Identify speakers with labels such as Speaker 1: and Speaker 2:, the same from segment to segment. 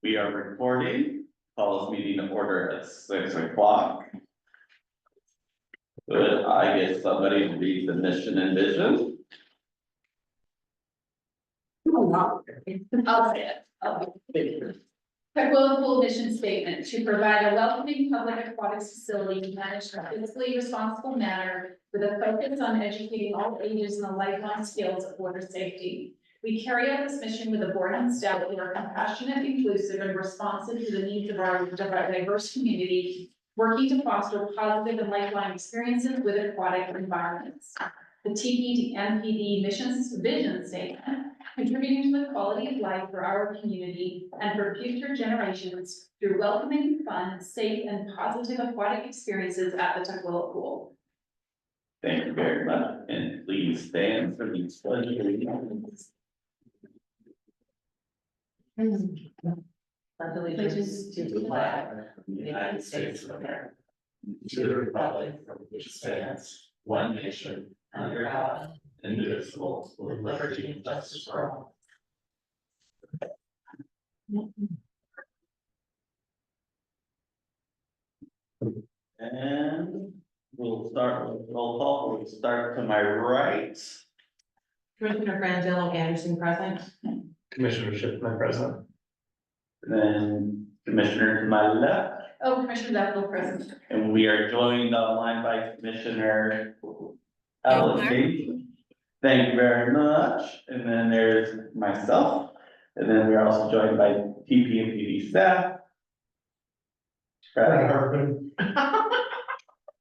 Speaker 1: We are recording. Call this meeting to order at 6 o'clock. Could I get somebody to read the mission and vision?
Speaker 2: I'll say it. Tukwila Pool mission statement to provide a welcoming public aquatics facility managed in a fiscally responsible manner with a focus on educating all ages in the lifelong skills of water safety. We carry out this mission with a board and staff who are compassionate, inclusive, and responsive to the needs of our diverse community, working to foster positive and lifelong experiences with aquatic environments. The TPD-MPD mission's vision statement, contributing to the quality of life for our community and for future generations through welcoming, fun, safe, and positive aquatic experiences at the Tukwila Pool.
Speaker 1: Thank you very much, and please stand for these pledge allegiance.
Speaker 3: Allegiance to the flag of the United States of America, to the republic for which it stands, one nation, under God, indivisible, with liberty and justice for all.
Speaker 1: And we'll start with roll call. We'll start to my right.
Speaker 3: Commissioner Frangillo Anderson present.
Speaker 4: Commissioner Shipman present.
Speaker 1: Then Commissioner to my left,
Speaker 2: Oh, Commissioner Duffel present.
Speaker 1: and we are joined online by Commissioner Ellison. Thank you very much. And then there's myself, and then we are also joined by TP and PD staff.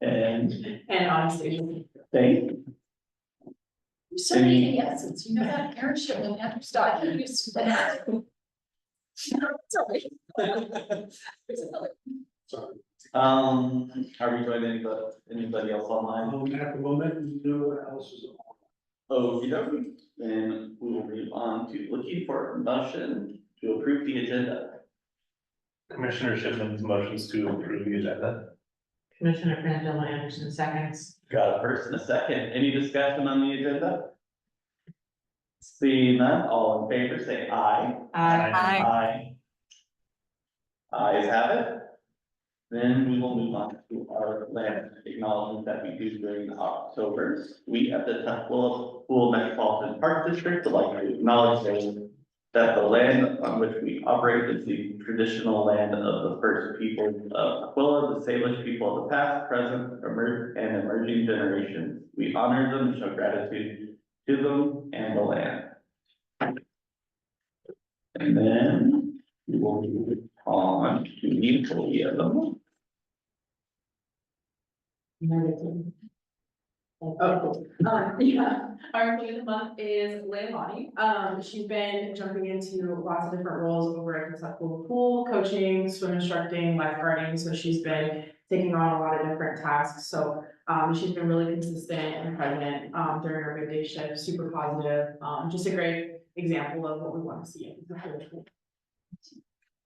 Speaker 1: And
Speaker 3: Anastasia.
Speaker 1: thank you.
Speaker 2: So many yeses, you know that Aaron Shipman after starting used to that. Sorry.
Speaker 1: Are we joining anybody else online?
Speaker 5: At the moment, no one else is on.
Speaker 1: Oh, then we will move on to looking for a motion to approve the agenda.
Speaker 4: Commissioner Shipman's motions to approve the agenda.
Speaker 3: Commissioner Frangillo Anderson seconds.
Speaker 1: Got a first and a second. Any discussion on the agenda? Seeing none, all in favor, say aye. Aye. Ayes have it. Then we will move on to our land acknowledgement that we do during October. We at the Tukwila Pool Metropolitan Park District would like to acknowledge that the land on which we operate is the traditional land of the first people of Tukwila, the Salish people of the past, present, and emerging generations. We honor them and show gratitude to them and the land. And then we will move on to the employee of the month.
Speaker 6: Yeah, our employee of the month is Leilani. She's been jumping into lots of different roles over at the Tukwila Pool, coaching, swim instructing, lifeguarding, so she's been taking on a lot of different tasks, so she's been really consistent and present during her midday shift, super positive, just a great example of what we want to see in the pool.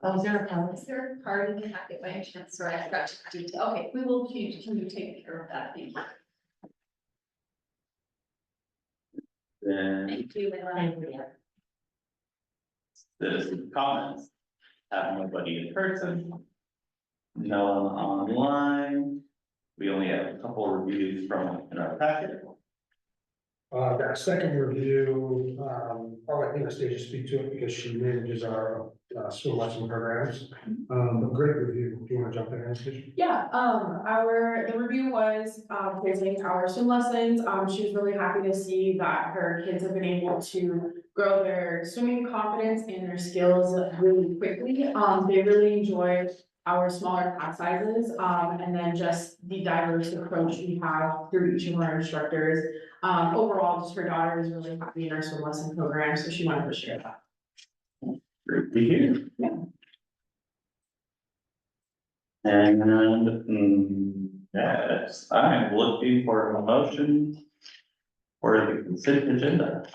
Speaker 3: Oh, is there a comment?
Speaker 2: Is there a part in the packet by any chance? Sorry, I forgot to detail. Okay, we will, can you take care of that? Thank you.
Speaker 1: Then
Speaker 2: Thank you, Leilani.
Speaker 1: citizen comments. Have nobody in person. No one online. We only have a couple of reviews from in our packet.
Speaker 5: That second review, I'll let Anastasia speak to it because she manages our swim lesson programs. A great review. Do you want to jump in, Anastasia?
Speaker 6: Yeah, the review was, praising our swim lessons. She was really happy to see that her kids have been able to grow their swimming confidence and their skills really quickly. They really enjoyed our smaller class sizes, and then just the diverse approach we have through each of our instructors. Overall, just her daughter is really happy in our swim lesson program, so she wanted to share that.
Speaker 1: Great to hear.
Speaker 6: Yeah.
Speaker 1: And yes, I'm looking for a motion for the consent agenda.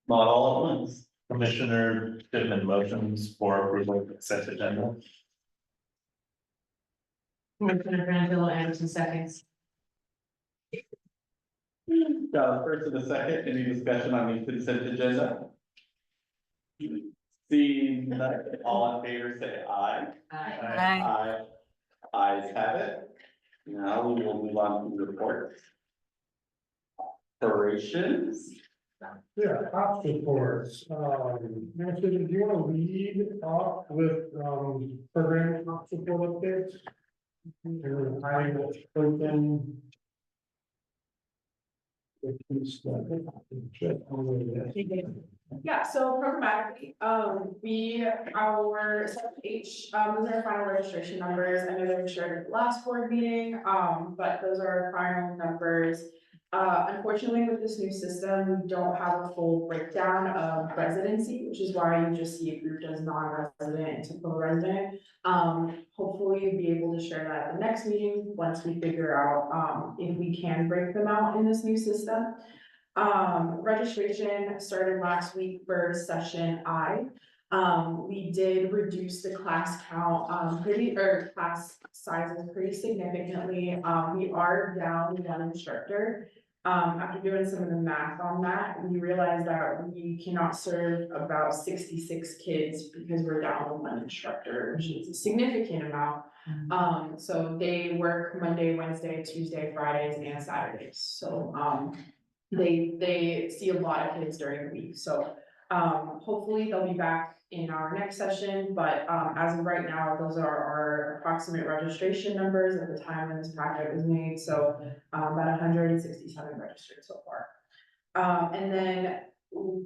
Speaker 1: Not all at once.
Speaker 4: Commissioner Shipman motions for approval of consent agenda.
Speaker 3: Commissioner Frangillo Anderson seconds.
Speaker 1: Got a first and a second. Any discussion on the consent agenda? Seeing none, all in favor, say aye. Aye. Ayes have it. Now we will move on to reports. Operations.
Speaker 5: Yeah, ops reports, Nancy, do you wanna lead off with, program ops report updates? And then I will open.
Speaker 6: Yeah, so programmatically, our 7H, those are our final registration numbers. I know they were shared at the last board meeting, but those are our final numbers. Unfortunately, with this new system, we don't have a full breakdown of residency, which is why you just see it grouped as non-resident and typical resident. Hopefully you'll be able to share that at the next meeting, once we figure out, if we can break them out in this new system. Registration started last week for session I. We did reduce the class count, class sizes pretty significantly. We are down one instructor. After doing some of the math on that, we realized that we cannot serve about 66 kids because we're down one instructor, which is a significant amount. So they work Monday, Wednesday, Tuesday, Fridays, and Saturdays. So, they see a lot of kids during the week. So, hopefully they'll be back in our next session, but, as of right now, those are our approximate registration numbers at the time when this packet was made. So, about 167 registered so far. And then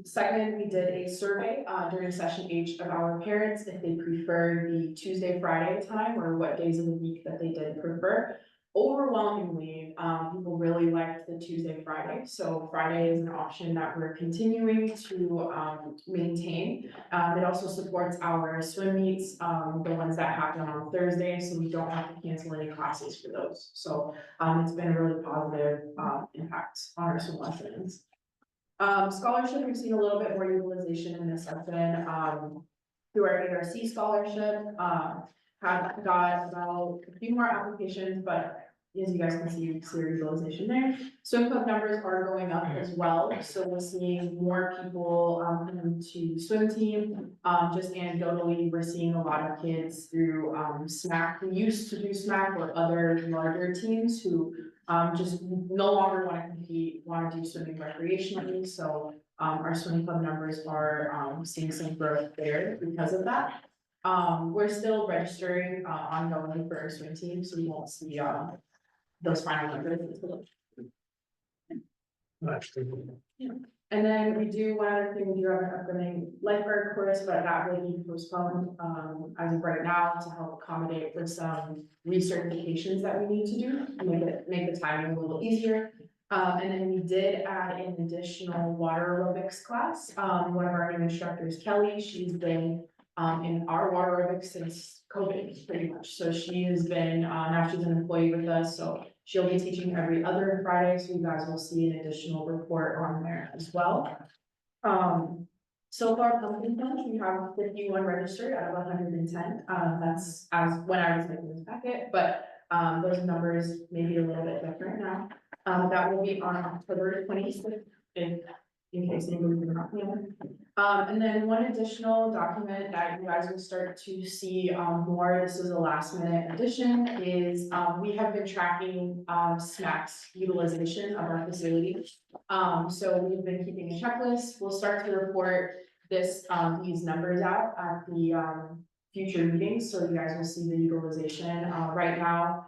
Speaker 6: second, we did a survey, during session H of our parents, if they prefer the Tuesday, Friday time, or what days of the week that they did prefer. Overwhelmingly, people really liked the Tuesday, Friday, so Friday is an option that we're continuing to maintain. It also supports our swim meets, the ones that happen on Thursday, so we don't have to cancel any classes for those. So it's been a really positive impact on our swim lessons. Scholarship, we've seen a little bit more utilization in this section, through our ARC scholarship, have got about a few more applications, but as you guys can see, clear utilization there. Swim club numbers are going up as well, so we're seeing more people coming to swim team. Just anecdotally, we're seeing a lot of kids through SMAC, who used to do SMAC, or other larger teams who just no longer want to compete, want to do swimming recreationally. So our swimming club numbers are seeing some growth there because of that. We're still registering ongoing for our swim team, so we won't see those final numbers until. And then we do, one other thing, we do have an upcoming lifeguard course, but that will be postponed as of right now to help accommodate for some recertifications that we need to do, make the timing a little easier. And then we did add an additional water aerobics class. One of our new instructors, Kelly, she's been in our water aerobics since COVID, pretty much. So she has been, now she's an employee with us, so she'll be teaching every other Friday, so you guys will see an additional report on there as well. So far, pumpkin punch, we have 51 registered out of 110. That's as when I was making this packet, but those numbers may be a little bit different now. That will be on October 26th, in case anybody's not familiar. And then one additional document that you guys will start to see more, this is a last minute addition, is we have been tracking SMAC's utilization of our facility. So we've been keeping a checklist. We'll start to report this, these numbers out at the future meetings, so you guys will see the utilization. Right now,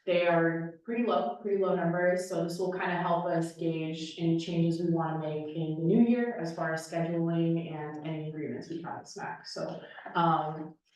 Speaker 6: they are pretty low numbers, so this will kind of help us gauge any changes we want to make in the new year as far as scheduling and any agreements we have with SMAC. So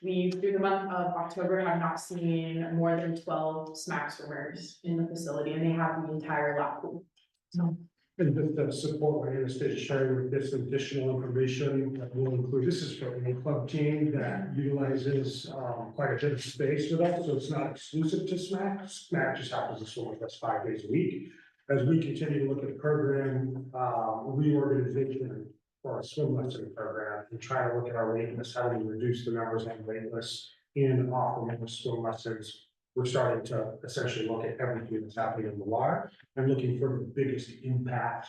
Speaker 6: we, through the month of October, have not seen more than 12 SMAC swimmers in the facility, and they have the entire lap pool. So.
Speaker 5: And just to support what Anastasia is sharing with this additional information that will include, this is for a club team that utilizes quite a bit of space with us, so it's not exclusive to SMAC. SMAC just happens to swim with us 5 days a week. As we continue to look at the program, reorganization for our swim lesson program, and try to look at our wait list, how do we reduce the numbers on wait lists and offer more swim lessons. We're starting to essentially look at everything that's happening in the water and looking for the biggest impact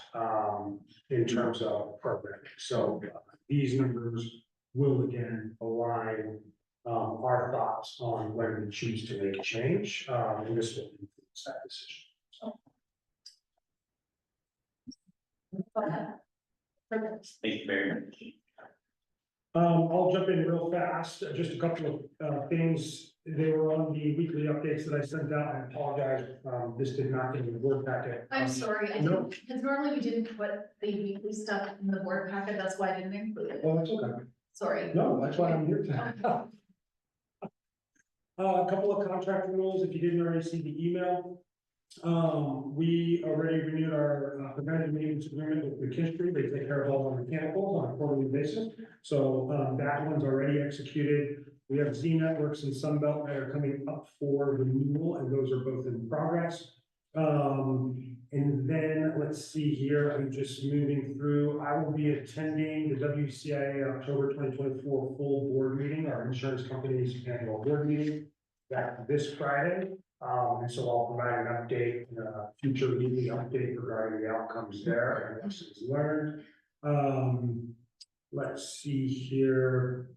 Speaker 5: in terms of programming. So these numbers will again align our thoughts on when we choose to make a change, and this will influence that decision.
Speaker 1: Thank you very much.
Speaker 5: I'll jump in real fast, just a couple of things. They were on the weekly updates that I sent out. I apologize, this did not get in the board packet.
Speaker 2: I'm sorry, I
Speaker 5: No.
Speaker 2: didn't, because normally we didn't put the weekly stuff in the board packet, that's why I didn't include it.
Speaker 5: Oh, that's okay.
Speaker 2: Sorry.
Speaker 5: No, that's why I'm here to. A couple of contract renewals, if you didn't already see the email. We already renewed our preventative maintenance agreement with McKinstry. They take care of all our mechanicals on a quarterly basis. So that one's already executed. We have Z Networks and Sunbelt that are coming up for renewal, and those are both in progress. And then let's see here, I'm just moving through. I will be attending the WCIA October 2024 full board meeting, our insurance company's annual board meeting. That's this Friday. And so I'll provide an update, future meeting update regarding the outcomes there and lessons learned. Let's see here.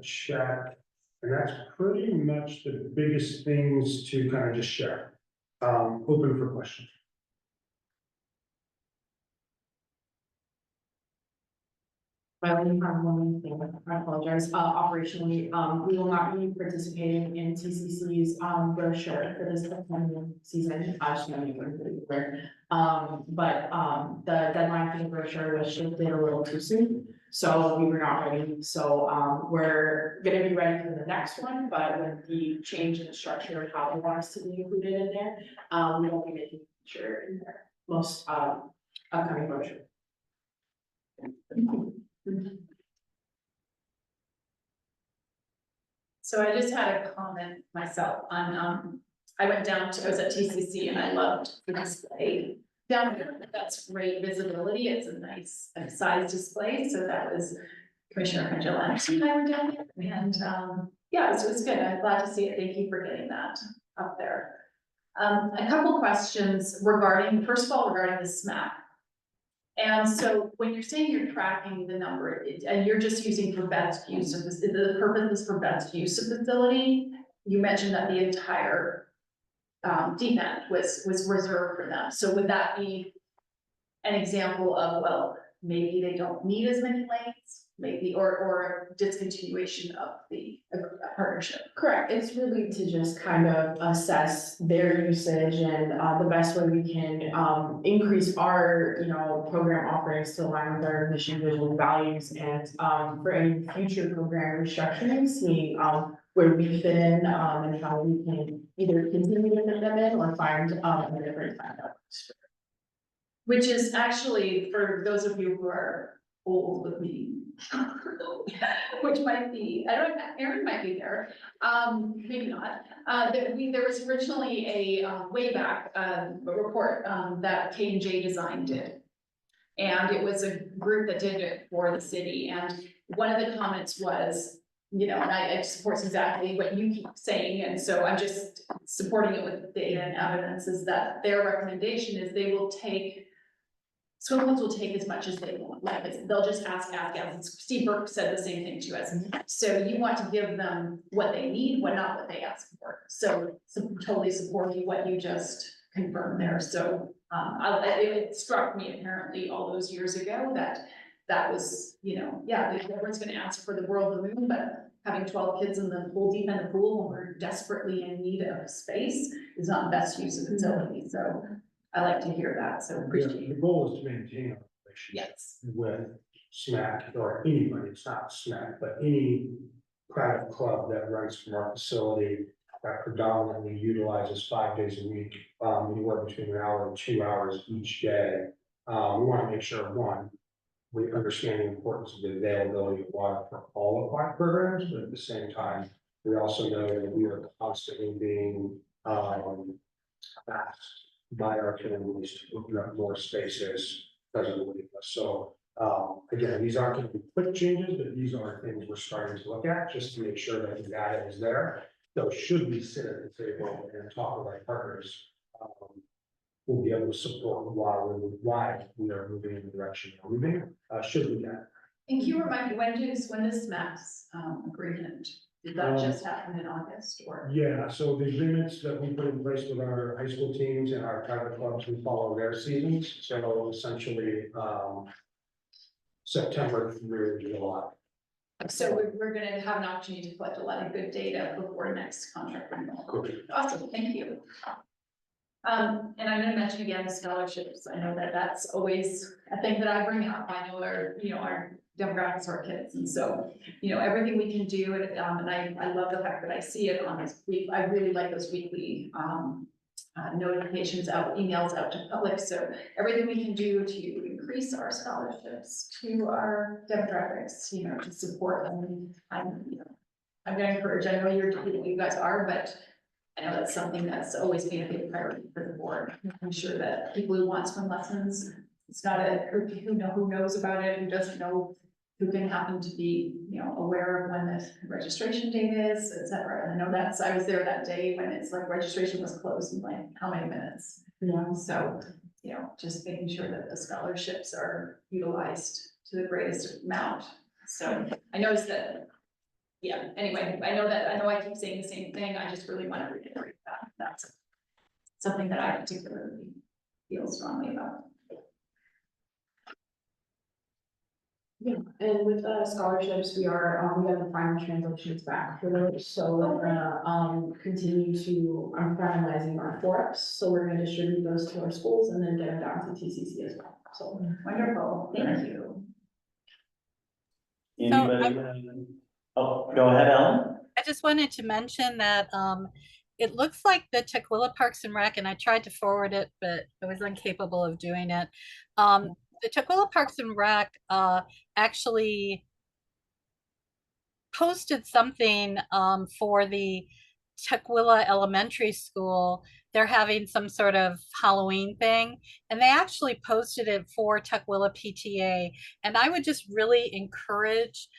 Speaker 5: Check. And that's pretty much the biggest things to kind of just share. Open for questions.
Speaker 6: I only have one thing, I apologize, operationally, we will not be participating in TCC's, brochure for this upcoming season, I just want to make it clear. But, the deadline for the brochure was shifted a little too soon, so we were not ready, so, we're gonna be ready for the next one, but with the change in the structure of how they want us to be included in there, we won't be making sure in there, most, upcoming brochure.
Speaker 2: So I just had a comment myself on, I went down to, I was at TCC and I loved the display down there. That's great visibility. It's a nice size display. So that was Commissioner Angela Anderson and I were down there. And yeah, it was good. I'm glad to see it. Thank you for getting that up there. A couple questions regarding, first of all, regarding the SMAC. And so when you're saying you're tracking the number, and you're just using for best use of this, the purpose is for best use of facility, you mentioned that the entire deep end was reserved for them. So would that be an example of, well, maybe they don't need as many lanes, maybe, or discontinuation of the partnership?
Speaker 6: Correct, it's really to just kind of assess their usage and the best way we can increase our, program offerings to align with our mission, vision, and values, and for any future program restructuring, see where we fit in and how we can either continue to fit them in or find a different plan that works.
Speaker 2: Which is actually, for those of you who are old with me, which might be, I don't know, Erin might be there, maybe not. There was originally a way back, a report that K&J Design did. And it was a group that did it for the city. And one of the comments was, and it supports exactly what you keep saying. And so I'm just supporting it with data and evidence, is that their recommendation is they will take, swim pools will take as much as they want, like they'll just ask. And Steve Burke said the same thing to us. So you want to give them what they need, not what they ask for. So totally supporting what you just confirmed there. So it struck me apparently all those years ago that was, everyone's gonna ask for the world of the moon, but having 12 kids in the pool, deep in the pool, when we're desperately in need of space is not the best use of facility. So I like to hear that, so appreciate
Speaker 5: The
Speaker 2: it.
Speaker 5: goal is to maintain a relationship
Speaker 2: Yes.
Speaker 5: with SMAC or anybody, it's not SMAC, but any private club that runs from our facility that predominantly utilizes 5 days a week, anywhere between an hour and 2 hours each day. We want to make sure, one, we understand the importance of the availability of water for all of our programs, but at the same time, we also know that we are constantly being asked by our communities to open up more spaces presently. So again, these aren't going to be quick changes, but these are things we're starting to look at just to make sure that the data is there. So should we sit at the table and talk with our partners, we'll be able to support why we are moving in the direction we're moving, should we get.
Speaker 2: And can you remind me, when does Matt's agreement, did that just happen in August or?
Speaker 5: Yeah, so the agreements that we put in place with our high school teams and our private clubs, we follow their seasons, so essentially, September through July.
Speaker 2: So we're gonna have an opportunity to collect a lot of good data before next contract renewal. Awesome, thank you. And I'm gonna mention again scholarships. I know that that's always a thing that I bring up. I know our demographics are kids, and so, everything we can do, and I love the fact that I see it on this week. I really like those weekly notifications out, emails out to public. So everything we can do to increase our scholarships to our demographics, to support them. I'm gonna encourage. I know you guys are, but I know that's something that's always been a big priority for the board. I'm sure that people who want swim lessons, it's not who knows about it, who doesn't know, who can happen to be, aware of when the registration date is, et cetera. And I know I was there that day when it's like registration was closed in like how many minutes?
Speaker 6: Yeah.
Speaker 2: So, just making sure that the scholarships are utilized to the greatest amount. So I noticed that. Yeah, anyway, I know I keep saying the same thing. I just really want to reiterate that. That's something that I particularly feel strongly about.
Speaker 6: Yeah, and with scholarships, we have the final transactions back for those, so we're gonna continue to, I'm finalizing our forex, so we're gonna distribute those to our schools and then get them down to TCC as well, so.
Speaker 2: Wonderful, thank you.
Speaker 1: Anybody? Oh, go ahead, Ellen.
Speaker 7: I just wanted to mention that it looks like the Tukwila Parks and Rec, and I tried to forward it, but I was incapable of doing it. The Tukwila Parks and Rec actually posted something for the Tukwila Elementary School. They're having some sort of Halloween thing, and they actually posted it for Tukwila PTA. And I would just really encourage,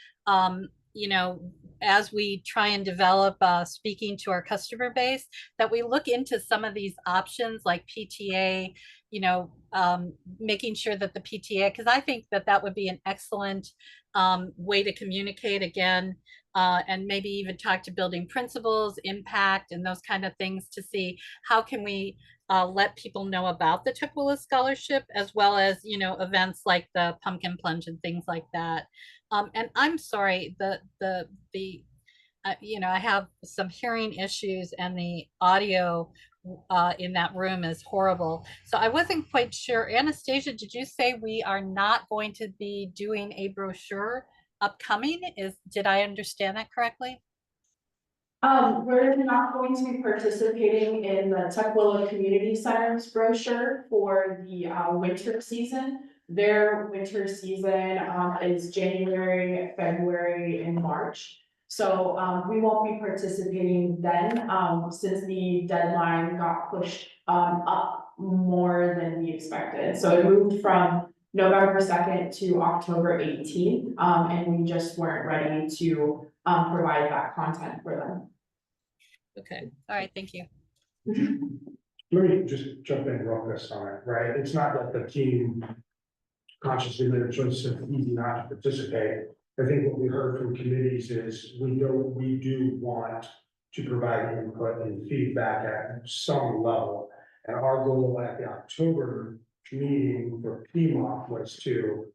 Speaker 7: as we try and develop speaking to our customer base, that we look into some of these options like PTA, making sure that the PTA, because I think that would be an excellent way to communicate again, and maybe even talk to building principals, impact, and those kind of things to see how can we let people know about the Tukwila Scholarship, as well as, events like the Pumpkin Plunge and things like that. And I'm sorry, I have some hearing issues, and the audio in that room is horrible. So I wasn't quite sure. Anastasia, did you say we are not going to be doing a brochure upcoming? Did I understand that correctly?
Speaker 6: We're not going to be participating in the Tukwila Community Center's brochure for the winter season. Their winter season is January, February, and March. So we won't be participating then, since the deadline got pushed up more than we expected. So it moved from November 2nd to October 18th, and we just weren't ready to provide that content for them.
Speaker 7: Okay, all right, thank you.
Speaker 5: Let me just jump in real quick on it, right? It's not that the team consciously made a choice of easy not to participate. I think what we heard from committees is we do want to provide input and feedback at some level. And our goal at the October meeting for PMOC was to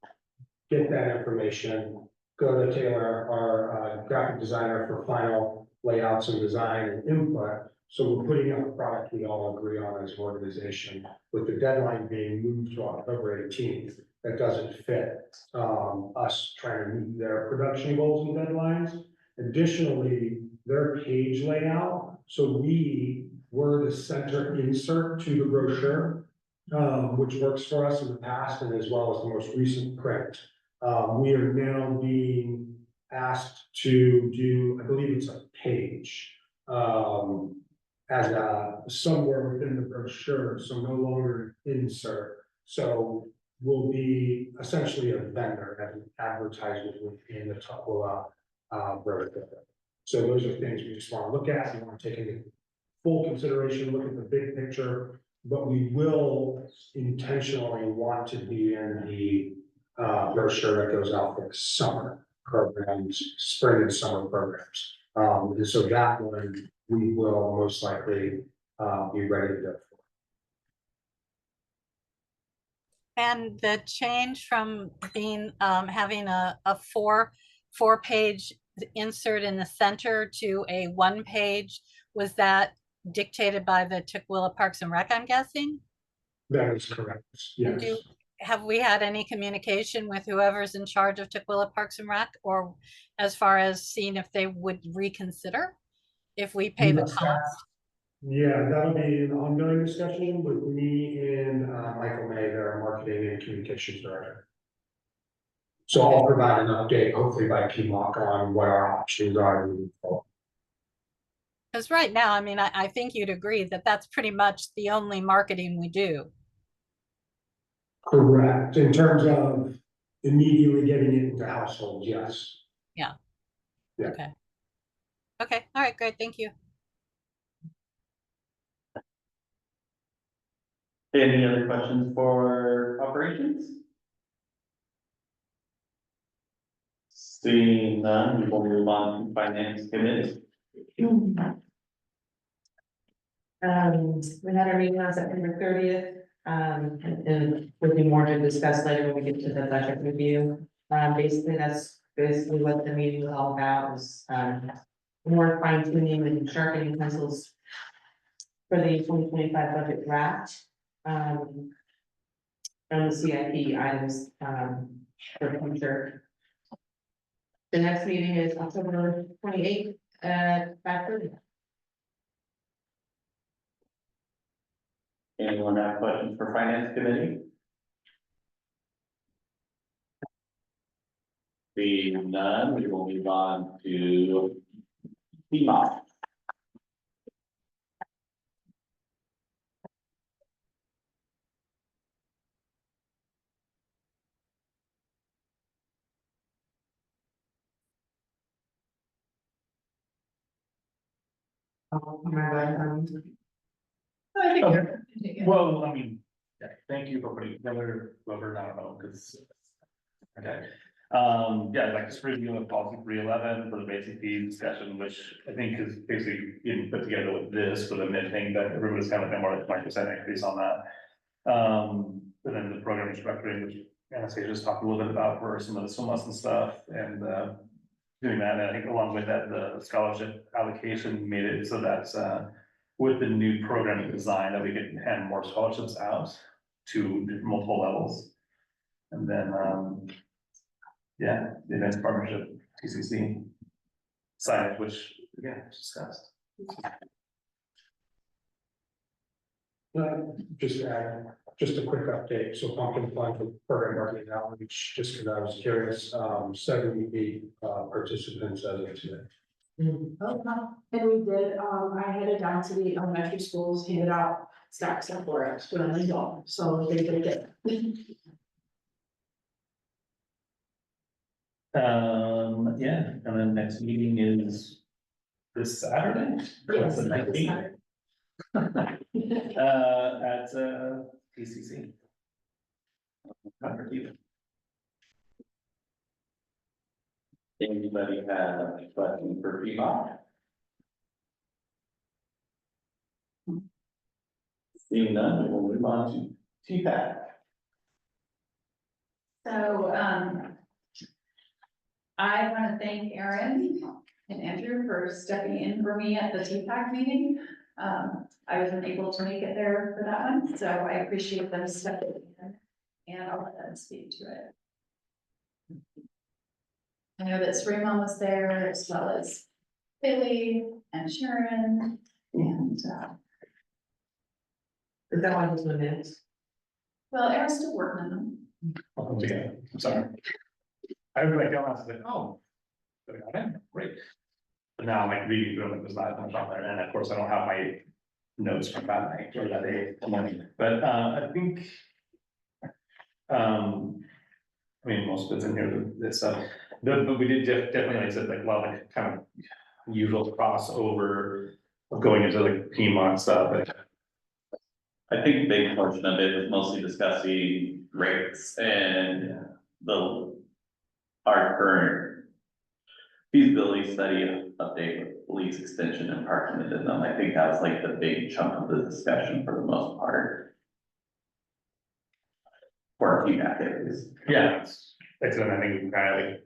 Speaker 5: get that information, go to Taylor, our graphic designer, for final layouts and design and input. So we're putting out a product we all agree on as an organization, with the deadline being moved to October 18th. That doesn't fit us trying to meet their production goals and deadlines. Additionally, their page layout, so we were the center insert to the brochure, which works for us in the past and as well as the most recent print. We are now being asked to do, I believe it's a page, as somewhere within the brochure, so no longer insert. So we'll be essentially a vendor as an advertisement within the Tukwila brochure. So those are things we just want to look at. We want to take into full consideration, look at the big picture, but we will intentionally want to be in the brochure that goes out for the summer programs, spring and summer programs. And so that one, we will most likely, be ready to go for.
Speaker 7: And the change from being, having a four-page insert in the center to a one-page, was that dictated by the Tukwila Parks and Rec, I'm guessing?
Speaker 5: That is correct, yes.
Speaker 7: Have we had any communication with whoever's in charge of Tukwila Parks and Rec, or as far as seeing if they would reconsider if we pay the cost?
Speaker 5: Yeah, that'll be an ongoing discussion with me and Michael May, their marketing and communications director. So I'll provide an update, hopefully by PMOC, on what our options are moving forward.
Speaker 7: Because right now, I mean, I think you'd agree that that's pretty much the only marketing we do.
Speaker 5: Correct, in terms of immediately getting it into households, yes.
Speaker 7: Yeah.
Speaker 5: Yeah.
Speaker 7: Okay. Okay, all right, great, thank you.
Speaker 1: Any other questions for operations? Seeing none, we will move on to finance committee.
Speaker 3: We had our meeting on September 30th, and there'll be more to discuss later when we get to the budget review. Basically, that's basically what the meeting was all about, was, more fine tuning and sharpening pencils for the 2025 budget draft. From the CIP items, for future. The next meeting is October 28th at 5:30.
Speaker 1: Anyone have questions for finance committee? Seeing none, we will move on to PMOC.
Speaker 4: Well, I mean, yeah, thank you for putting together, whoever, I don't know, because. Okay, yeah, I'd like to review the policy 311 for the basic fee discussion, which I think is basically being put together with this for the mid thing, that everybody's kind of been more than 20% increase on that. And then the program restructuring, which Anastasia just talked a little bit about for some of the swim lesson stuff, and doing that, and I think along with that, the scholarship allocation made it so that's with the new program design that we can hand more scholarships out to multiple levels. And then, yeah, the events partnership, TCC signage, which again, discussed.
Speaker 5: Just to add, just a quick update, so pumpkin fund for program marketing outreach, just because I was curious, 78 participants as of today.
Speaker 6: And we did, I headed down to the elementary schools, handed out stacks of work to them as well, so they did it.
Speaker 4: Yeah, and then next meeting is this Saturday.
Speaker 6: Yes,
Speaker 4: The
Speaker 6: this
Speaker 4: 19th.
Speaker 6: Saturday.
Speaker 4: At TCC.
Speaker 1: Anybody have a question for PMOC? Seeing none, we will move on to TPAC.
Speaker 2: So, I want to thank Erin and Andrew for stepping in for me at the TPAC meeting. I wasn't able to make it there for that one, so I appreciate them stepping in, and I'll let them speak to it. I know that Springmom was there, as well as Billy and Sharon, and,
Speaker 3: Is that one of the minutes?
Speaker 2: well, Erin's still working on them.
Speaker 4: Oh, yeah, I'm sorry. I was like, I was like, oh. Okay, great. But now I'm like reading through them, there's not much on there, and of course I don't have my notes from that night or that day, but I think. I mean, most of it's in here, this stuff, but we did definitely, like I said, like a lot of the kind of usual crossover of going into like PMOC stuff, like.
Speaker 1: I think a big portion of it was mostly discussing rates and our current feasibility study update with police extension and parking within them. I think that was like the big chunk of the discussion for the most part. For our team activities.
Speaker 4: Yeah, it's, excellent. I think we can kind of like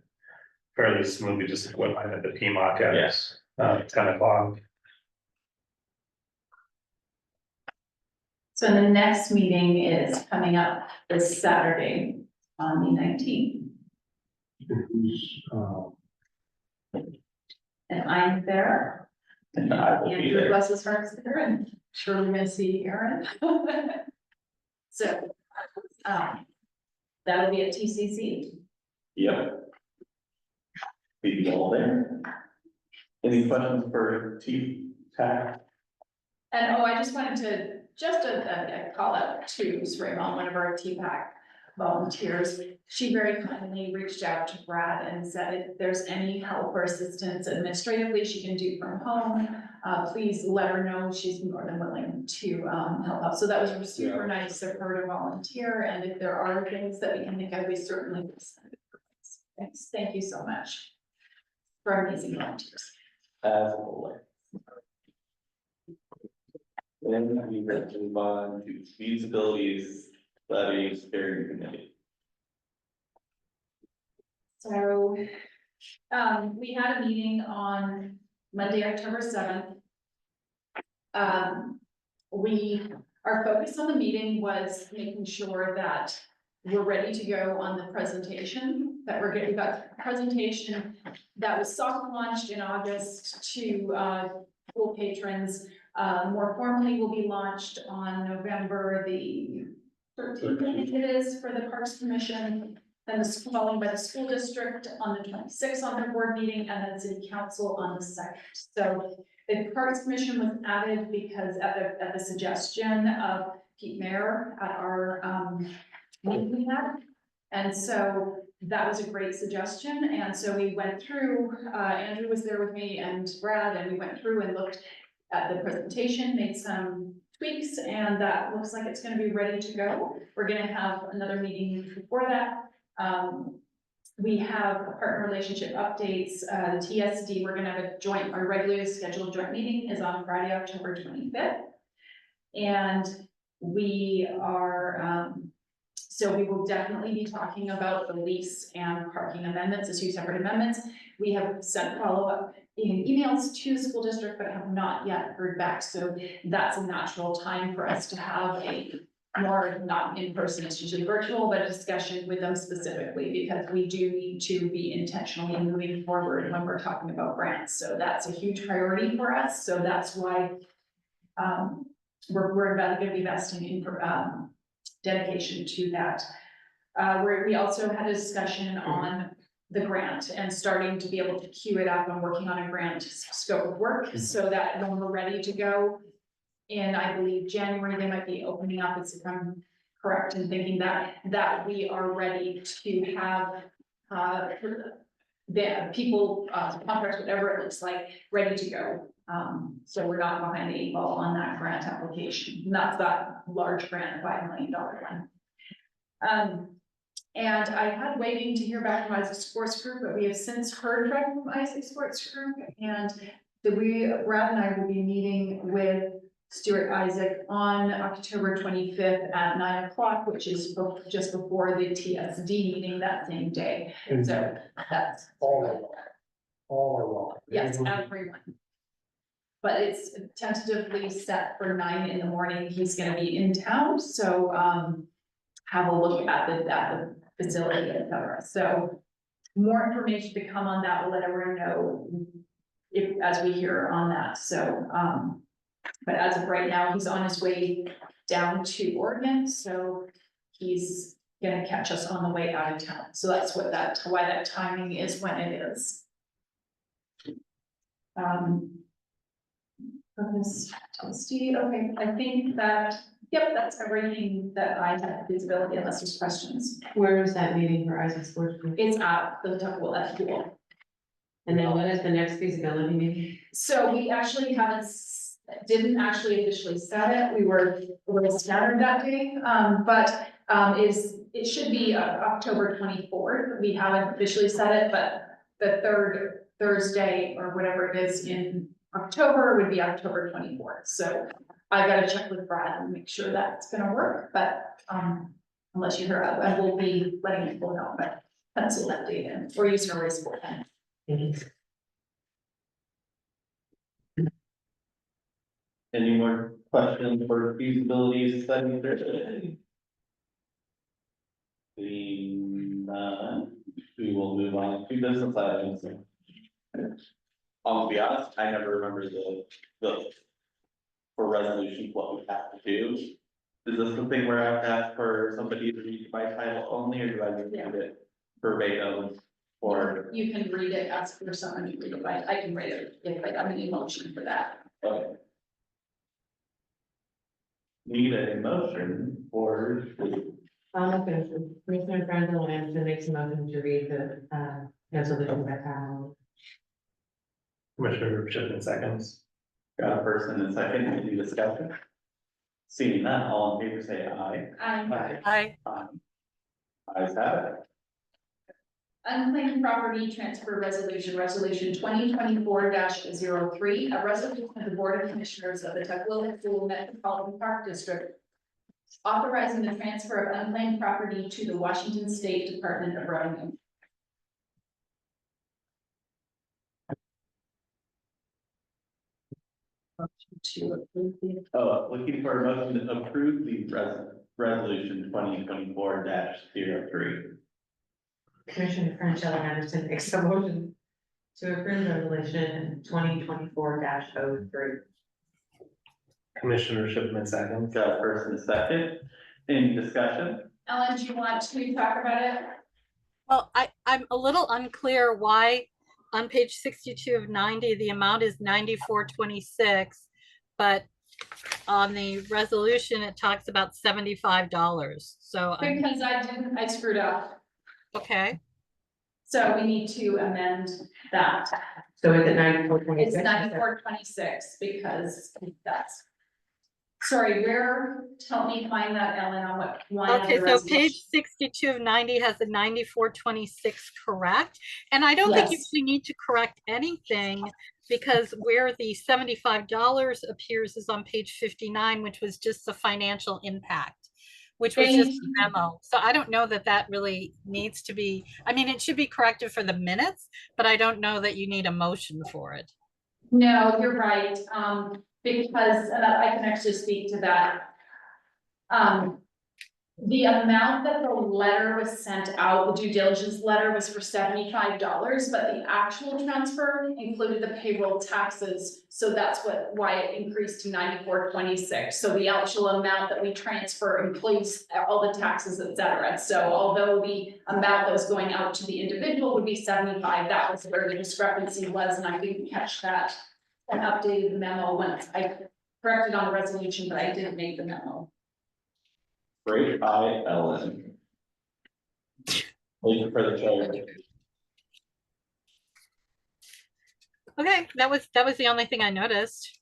Speaker 4: fairly smoothly just went by the PMOC at
Speaker 1: Yes.
Speaker 4: 10 o'clock.
Speaker 2: So the next meeting is coming up this Saturday on the 19th,
Speaker 5: Who's,
Speaker 2: and I'm there.
Speaker 1: And I will be
Speaker 2: Andrew
Speaker 1: there.
Speaker 2: bless his heart there, and sure we're gonna see Aaron. So, that'll be at TCC.
Speaker 1: Yep. Be all there. Any questions for Chief Tack?
Speaker 2: And I just wanted to, just a call out to Raymond, one of our TPAC volunteers. She very kindly reached out to Brad and said if there's any help or assistance administratively she can do from home, please let her know. She's more than willing to help out. So that was super nice of her to volunteer. And if there are things that we can think of, we certainly will send it. Thanks. Thank you so much for amazing volunteers.
Speaker 1: As always. Then we will move on to feasibility study steering committee.
Speaker 2: So, we had a meeting on Monday, October 7th. Our focus on the meeting was making sure that we're ready to go on the presentation, that we're getting, we got a presentation that was soft launched in August to, pool patrons. More formally will be launched on November the 13th, I think it is, for the Parks Commission. Then the following by the school district on the 26th on their board meeting, and then city council on the 2nd. So the Parks Commission was added because at the suggestion of Pete Mayer at our meeting we had. And so that was a great suggestion. And so we went through, Andrew was there with me and Brad, and we went through and looked at the presentation, made some tweaks, and that looks like it's gonna be ready to go. We're gonna have another meeting before that. We have partner relationship updates, the TSD, we're gonna have our regularly scheduled joint meeting is on Friday, October 25th. And we are, so we will definitely be talking about the lease and parking amendments, the two separate amendments. We have sent follow-up emails to the school district, but have not yet heard back. So that's a natural time for us to have a more, not in person, it's usually virtual, but a discussion with them specifically, because we do need to be intentionally moving forward when we're talking about grants. So that's a huge priority for us. So that's why we're going to be investing in dedication to that. We also had a discussion on the grant and starting to be able to queue it up and working on a grant scope of work so that when we're ready to go in, I believe, January, they might be opening up, if I'm correct in thinking that we are ready to have the people, contracts, whatever it looks like, ready to go. So we're not behind the 8 ball on that grant application, not that large grant, $5 million one. And I had waiting to hear back from Isaac Sports Group, but we have since heard from Isaac Sports Group, and Brad and I will be meeting with Stuart Isaac on October 25th at 9 o'clock, which is just before the TSD meeting that same day.
Speaker 5: And
Speaker 2: So that's
Speaker 5: all are welcome.
Speaker 2: yes, everyone. But it's tentatively set for 9 in the morning. He's gonna be in town, so have a look at the facility, et cetera. So more information to come on that. We'll let everyone know as we hear on that. So but as of right now, he's on his way down to Oregon, so he's gonna catch us on the way out of town. So that's why that timing is when it is. Okay, I think that, yep, that's everything that I have visibility unless there's questions.
Speaker 8: Where is that meeting for Isaac Sports Group?
Speaker 2: It's at the Tuckwell at school.
Speaker 8: And then when is the next feasibility meeting?
Speaker 2: So we actually didn't actually officially set it. We were a little scattered that day, but it should be October 24th. We haven't officially set it, but the third Thursday or whatever it is in October would be October 24th. So I gotta check with Brad and make sure that's gonna work, but, unless you hear, I will be letting people know, but pencil that date in, or use your race for that.
Speaker 1: Any more questions for feasibility study? Seeing none, we will move on to business items. I'll be honest, I never remember the for resolutions, what we have to do. Is this the thing where I have to ask for somebody to read by title only, or do I just read it verbatim? Or,
Speaker 2: You can read it, ask for someone to read it, I can read it, if I have an emotion for that.
Speaker 1: okay. Need a motion for,
Speaker 8: I'll make a motion. Commissioner Franklin Anderson makes a motion to read the, resolution by title.
Speaker 4: Commissioner Shipman seconds.
Speaker 1: got a first and a second, any discussion? Seeing none, all in favor say aye.
Speaker 7: Aye.
Speaker 1: Aye. Ayes have it.
Speaker 2: Unclaimed property transfer resolution, resolution 2024-03, a resolution of the Board of Commissioners of the Tukwila Pool Metropolitan Park District, authorizing the transfer of unclaimed property to the Washington State Department of Revenue. To approve the
Speaker 1: Looking for a motion to approve the resolution 2024-03.
Speaker 8: Commissioner Franklin Anderson makes a motion to approve resolution 2024-03.
Speaker 4: Commissioner Shipman seconds.
Speaker 1: Got a first and a second, any discussion?
Speaker 2: Ellen, do you want to talk about it?
Speaker 7: Well, I'm a little unclear why on page 62 of 90, the amount is 94.26, but on the resolution, it talks about $75. So,
Speaker 2: Because I screwed up,
Speaker 7: okay,
Speaker 2: so we need to amend that.
Speaker 8: So is it 94.26?
Speaker 2: It's 94.26 because that's. Sorry, help me find that, Ellen, on what line of
Speaker 7: okay,
Speaker 2: the
Speaker 7: so
Speaker 2: resolution.
Speaker 7: page 62 of 90 has a 94.26 correct. And I don't think you
Speaker 2: Yes.
Speaker 7: actually need to correct anything because where the $75 appears is on page 59, which was just the financial impact, which was just a memo. So I don't know that that really needs to be, I mean, it should be corrected for the minutes, but I don't know that you need a motion for it.
Speaker 2: No, you're right, because, and I can actually speak to that. The amount that the letter was sent out, the due diligence letter was for $75, but the actual transfer included the payroll taxes. So that's why it increased to 94.26. So the actual amount that we transfer includes all the taxes, et cetera. So although the amount that was going out to the individual would be 75, that was where the discrepancy was, and I didn't catch that. And updated the memo once I corrected on the resolution, but I didn't make the memo.
Speaker 1: Great, aye, Ellen. Thank you for the change.
Speaker 7: Okay, that was the only thing I noticed.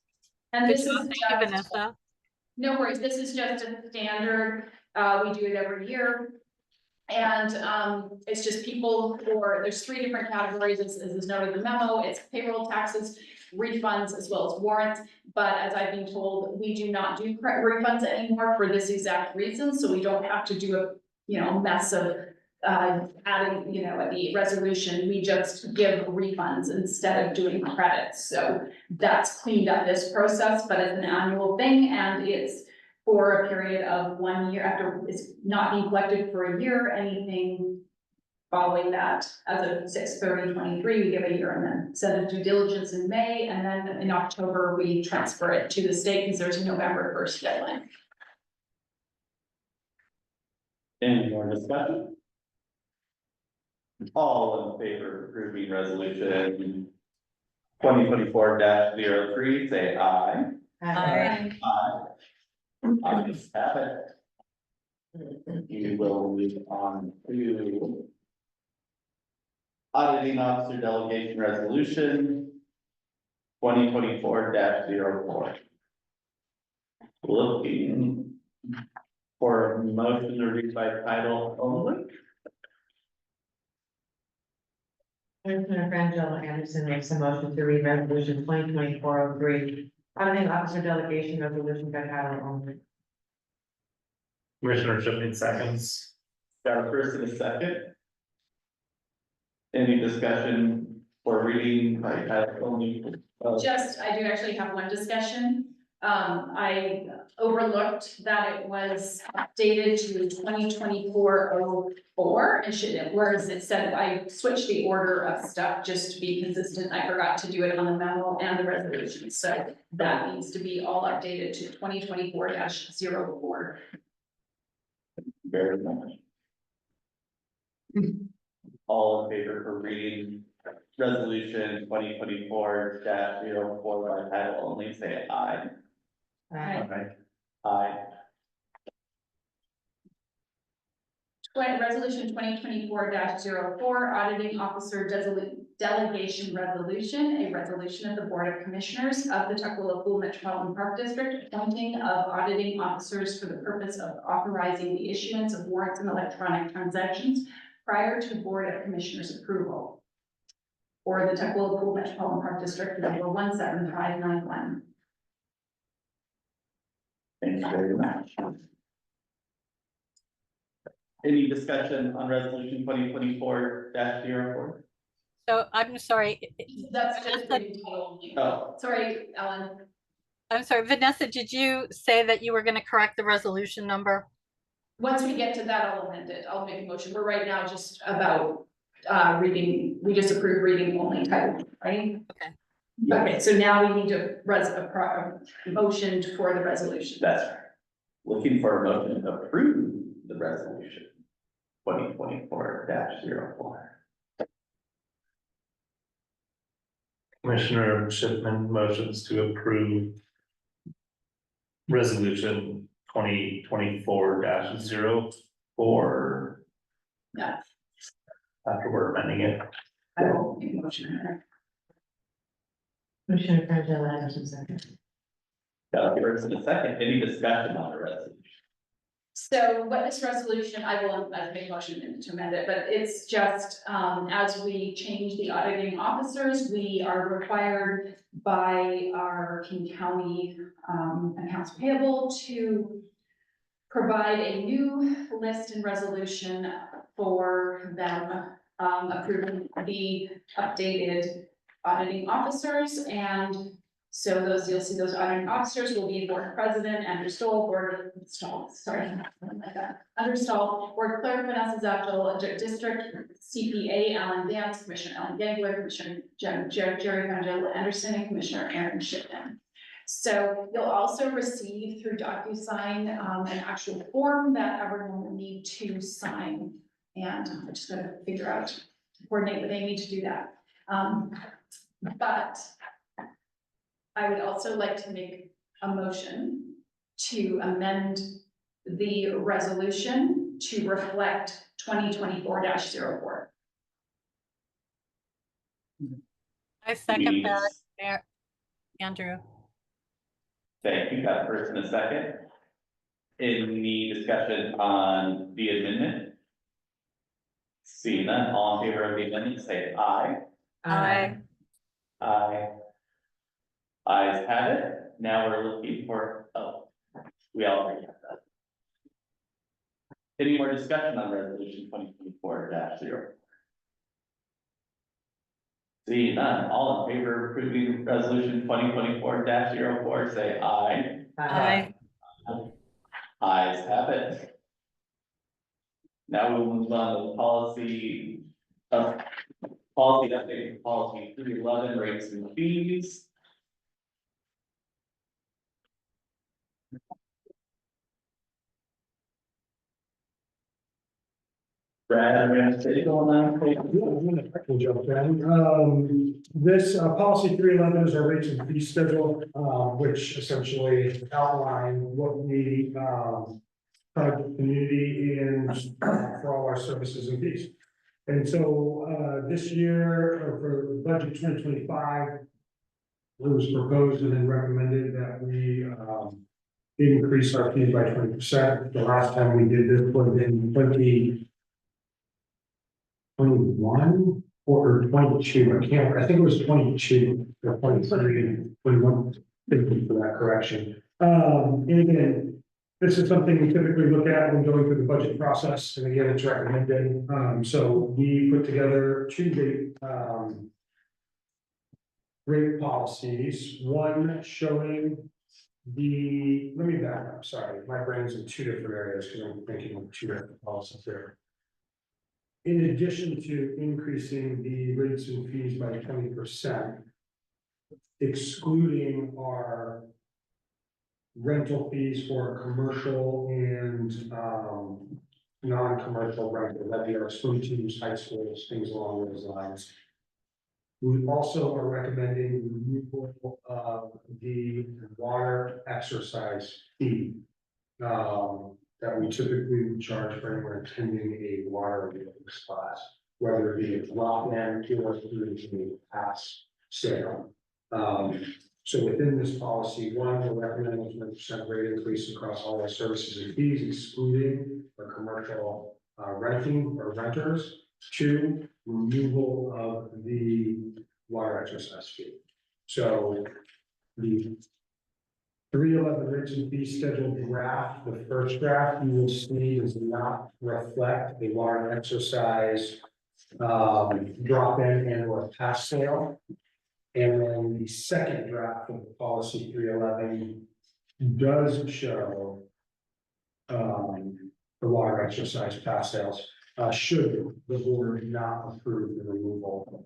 Speaker 2: And
Speaker 7: Good
Speaker 2: this
Speaker 7: job,
Speaker 2: is
Speaker 7: thank you,
Speaker 2: just,
Speaker 7: Vanessa.
Speaker 2: no worries, this is just a standard, we do it every year. And, it's just people there's 3 different categories, as is noted in the memo, it's payroll taxes, refunds, as well as warrants. But as I've been told, we do not do refunds anymore for this exact reason, so we don't have to do a, mess of, adding, the resolution, we just give refunds instead of doing credits. So that's cleaned up this process, but it's an annual thing, and it's for a period of 1 year. After it's not being collected for a year, anything following that, as of 6/30/23, we give a year and then send a due diligence in May, and then in October, we transfer it to the state because there's a November 1st deadline.
Speaker 1: Any more discussion? All in favor of approving resolution 2024-03, say aye.
Speaker 7: Aye.
Speaker 1: Aye. Ayes have it. We will move on to auditing officer delegation resolution 2024-04. Looking For motion to read by title only.
Speaker 8: Commissioner Frangela Anderson makes a motion to read resolution 2024-03, auditing officer delegation resolution by title only.
Speaker 4: Commissioner Shipman seconds.
Speaker 1: Got a first and a second. Any discussion for reading by title only?
Speaker 2: I do actually have one discussion. I overlooked that it was updated to 2024-04, whereas it said, I switched the order of stuff just to be consistent. I forgot to do it on the memo and the resolution, so that needs to be all updated to 2024-04.
Speaker 1: Very much. All in favor for reading resolution 2024-04 by title only, say aye.
Speaker 2: Aye.
Speaker 1: Aye.
Speaker 2: Resolution 2024-04, auditing officer delegation resolution, a resolution of the Board of Commissioners of the Tukwila Pool Metropolitan Park District, appointing of auditing officers for the purpose of authorizing the issuance of warrants and electronic transactions prior to Board of Commissioners approval. For the Tukwila Pool Metropolitan Park District, number 17591.
Speaker 1: Thank you very much. Any discussion on resolution 2024-04?
Speaker 7: So I'm sorry,
Speaker 2: That's just reading title only.
Speaker 1: Oh,
Speaker 2: Sorry, Ellen.
Speaker 7: I'm sorry, Vanessa, did you say that you were going to correct the resolution number?
Speaker 2: Once we get to that, I'll amend it. I'll make a motion. We're right now just about reading, we just approved reading only title, right?
Speaker 7: Okay.
Speaker 2: Okay, so now we need to motion for the resolution.
Speaker 1: that's right. Looking for a motion to approve the resolution 2024-04.
Speaker 4: Commissioner Shipman motions to approve resolution 2024-04.
Speaker 2: Yeah.
Speaker 4: After we're amending it.
Speaker 2: I will make a motion.
Speaker 8: Commissioner Frangela Anderson seconds.
Speaker 1: Got a first and a second. Any discussion on the resolution?
Speaker 2: So what this resolution, I will make a motion to amend it, but it's just, as we change the auditing officers, we are required by our King County, accounts payable to provide a new list and resolution for them, approving the updated auditing officers. And so those, you'll see those auditing officers will be board president, Andrew Stoll, Andrew Stoll, board clerk, Vanessa Zachel, district CPA, Alan Dance, Commissioner Ellen Gangler, Commissioner Jerry Frangela Anderson, and Commissioner Aaron Shipman. So you'll also receive through DocuSign, an actual form that everyone will need to sign. And I'm just gonna figure out, coordinate with Amy to do that. But I would also like to make a motion to amend the resolution to reflect 2024-04.
Speaker 7: I second that, Mayor Andrew.
Speaker 1: Thank you. Got a first and a second. Any discussion on the amendment? Seeing none, all in favor of the amendment, say aye.
Speaker 7: Aye.
Speaker 1: Aye. Ayes have it. Now we're looking for, we already have that. Any more discussion on resolution 2024-04? Seeing none, all in favor of approving resolution 2024-04, say aye.
Speaker 7: Aye.
Speaker 1: Ayes have it. Now we'll move on to policy update, policy 311, rates and fees. Brad, I'm gonna say going on.
Speaker 5: I can jump in. This policy 311 is our rates and fee schedule, which essentially outline what we charge the community and for all our services and fees. And so this year, or for the budget 2025, it was proposed and then recommended that we increase our fees by 20%. The last time we did this was in 2021 or 22. I think it was 22 or 23, 21. Thank you for that correction. And again, this is something we typically look at when going through the budget process, and again, it's recommended. So we put together two rate policies, one showing let me back up, sorry, my brain's in two different areas because I'm thinking of two different policies there. In addition to increasing the rates and fees by 20%, excluding our rental fees for commercial and non-commercial rental, that'd be our swim teams, high schools, things along those lines. We also are recommending removal of the water exercise fee that we typically would charge for anyone attending a water aerobics class, whether it be a drop in or through the pass sale. So within this policy, one, we're recommending a 20% rate increase across all our services and fees, excluding the commercial renting or renters. Two, removal of the water exercise fee. So the 311 rates and fee schedule draft, the first draft you will see does not reflect the water exercise drop in and or pass sale. And then the second draft of the policy 311 does show the water exercise pass sales, should the board not approve the removal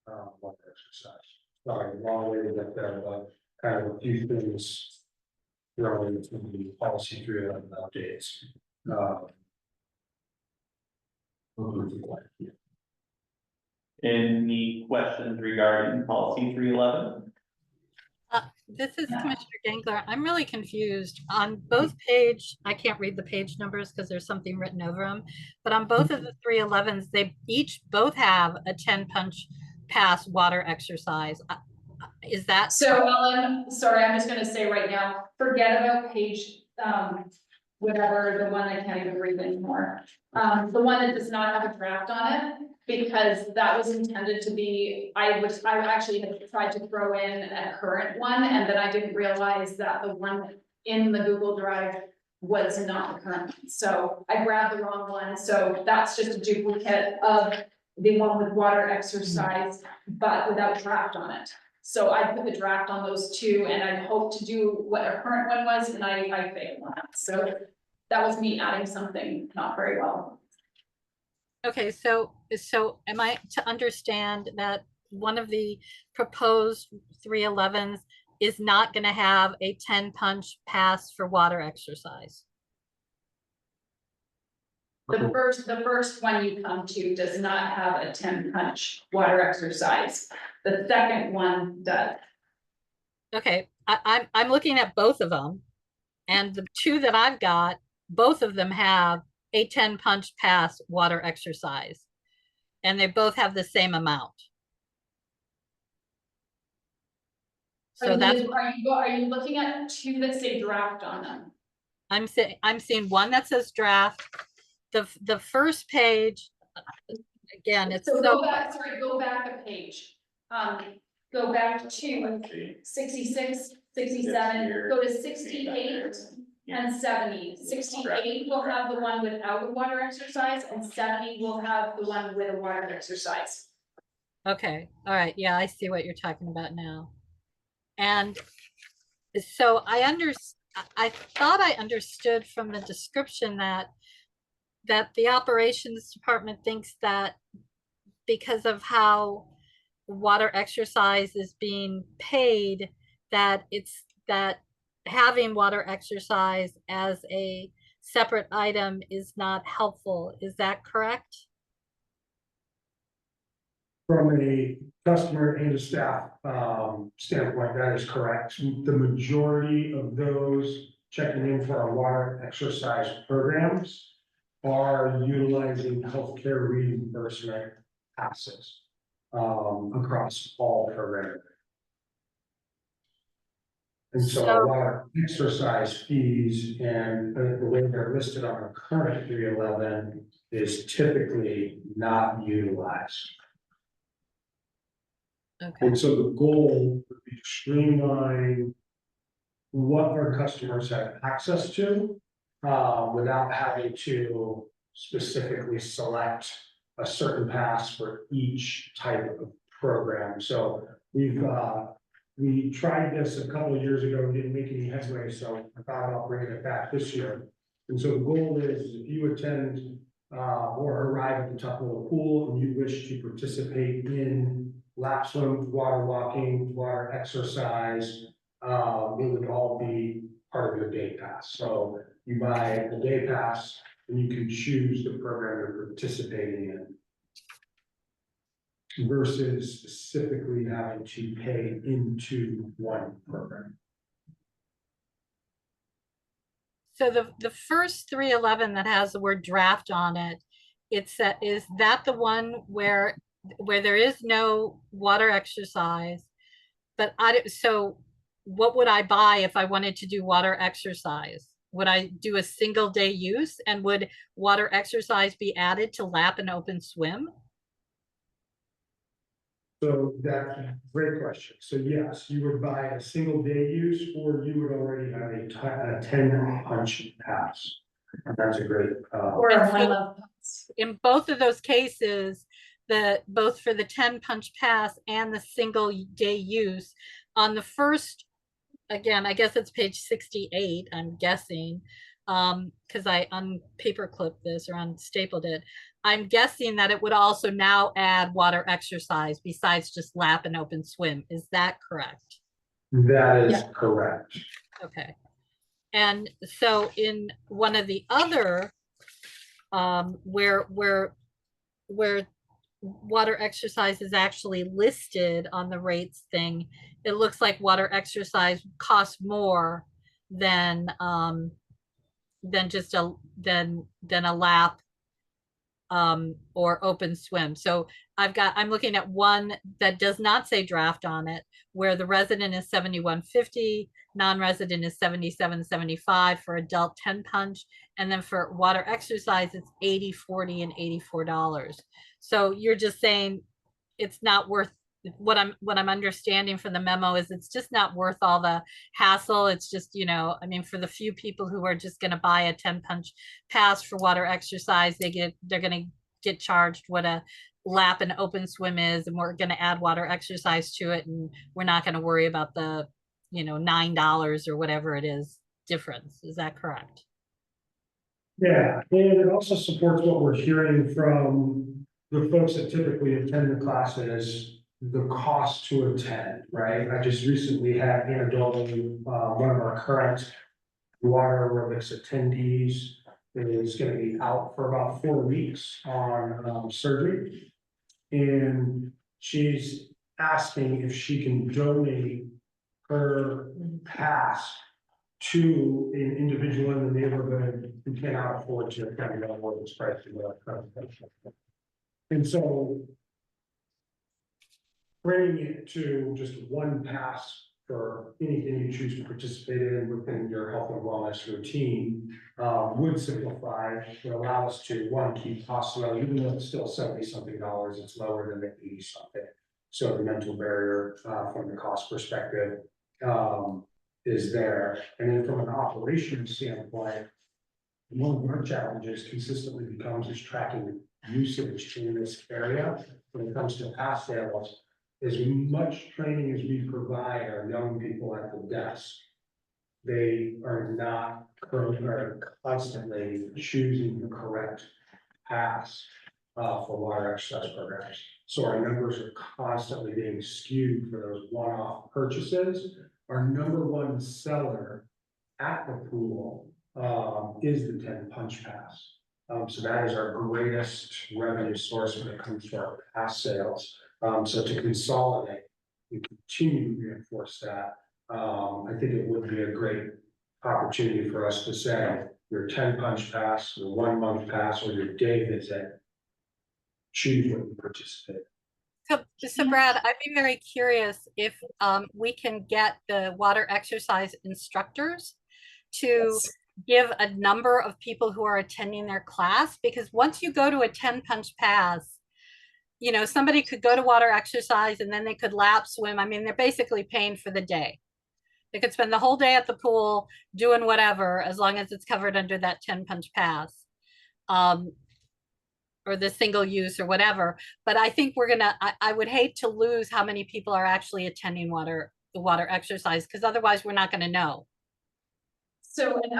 Speaker 5: of water exercise. Sorry, long way to get there, but kind of a few things thrown into the policy 311 updates.
Speaker 1: Any questions regarding policy 311?
Speaker 7: This is Commissioner Gangler. I'm really confused on both page. I can't read the page numbers because there's something written over them, but on both of the 311s, they both have a 10 punch pass water exercise. Is that
Speaker 2: So Ellen, sorry, I'm just gonna say right now, forget about page, whatever, the one I can't even read anymore. The one that does not have a draft on it, because that was intended to be, I actually had tried to throw in a current one, and then I didn't realize that the one in the Google Drive was not the current one. So I grabbed the wrong one, so that's just a duplicate of the one with water exercise, but without draft on it. So I put the draft on those two, and I hoped to do what our current one was, and I failed on that. So that was me adding something not very well.
Speaker 7: okay? So am I to understand that one of the proposed 311s is not going to have a 10 punch pass for water exercise?
Speaker 2: The first one you come to does not have a 10 punch water exercise. The second one does.
Speaker 7: Okay, I'm looking at both of them, and the two that I've got, both of them have a 10 punch pass water exercise, and they both have the same amount. So that's,
Speaker 2: Are you looking at two that say draft on them?
Speaker 7: I'm seeing one that says draft. The first page, again, it's
Speaker 2: So
Speaker 7: so
Speaker 2: go back, sorry, go back a page. Go back to 66, 67, go to 68 and 70. 68 will have the one without the water exercise, and 70 will have the one with a water exercise.
Speaker 7: okay. All right. Yeah, I see what you're talking about now. And so I thought I understood from the description that the operations department thinks that because of how water exercise is being paid, that having water exercise as a separate item is not helpful. Is that correct?
Speaker 5: From a customer and a staff standpoint, that is correct. The majority of those checking in for our water exercise programs are utilizing healthcare reimbursement passes across all programs. And so a lot of exercise fees and the way they're listed on our current 311 is typically not utilized.
Speaker 7: Okay,
Speaker 5: And so the goal would be to streamline what our customers have access to, without having to specifically select a certain pass for each type of program. So we tried this a couple of years ago, didn't make any headway, so I thought I'll bring it back this year. And so the goal is if you attend or arrive at the Tupelo pool and you wish to participate in lap swim, water walking, water exercise, it would all be part of your day pass. So you buy a day pass and you can choose the program you're participating in, versus specifically having to pay into one program.
Speaker 7: so the first 311 that has the word draft on it, is that the one where there is no water exercise? But so what would I buy if I wanted to do water exercise? Would I do a single day use, and would water exercise be added to lap and open swim?
Speaker 5: So that's a great question. So yes, you would buy a single day use, or you would already have a 10 punch pass. And that's a great,
Speaker 2: Or
Speaker 7: And
Speaker 2: one
Speaker 7: so-
Speaker 2: love.
Speaker 7: In both of those cases, both for the 10 punch pass and the single day use, on the first, again, I guess it's page 68, I'm guessing, because I unpaperclipped this or unstapled it. I'm guessing that it would also now add water exercise besides just lap and open swim. Is that correct?
Speaker 5: that is
Speaker 2: Yeah.
Speaker 5: correct.
Speaker 7: Okay. And so in one of the other, where water exercise is actually listed on the rates thing, it looks like water exercise costs more than just a lap or open swim. So I'm looking at one that does not say draft on it, where the resident is $71.50, non-resident is $77.75 for adult 10 punch, and then for water exercise it's $80, $40, and $84. So you're just saying it's not worth, what I'm understanding from the memo is it's just not worth all the hassle. It's just, I mean, for the few people who are just going to buy a 10 punch pass for water exercise, they're going to get charged what a lap and open swim is, and we're going to add water exercise to it, and we're not going to worry about the $9 or whatever it is difference. Is that correct?
Speaker 5: Yeah, and it also supports what we're hearing from the folks that typically attend the classes, the cost to attend, right? I just recently had anecdotally, one of our current water aerobics attendees is gonna be out for about 4 weeks on surgery. And she's asking if she can donate her pass to an individual in the neighborhood who cannot afford to attend the awards price. And so bringing it to just one pass for anything you choose to participate in within your health and wellness routine would simplify, would allow us to, one, keep costs low, even though it's still $70-something, it's lower than the 80-something. So the mental barrier from the cost perspective is there. And then from an operations standpoint, one of our challenges consistently becomes is tracking usage in this area when it comes to pass sales. As much training as we provide our young people at the desk, they are not constantly choosing the correct pass for water exercise programs. So our numbers are constantly being skewed for those one-off purchases. Our number one seller at the pool is the 10 punch pass. So that is our greatest revenue source when it comes to our pass sales. So to consolidate and continue to reinforce that, I think it would be a great opportunity for us to say your 10 punch pass, your 1 month pass, or your day visit, choose what you participate.
Speaker 7: So Brad, I'd be very curious if we can get the water exercise instructors to give a number of people who are attending their class, because once you go to a 10 punch pass, you know, somebody could go to water exercise and then they could lap swim. I mean, they're basically paying for the day. They could spend the whole day at the pool doing whatever, as long as it's covered under that 10 punch pass. Or the single use or whatever. But I think I would hate to lose how many people are actually attending the water exercise, because otherwise we're not gonna know.
Speaker 2: So, and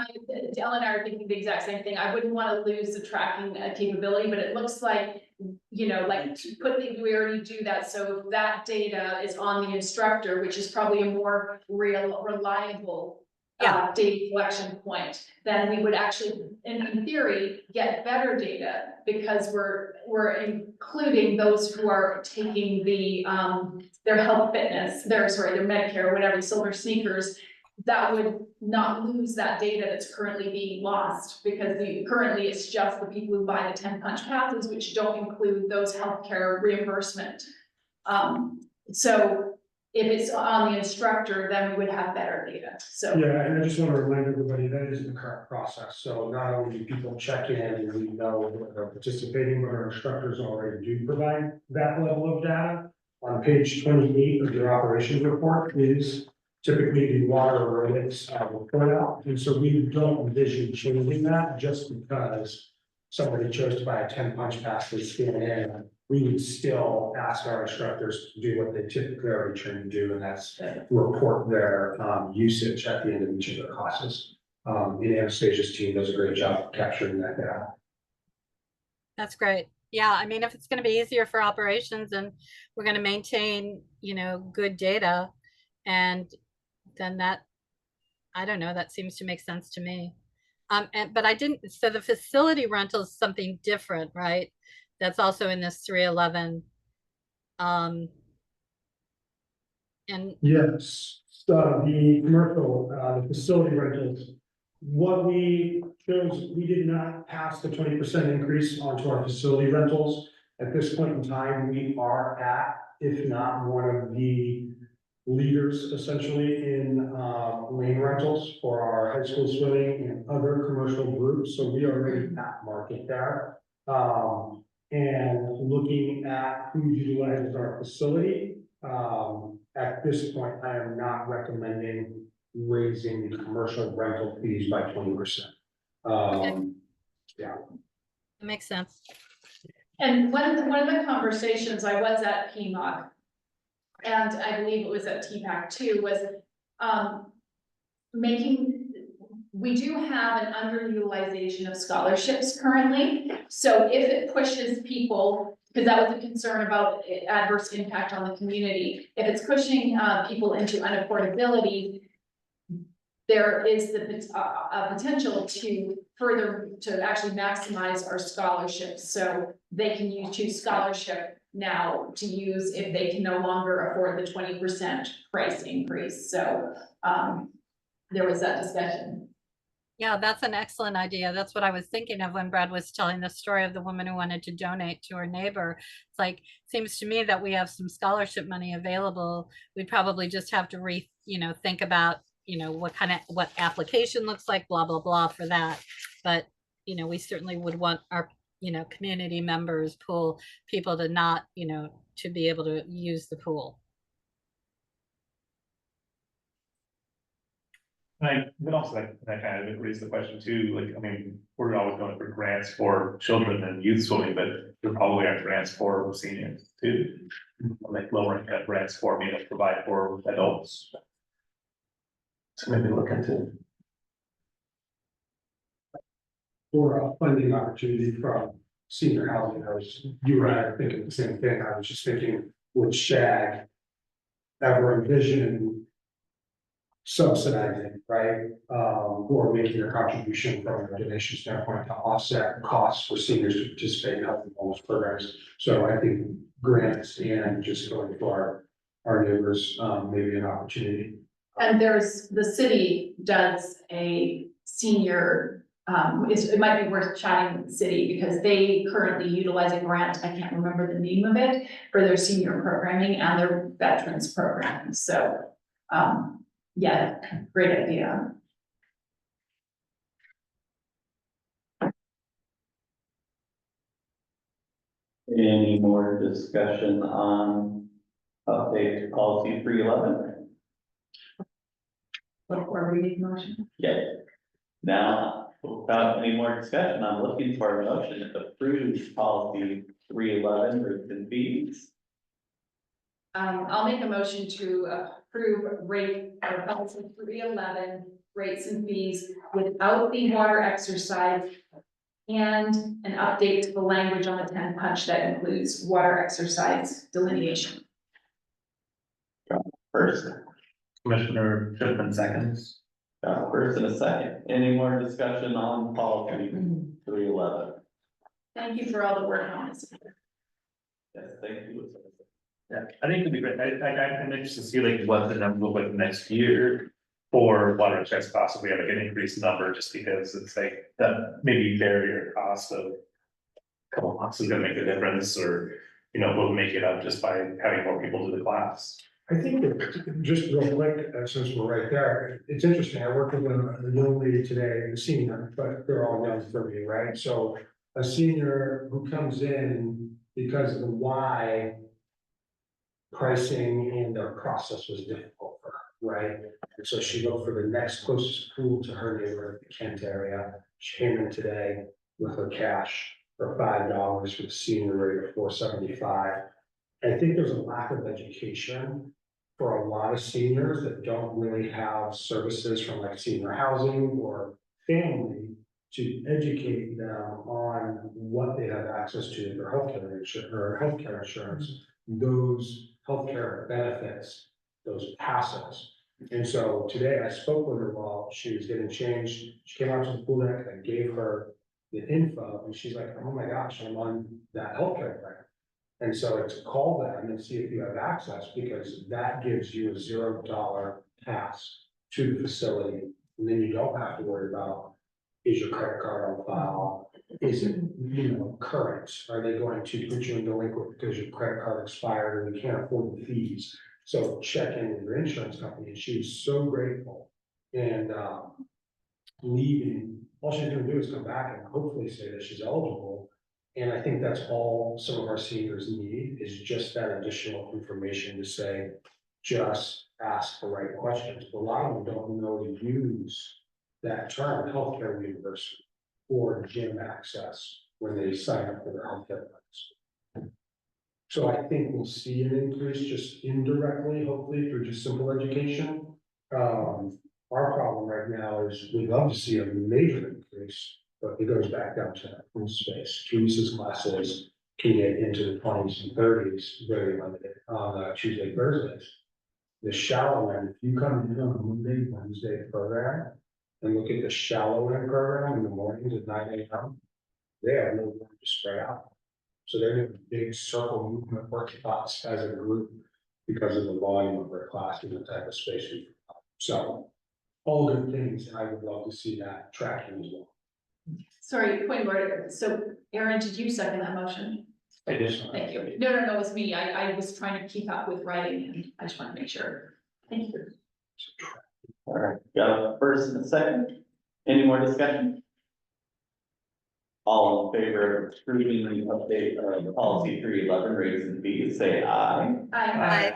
Speaker 2: Dell and I are thinking the exact same thing. I wouldn't want to lose the tracking capability, but it looks like, you know, like we already do that. So that data is on the instructor, which is probably a more reliable data collection point, then we would actually, in theory, get better data, because we're including those who are taking the their health fitness, their Medicare, whatever, silver sneakers. That would not lose that data that's currently being lost, because currently it's just the people who buy the 10 punch passes, which don't include those healthcare reimbursement. So if it's on the instructor, then we would have better data, so.
Speaker 5: Yeah, and I just want to remind everybody, that is the current process, so not only do people check in and we know that they're participating, but our instructors already do provide that level of data. On page 28 of your operations report is typically the water aerobics report out, and so we don't envision changing that just because somebody chose to buy a 10 punch pass to scan in. We would still ask our instructors to do what they typically already trained to do, and that's report their usage at the end of each of their classes. And Anastasia's team does a great job of capturing that data.
Speaker 7: That's great. Yeah, I mean, if it's going to be easier for operations and we're going to maintain, you know, good data, and then that, I don't know, that seems to make sense to me. But I didn't, so the facility rental is something different, right? That's also in this 311. And
Speaker 5: yes, the commercial, the facility rentals. What we chose, we did not pass the 20% increase onto our facility rentals. At this point in time, we are at, if not one of the leaders essentially in lane rentals for our high school swimming and other commercial groups. So we are already at market there. And looking at who utilizes our facility, at this point, I am not recommending raising the commercial rental fees by 20%. Yeah.
Speaker 7: that makes sense.
Speaker 2: And one of the conversations, I was at PMOC, and I believe it was at TPAC too, was we do have an underutilization of scholarships currently. So if it pushes people, because that was a concern about adverse impact on the community, if it's pushing people into unaffordability, there is a potential to actually maximize our scholarships. So they can choose scholarship now to use if they can no longer afford the 20% price increase. So there was that discussion.
Speaker 7: Yeah, that's an excellent idea. That's what I was thinking of when Brad was telling the story of the woman who wanted to donate to her neighbor. It's like, seems to me that we have some scholarship money available. We'd probably just have to think about, what application looks like, blah, blah, blah for that. But, we certainly would want our, community members, pool people to not, to be able to use the pool.
Speaker 4: But also that kind of raises the question too, like, I mean, we're always going for grants for children and youth swimming, but there probably are grants for seniors too. Like lower income grants for me to provide for adults. So maybe look into.
Speaker 5: For a funding opportunity from senior housing, you and I are thinking the same thing. I was just thinking, would SHAG ever envision subsidizing, right? Or making a contribution from a donation standpoint to offset costs for seniors to participate in health and wellness programs. So I think grants and just going for our neighbors, maybe an opportunity.
Speaker 2: And the city does a senior it might be worth chatting with the city because they currently utilize a grant, I can't remember the name of it, for their senior programming and their veterans programming, so, yeah, great idea.
Speaker 1: Any more discussion on update to policy 311?
Speaker 2: Before we make motion.
Speaker 1: Okay. Now, without any more discussion, I'm looking for a motion to approve policy 311, rates and fees.
Speaker 2: I'll make a motion to approve rate or policy 311 rates and fees without the water exercise and an update to the language on the 10 punch that includes water exercise delineation.
Speaker 1: First,
Speaker 4: Commissioner Shipman seconds.
Speaker 1: first and a second. Any more discussion on policy 311?
Speaker 2: Thank you for all the work on this.
Speaker 1: Yes, thank you.
Speaker 4: Yeah, I think it'd be great. I'm interested to see like what the number will look like next year for water checks, possibly like an increased number, just because it's like that maybe barrier cost of a couple bucks is gonna make a difference, or, you know, we'll make it up just by having more people do the class.
Speaker 5: I think that, just real quick, since we're right there, it's interesting, I worked with a young lady today, a senior, but they're all young for me, right? So a senior who comes in because of the why pricing and their process was difficult for her, right? And so she looked for the next closest pool to her neighborhood, the Kent area. She came in today with her cash for $5 for the senior rate of $4.75. I think there's a lack of education for a lot of seniors that don't really have services from like senior housing or family to educate them on what they have access to for healthcare insurance, those healthcare benefits, those passes. And so today I spoke with her while she was getting changed. She came out to the pool deck, I gave her the info, and she's like, oh my gosh, I'm on that healthcare plan. And so to call them and see if you have access, because that gives you a $0 pass to the facility. And then you don't have to worry about, is your credit card on file? Is it, current? Are they going to put you in delinquent because your credit card expired and you can't afford the fees? So check in with your insurance company. And she was so grateful. And leaving, all she's gonna do is come back and hopefully say that she's eligible. And I think that's all some of our seniors need, is just that additional information to say, just ask the right questions. But a lot of them don't know to use that term, healthcare reimbursement or gym access, when they sign up for their healthcare plans. So I think we'll see an increase just indirectly, hopefully through just simple education. Our problem right now is we'd love to see a major increase, but it goes back down to that room space. Teresa's classes can get into the 20s and 30s, very limited on Tuesday, Thursdays. The shallow end, if you come in on a Monday, Wednesday program and look at the shallow end program in the mornings at 9 a.m., they have no room to spread out. So they're doing big circle movement workshops as a group because of the volume of their class and the type of space we provide. So all good things, and I would love to see that tracking as well.
Speaker 2: Sorry, point of order. So Aaron, did you second that motion?
Speaker 4: I did.
Speaker 2: Thank you. No, it was me. I was trying to keep up with writing and I just want to make sure. Thank you.
Speaker 1: All right, got a first and a second. Any more discussion? All in favor of approving the update of the policy 311 rates and fees, say aye.
Speaker 2: Aye.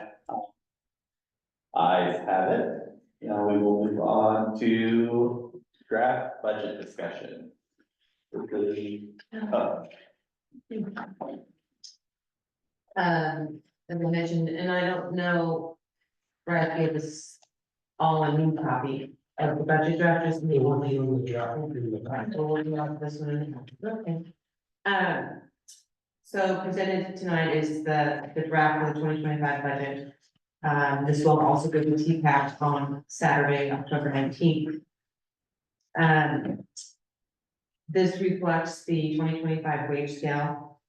Speaker 1: Ayes have it. Now we will move on to draft budget discussion.
Speaker 8: As I mentioned, and I don't know, Brad gave us all a new copy of the budget draft, just me only. So we'll do out this one. Okay. So presented tonight is the draft for the 2025 budget. This will also go to TPAC on Saturday, October 19th. This reflects the 2025 wage scale.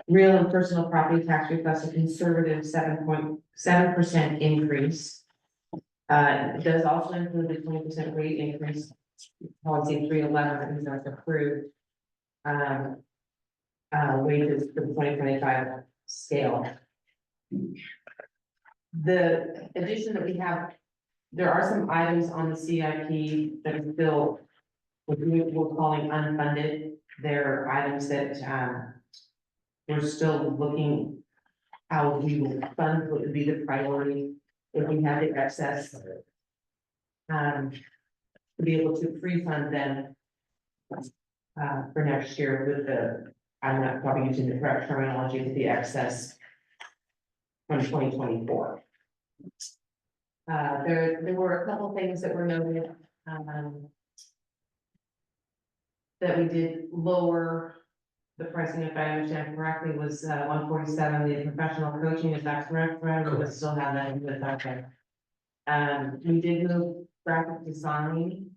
Speaker 8: Real and personal property tax requests a conservative 7.7% increase. It does also include a 20% rate increase policy 311 is like approved. Wages for the 2025 scale. The addition that we have, there are some items on the CIP that are still, what we're calling unfunded. They're items that, we're still looking how we will fund, what would be the priority if we have the excess. To be able to pre-fund them for next year with the, I'm not probably using the correct terminology, with the excess from 2024. There were a couple things that were noted, that we did lower the pricing, if I understand correctly, was 147, the professional coaching, is that correct, Brad? We still have that in with, okay. We did move graphic design,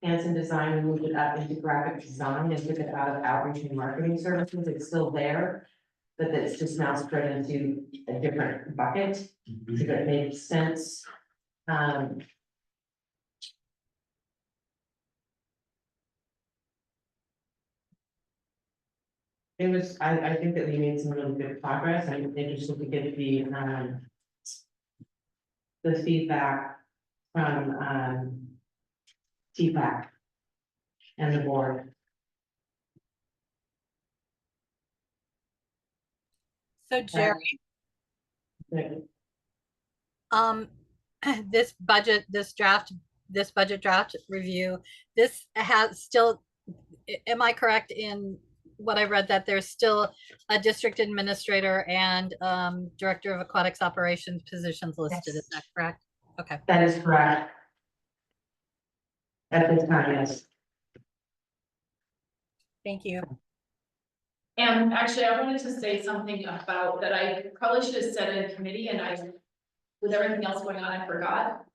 Speaker 8: Hanson Design, we moved it up into graphic design and took it out of outreach and marketing services. It's still there, but it's just now spread into a different bucket, so that makes sense. It was, I think that we made some really good progress. I'm interested to get the feedback from TPAC and the board.
Speaker 7: So Jerry,
Speaker 8: Yeah.
Speaker 7: this budget draft review, this has still, am I correct in what I read, that there's still a district administrator and director of aquatics operations positions listed,
Speaker 8: Yes.
Speaker 7: is that correct? Okay.
Speaker 8: That is correct. At this time, yes.
Speaker 7: Thank you.
Speaker 2: And actually, I wanted to say something about that I probably should have said in committee, and with everything else going on, I forgot.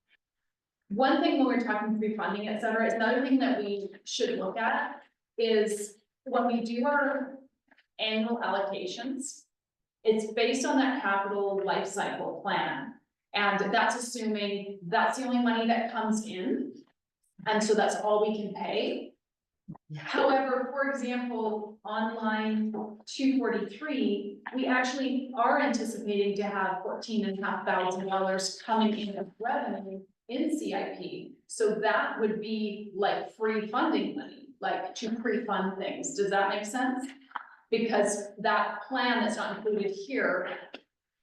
Speaker 2: One thing when we're talking pre-funding, et cetera, is another thing that we should look at is when we do our annual allocations, it's based on that capital life cycle plan. And that's assuming that's the only money that comes in. And so that's all we can pay. However, for example, on line 243, we actually are anticipating to have $14,500 coming in of revenue in CIP. So that would be like free funding money, like to pre-fund things. Does that make sense? Because that plan that's not included here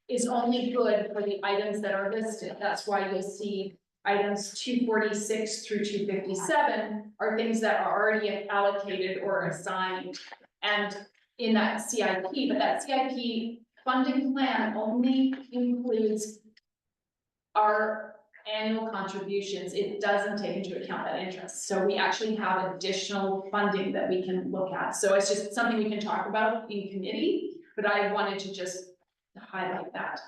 Speaker 2: is only good for the items that are listed. That's why you'll see items 246 through 257 are things that are already allocated or assigned and in that CIP, but that CIP funding plan only includes our annual contributions. It doesn't take into account that interest. So we actually have additional funding that we can look at. So it's just something we can talk about in committee, but I wanted to just highlight that.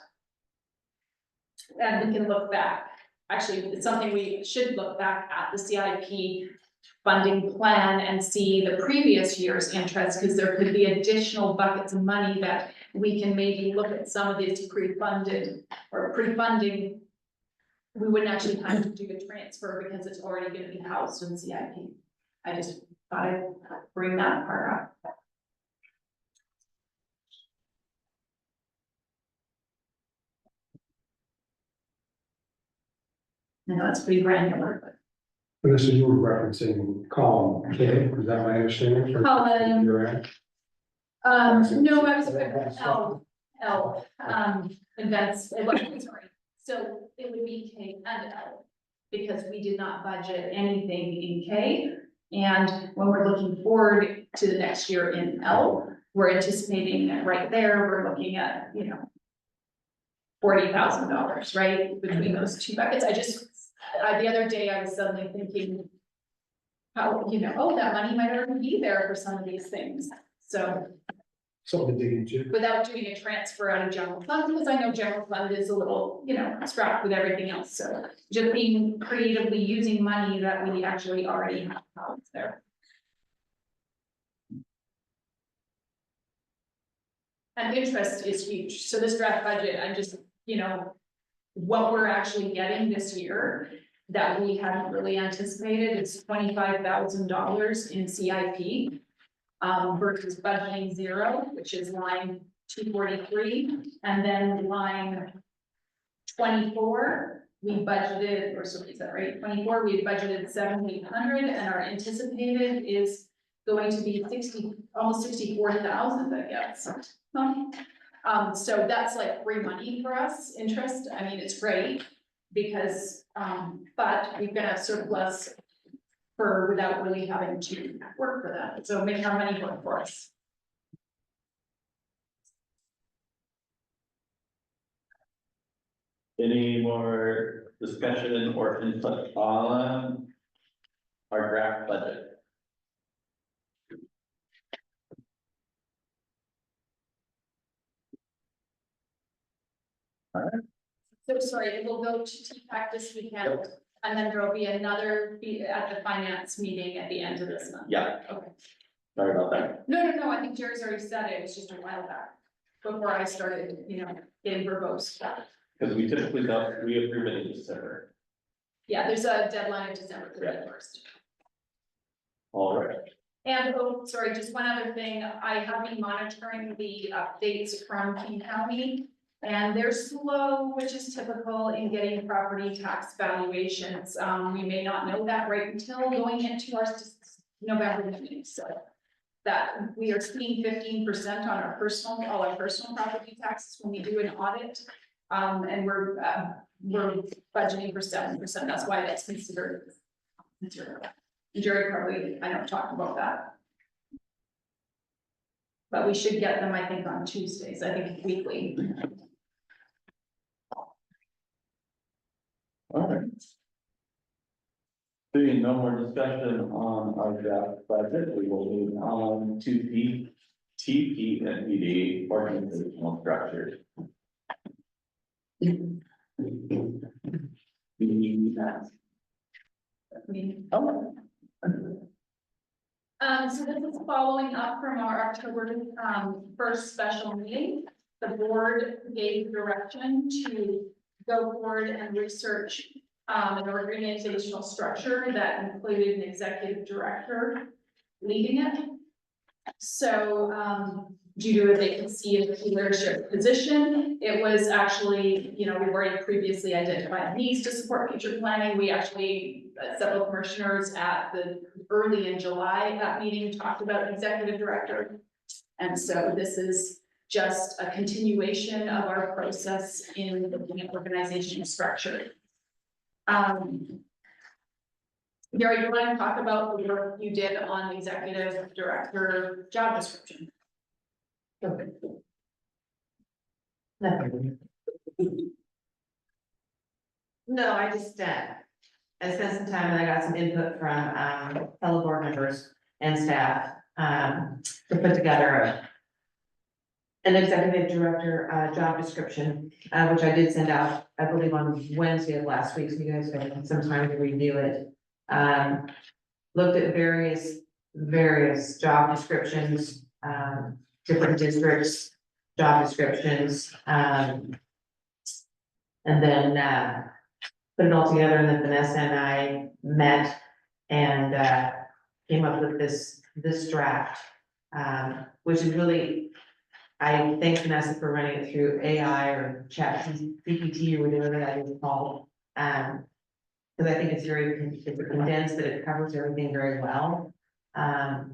Speaker 2: And we can look back. Actually, it's something we should look back at the CIP funding plan and see the previous year's interest, because there could be additional buckets of money that we can maybe look at some of these pre-funded or pre-funding. We wouldn't actually have to do a transfer because it's already going to be housed in CIP. I just thought I'd bring that part up. I know it's pretty granular, but.
Speaker 5: Vanessa, you were referencing column K, is that my understanding? For
Speaker 2: Column.
Speaker 5: your end?
Speaker 2: No, I was L, events, sorry. So it would be K and L, because we did not budget anything in K. And when we're looking forward to the next year in L, we're anticipating that right there, we're looking at, $40,000, right? Between those two buckets. The other day I was suddenly thinking how, oh, that money might already be there for some of these things. So
Speaker 5: Something to dig into.
Speaker 2: without doing a transfer out of general fund, because I know general fund is a little, strapped with everything else. So just being creatively using money that we actually already have out there. And interest is huge. So this draft budget, I'm just, what we're actually getting this year that we hadn't really anticipated. It's $25,000 in CIP. Versus budgeting 0, which is line 243, and then line 24, we budgeted, or so is that right? 24, we budgeted 7,800, and our anticipated is going to be almost 64,000, I guess. So that's like free money for us, interest. I mean, it's great because, but we've got a surplus without really having to work for that. So make our money work for us.
Speaker 1: Any more discussion or input on our draft budget?
Speaker 2: So sorry, it will go to TPAC this weekend, and then there'll be another at the finance meeting at the end of this month.
Speaker 1: Yeah.
Speaker 2: Okay.
Speaker 1: Sorry about that.
Speaker 2: No, I think Jerry's already said it. It's just a while back. Before I started, getting verbose stuff.
Speaker 1: Because we typically don't reapprove it in December.
Speaker 2: Yeah, there's a deadline of December 31st.
Speaker 1: All right.
Speaker 2: And, sorry, just one other thing. I have been monitoring the updates from King County. And they're slow, which is typical in getting property tax valuations. We may not know that right until going into our November meeting, so that we are seeing 15% on all our personal property taxes when we do an audit. And we're budgeting for 7%. That's why that's considered material. Jerry probably, I don't talk about that. But we should get them, I think, on Tuesdays, I think weekly.
Speaker 1: All right. Seeing no more discussion on our draft budget, we will move on to the TP and PD organizational structure.
Speaker 2: So this is following up from our October 1st special meeting. The board gave direction to go forward and research an organizational structure that included an executive director leading it. So due to a vacancy in the leadership position, it was actually, we've already previously identified needs to support future planning. We actually, several commissioners at the early in July, that meeting talked about executive director. And so this is just a continuation of our process in looking at organizational structure. Gary, do you want to talk about the work you did on the executive director job description?
Speaker 8: No, I just, I spent some time and I got some input from, fellow board members and staff, to put together an executive director, job description, which I did send out, I believe on Wednesday of last week, so you guys had some time to review it. Looked at various job descriptions, different districts, job descriptions, and then, put it all together, and then Vanessa and I met and, came up with this draft, which is really, I thank Vanessa for running it through AI or chat GPT or whatever that is called. Because I think it's it's condensed, that it covers everything very well. My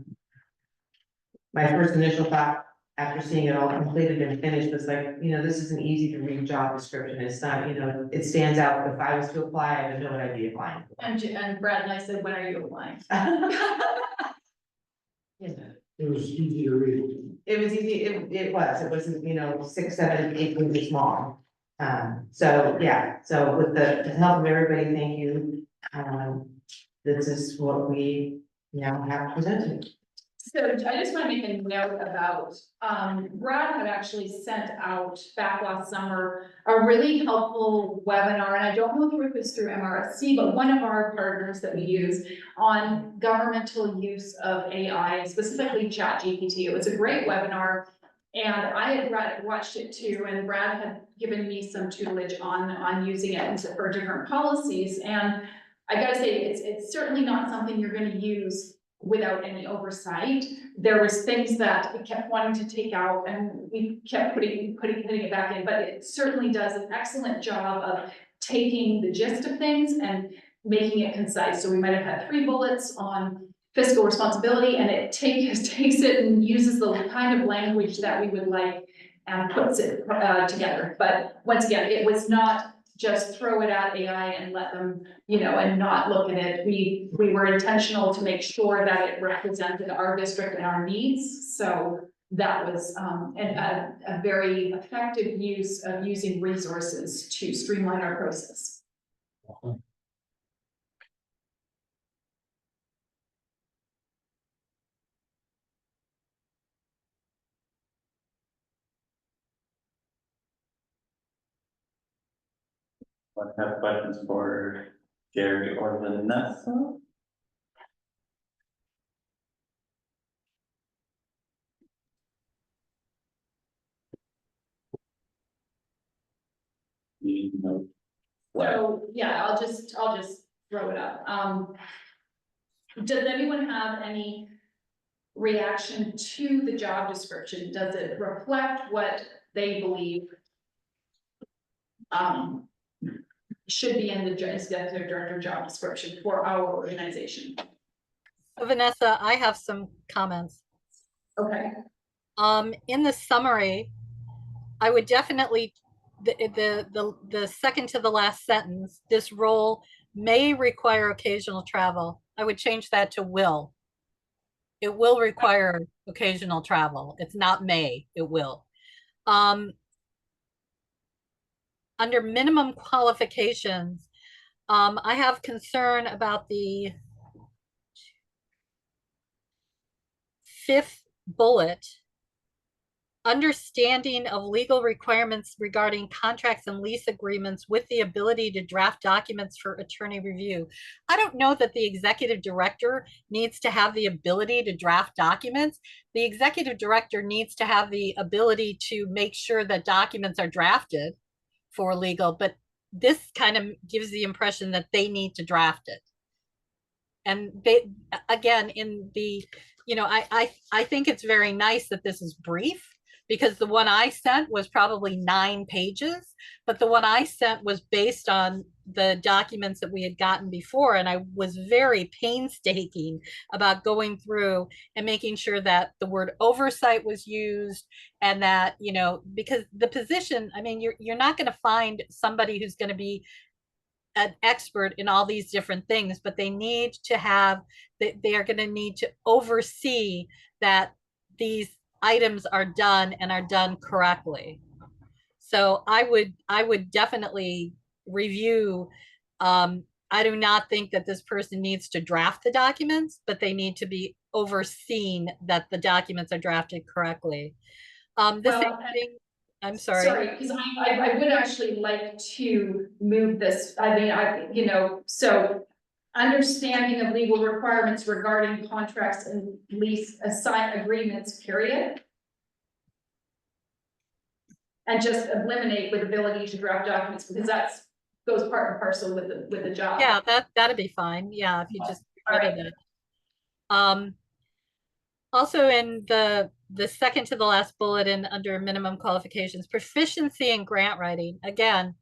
Speaker 8: first initial thought after seeing it all completed and finished was like, this is an easy to read job description. It's not, it stands out. If I was to apply, I would know what I'd be applying for.
Speaker 2: And Brad and I said, when are you applying?
Speaker 5: It was easy to read.
Speaker 8: It was easy, it wasn't, 6, 7, 8 pages long. So with the help of everybody, thank you. This is what we now have presented.
Speaker 2: So I just want to make a note about, Brad had actually sent out back last summer a really helpful webinar, and I don't know if it was through MRSC, but one of our partners that we use on governmental use of AI, specifically ChatGPT. It was a great webinar, and I had watched it too, and Brad had given me some tutelage on using it for different policies. And I gotta say, it's certainly not something you're gonna use without any oversight. There was things that it kept wanting to take out and we kept putting it back in, but it certainly does an excellent job of taking the gist of things and making it concise. So we might have had 3 bullets on fiscal responsibility, and it takes it and uses the kind of language that we would like and puts it together. But once again, it was not just throw it at AI and let them, and not look at it. We were intentional to make sure that it represented our district and our needs. So that was a very effective use of using resources to streamline our process.
Speaker 1: Let's have questions for Jerry or Vanessa. No.
Speaker 2: So, yeah, I'll just throw it up. Does anyone have any reaction to the job description? Does it reflect what they believe should be in the executive director job description for our organization?
Speaker 7: So Vanessa, I have some comments.
Speaker 2: Okay.
Speaker 7: In the summary, I would definitely, the second to the last sentence, this role may require occasional travel. I would change that to will. It will require occasional travel. It's not may, it will. Under minimum qualifications, I have concern about the 5th bullet. Understanding of legal requirements regarding contracts and lease agreements with the ability to draft documents for attorney review. I don't know that the executive director needs to have the ability to draft documents. The executive director needs to have the ability to make sure that documents are drafted for legal, but this kind of gives the impression that they need to draft it. And they, again, in the, I think it's very nice that this is brief, because the one I sent was probably 9 pages, but the one I sent was based on the documents that we had gotten before. And I was very painstaking about going through and making sure that the word oversight was used, and that, because the position, I mean, you're not going to find somebody who's going to be an expert in all these different things, but they need to have, they are going to need to oversee that these items are done and are done correctly. So I would definitely review. I do not think that this person needs to draft the documents, but they need to be overseen that the documents are drafted correctly. I'm sorry.
Speaker 2: Sorry, because I would actually like to move this. I mean, so understanding of legal requirements regarding contracts and lease assign agreements, period. And just eliminate with ability to draft documents, because that's goes part and parcel with the job.
Speaker 7: Yeah, that'd be fine. Yeah, if you just
Speaker 2: All right.
Speaker 7: that. Also in the second to the last bullet in under minimum qualifications, proficiency in grant writing. Again,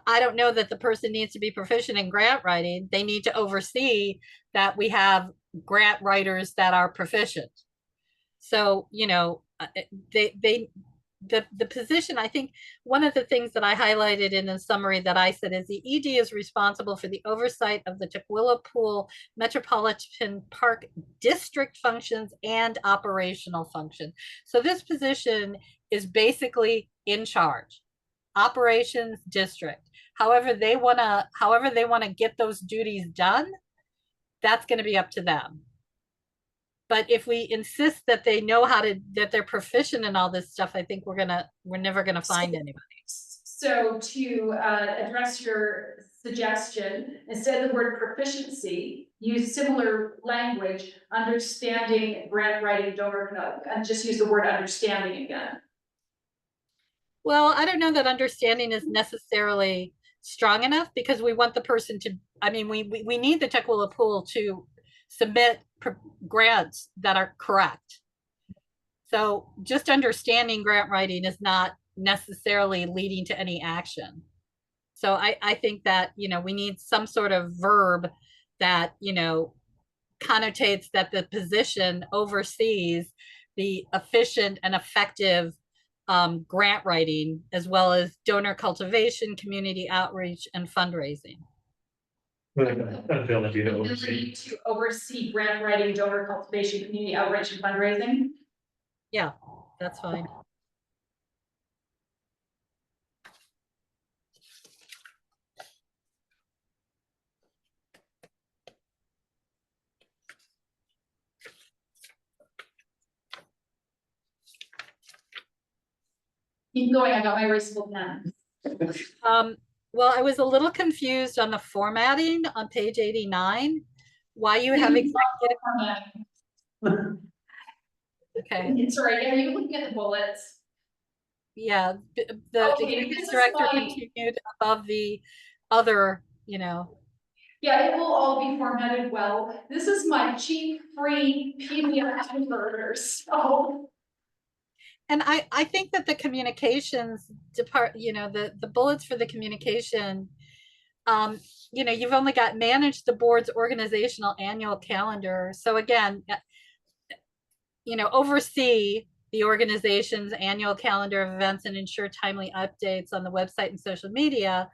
Speaker 7: I don't know that the person needs to be proficient in grant writing. They need to oversee that we have grant writers that are proficient. So, the position, I think one of the things that I highlighted in the summary that I said is the ED is responsible for the oversight of the Tukwila Pool Metropolitan Park District functions and operational function. So this position is basically in charge, operations district. However they want to get those duties done, that's going to be up to them. But if we insist that they know that they're proficient in all this stuff, I think we're never gonna find anybody.
Speaker 2: So to address your suggestion, instead of the word proficiency, use similar language, understanding, grant writing, donor, and just use the word understanding again.
Speaker 7: Well, I don't know that understanding is necessarily strong enough because we want the person to, I mean, we need the Tukwila pool to submit grants that are correct. So just understanding grant writing is not necessarily leading to any action. So I think that, you know, we need some sort of verb that, you know, connotates that the position oversees the efficient and effective grant writing, as well as donor cultivation, community outreach, and fundraising.
Speaker 4: Ability to
Speaker 2: Ability
Speaker 4: oversee.
Speaker 2: to oversee grant writing, donor cultivation, community outreach, and fundraising.
Speaker 7: Yeah, that's fine.
Speaker 2: Keep going, I got my erasable pen.
Speaker 7: Well, I was a little confused on the formatting on page 89. Why you have executive? Okay,
Speaker 2: Sorry, yeah, you're looking at the bullets.
Speaker 7: yeah, the
Speaker 2: Okay,
Speaker 7: executive
Speaker 2: this is
Speaker 7: director
Speaker 2: my-
Speaker 7: continued above the other, you know.
Speaker 2: Yeah, it will all be formatted well. This is my cheap, free PDF converter, so.
Speaker 7: And I think that the communications you know, the bullets for the communication, you know, you've only got manage the board's organizational annual calendar. So again, you know, oversee the organization's annual calendar of events and ensure timely updates on the website and social media.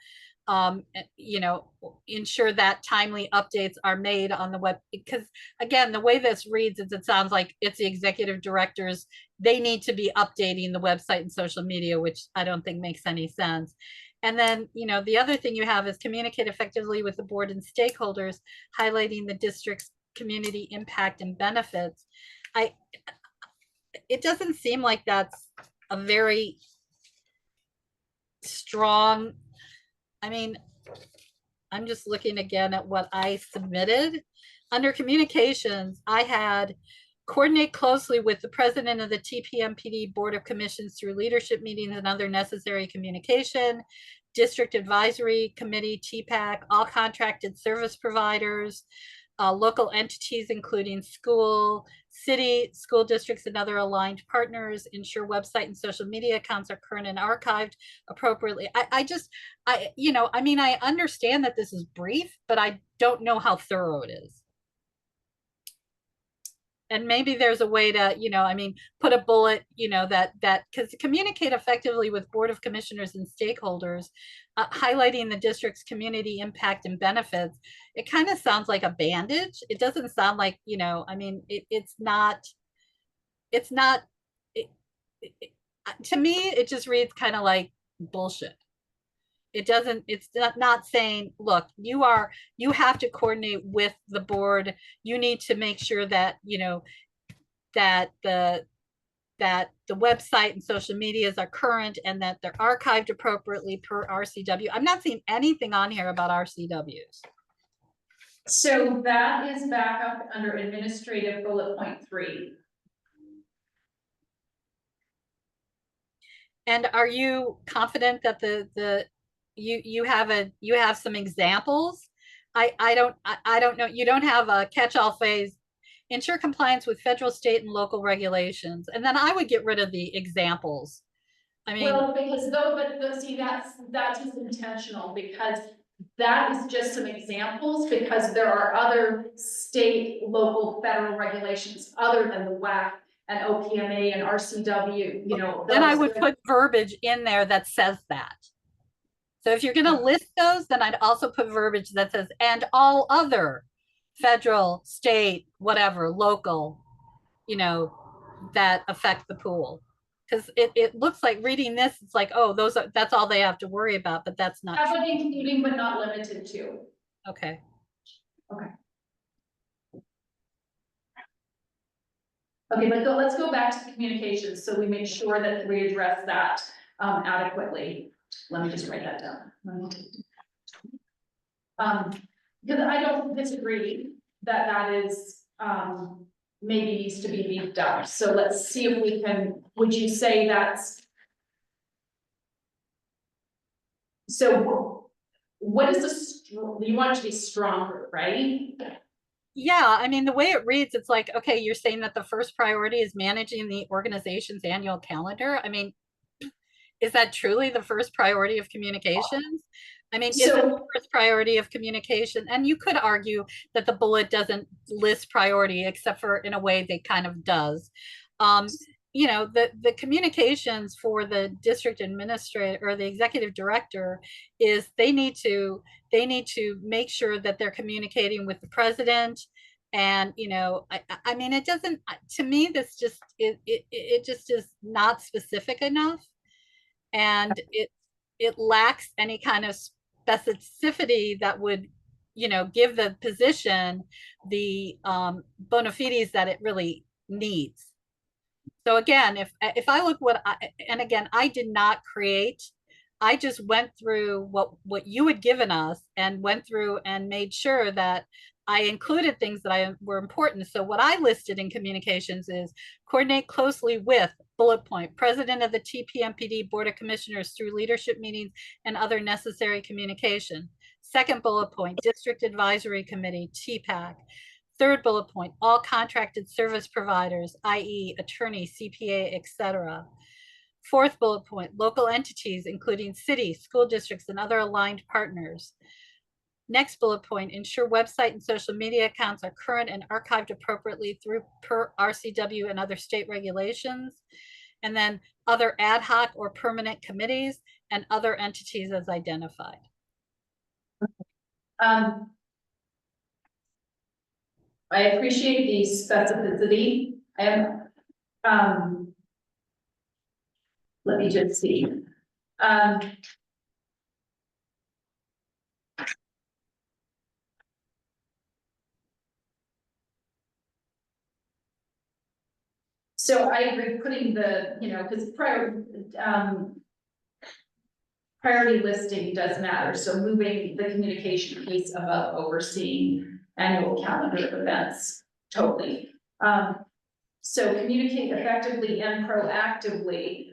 Speaker 7: You know, ensure that timely updates are made on the web, because again, the way this reads is it sounds like it's the executive directors. They need to be updating the website and social media, which I don't think makes any sense. And then, you know, the other thing you have is communicate effectively with the board and stakeholders, highlighting the district's community impact and benefits. It doesn't seem like that's a very strong, I mean, I'm just looking again at what I submitted. Under communications, I had coordinate closely with the president of the TPMPD Board of Commissions through leadership meetings and other necessary communication, district advisory committee, TPAC, all contracted service providers, local entities, including city, school districts, and other aligned partners, ensure website and social media accounts are current and archived appropriately. You know, I mean, I understand that this is brief, but I don't know how thorough it is. And maybe there's a way to, you know, I mean, put a bullet, you know, that because communicate effectively with Board of Commissioners and stakeholders, highlighting the district's community impact and benefits. It kind of sounds like a bandage. It doesn't sound like, you know, I mean, it's not, to me, it just reads kind of like bullshit. It doesn't, it's not saying, look, you have to coordinate with the board. You need to make sure that, you know, that the website and social medias are current and that they're archived appropriately per RCW. I'm not seeing anything on here about RCWs.
Speaker 2: So that is back up under administrative bullet point 3.
Speaker 7: And are you confident that you have some examples? I don't know. You don't have a catch-all phrase. Ensure compliance with federal, state, and local regulations. And then I would get rid of the examples. I mean,
Speaker 2: Well, because see, that's just intentional, because that is just some examples, because there are other state, local, federal regulations other than the WAC and OPMA and RCW, you know.
Speaker 7: Then I would put verbiage in there that says that. So if you're going to list those, then I'd also put verbiage that says, and all other federal, state, whatever, local, you know, that affect the pool. Because it looks like reading this, it's like, oh, that's all they have to worry about, but that's not
Speaker 2: How
Speaker 7: true.
Speaker 2: about including but not limited to?
Speaker 7: Okay.
Speaker 2: Okay, let's go back to the communications, so we make sure that we address that adequately. Let me just write that down. Because I don't disagree that is maybe needs to be beefed up. So let's see if we can, would you say that's, so what is you want it to be stronger, right?
Speaker 7: Yeah, I mean, the way it reads, it's like, okay, you're saying that the first priority is managing the organization's annual calendar. I mean, is that truly the first priority of communications? I mean, is it the
Speaker 2: So,
Speaker 7: first priority of communication? And you could argue that the bullet doesn't list priority, except for in a way they kind of does. You know, the communications for the district administrator or the executive director is they need to make sure that they're communicating with the president. And, you know, I mean, it doesn't, to me, this just, it just is not specific enough. And it lacks any kind of specificity that would, you know, give the position the bona fides that it really needs. So again, if I look what and again, I did not create, I just went through what you had given us and went through and made sure that I included things that were important. So what I listed in communications is coordinate closely with bullet point, president of the TPMPD Board of Commissioners through leadership meetings and other necessary communication. Second bullet point, district advisory committee, TPAC. Third bullet point, all contracted service providers, i.e. attorney, CPA, etc. Fourth bullet point, local entities, including cities, school districts, and other aligned partners. Next bullet point, ensure website and social media accounts are current and archived appropriately through per RCW and other state regulations. And then other ad hoc or permanent committees and other entities as identified.
Speaker 2: I appreciate the specificity. Let me just see. So I agree putting the, you know, because priority listing does matter. So moving the communication piece above overseeing annual calendar events, totally. So communicate effectively and proactively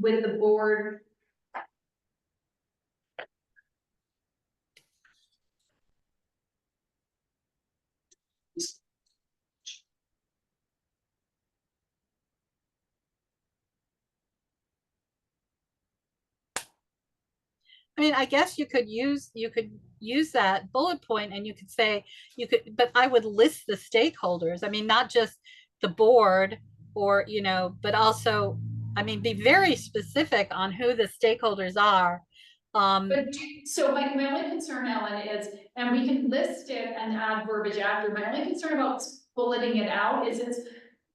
Speaker 2: with the board.
Speaker 7: I mean, I guess you could use that bullet point and you could say, but I would list the stakeholders. I mean, not just the board or, you know, but also, I mean, be very specific on who the stakeholders are.
Speaker 2: So my only concern, Ellen, is, and we can list it and add verbiage after, my only concern about bulleting it out is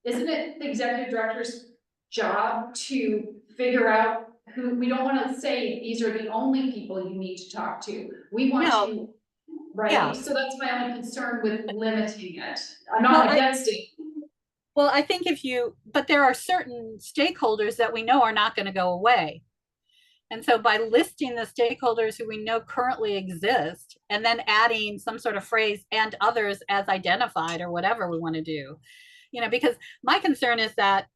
Speaker 2: isn't it the executive director's job to figure out who, we don't want to say these are the only people you need to talk to. We want to, right?
Speaker 7: Yeah.
Speaker 2: So that's my only concern with limiting it. I'm not against it.
Speaker 7: Well, I think but there are certain stakeholders that we know are not going to go away. And so by listing the stakeholders who we know currently exist and then adding some sort of phrase and others as identified or whatever we want to do, you know, because my concern is that,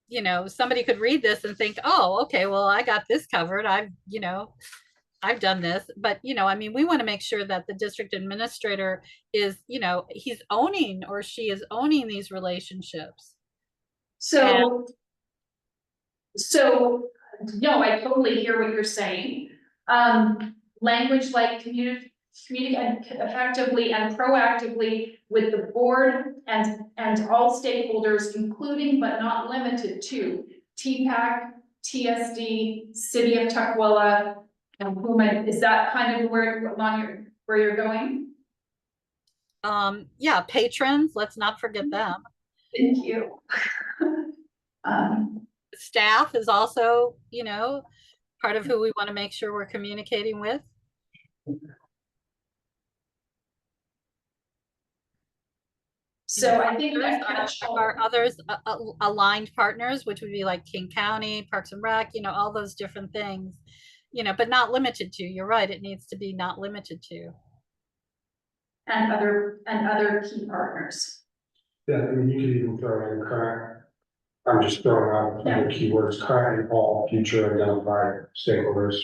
Speaker 7: you know, somebody could read this and think, oh, okay, well, I got this covered. I've done this, but, you know, I mean, we want to make sure that the district administrator is, you know, he's owning or she is owning these relationships.
Speaker 2: So no, I totally hear what you're saying. Language like communicate effectively and proactively with the board and all stakeholders, including but not limited to TPAC, TSD, City of Tukwila, and is that kind of where you're going?
Speaker 7: Yeah, patrons, let's not forget them.
Speaker 2: Thank you.
Speaker 7: Staff is also, you know, part of who we want to make sure we're communicating with.
Speaker 2: So I think
Speaker 7: are others aligned partners, which would be like King County, Parks and Rec, you know, all those different things, you know, but not limited to. You're right, it needs to be not limited to.
Speaker 2: And other key partners.
Speaker 5: Yeah, I mean, you could even throw in current. I'm just throwing out other keywords, current and all future identified stakeholders.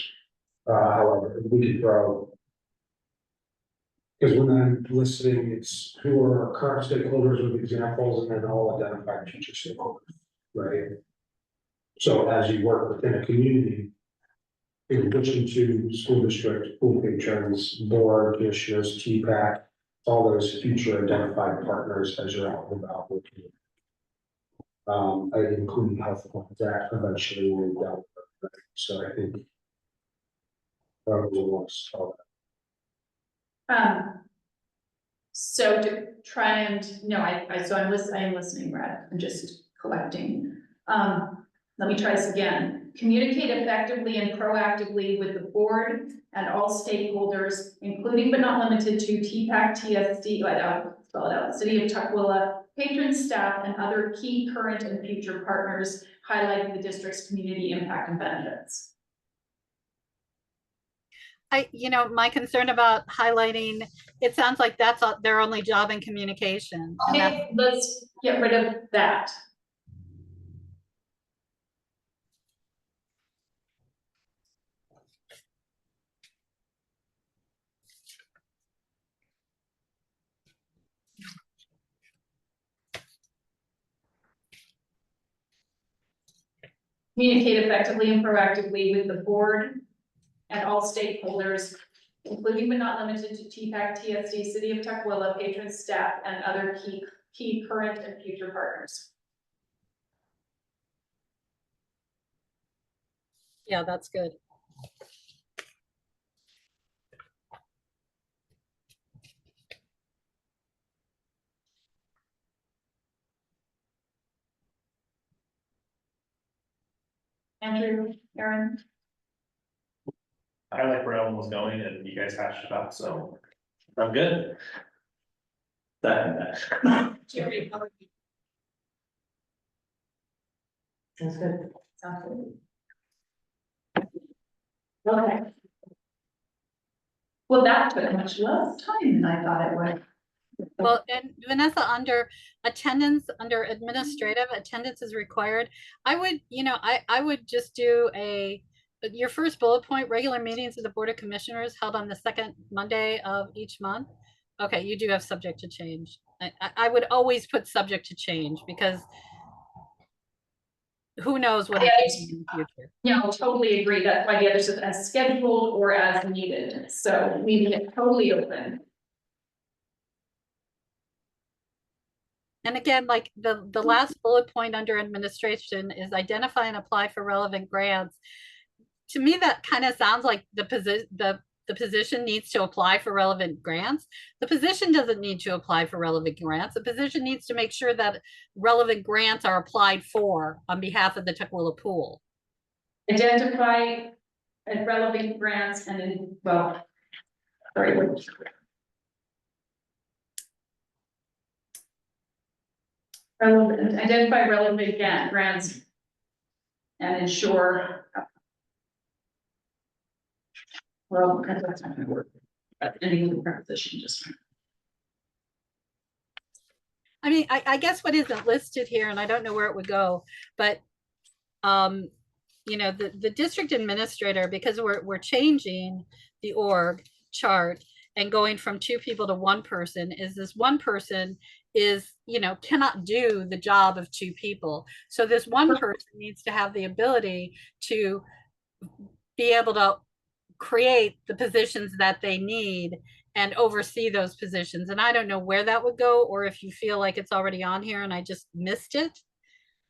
Speaker 5: However, we could throw. Because when I'm listening, it's who are our current stakeholders with examples, and then I'll identify future stakeholders, right? So as you work within a community, in addition to school district, school patrons, board, commissioners, TPAC, all those future identified partners as you're out and about working. I include health that eventually will go. So I think. Probably wants all
Speaker 2: So to try and, no, so I am listening, Brad, I'm just collecting. Let me try this again. Communicate effectively and proactively with the board and all stakeholders, including but not limited to TPAC, TSD, I'll spell it out, City of Tukwila, patron staff, and other key current and future partners, highlighting the district's community impact and benefits.
Speaker 7: My concern about highlighting, it sounds like that's their only job in communication.
Speaker 2: Okay, let's get rid of that. Communicate effectively and proactively with the board and all stakeholders, including but not limited to TPAC, TSD, City of Tukwila, patron staff, and other key current and future partners.
Speaker 7: Yeah, that's good.
Speaker 2: Andrew, Aaron?
Speaker 4: I like where Ellen was going and you guys hashed it up, so I'm good.
Speaker 2: Jerry, how are you?
Speaker 8: That's good.
Speaker 2: Sounds good. Okay. Well, that took much less time than I thought it would.
Speaker 7: Well, and Vanessa, under attendance, under administrative, attendance is required. I would, I would just do your first bullet point, regular meetings of the Board of Commissioners held on the second Monday of each month. Okay, you do have subject to change. I would always put subject to change because who knows what it's in the future.
Speaker 2: No, totally agree. That's why the other says as scheduled or as needed. So leaving it totally open.
Speaker 7: And again, like the last bullet point under administration is identify and apply for relevant grants. To me, that kind of sounds like the position needs to apply for relevant grants. The position doesn't need to apply for relevant grants. The position needs to make sure that relevant grants are applied for on behalf of the Tukwila pool.
Speaker 2: Identify relevant grants and then, well, sorry. Identify relevant grants and ensure. Well, that's not gonna work. Any preposition just.
Speaker 7: I mean, I guess what isn't listed here, and I don't know where it would go, but the district administrator, because we're changing the org chart and going from 2 people to 1 person, is this 1 person is, cannot do the job of 2 people. So this 1 person needs to have the ability to be able to create the positions that they need and oversee those positions. And I don't know where that would go, or if you feel like it's already on here and I just missed it.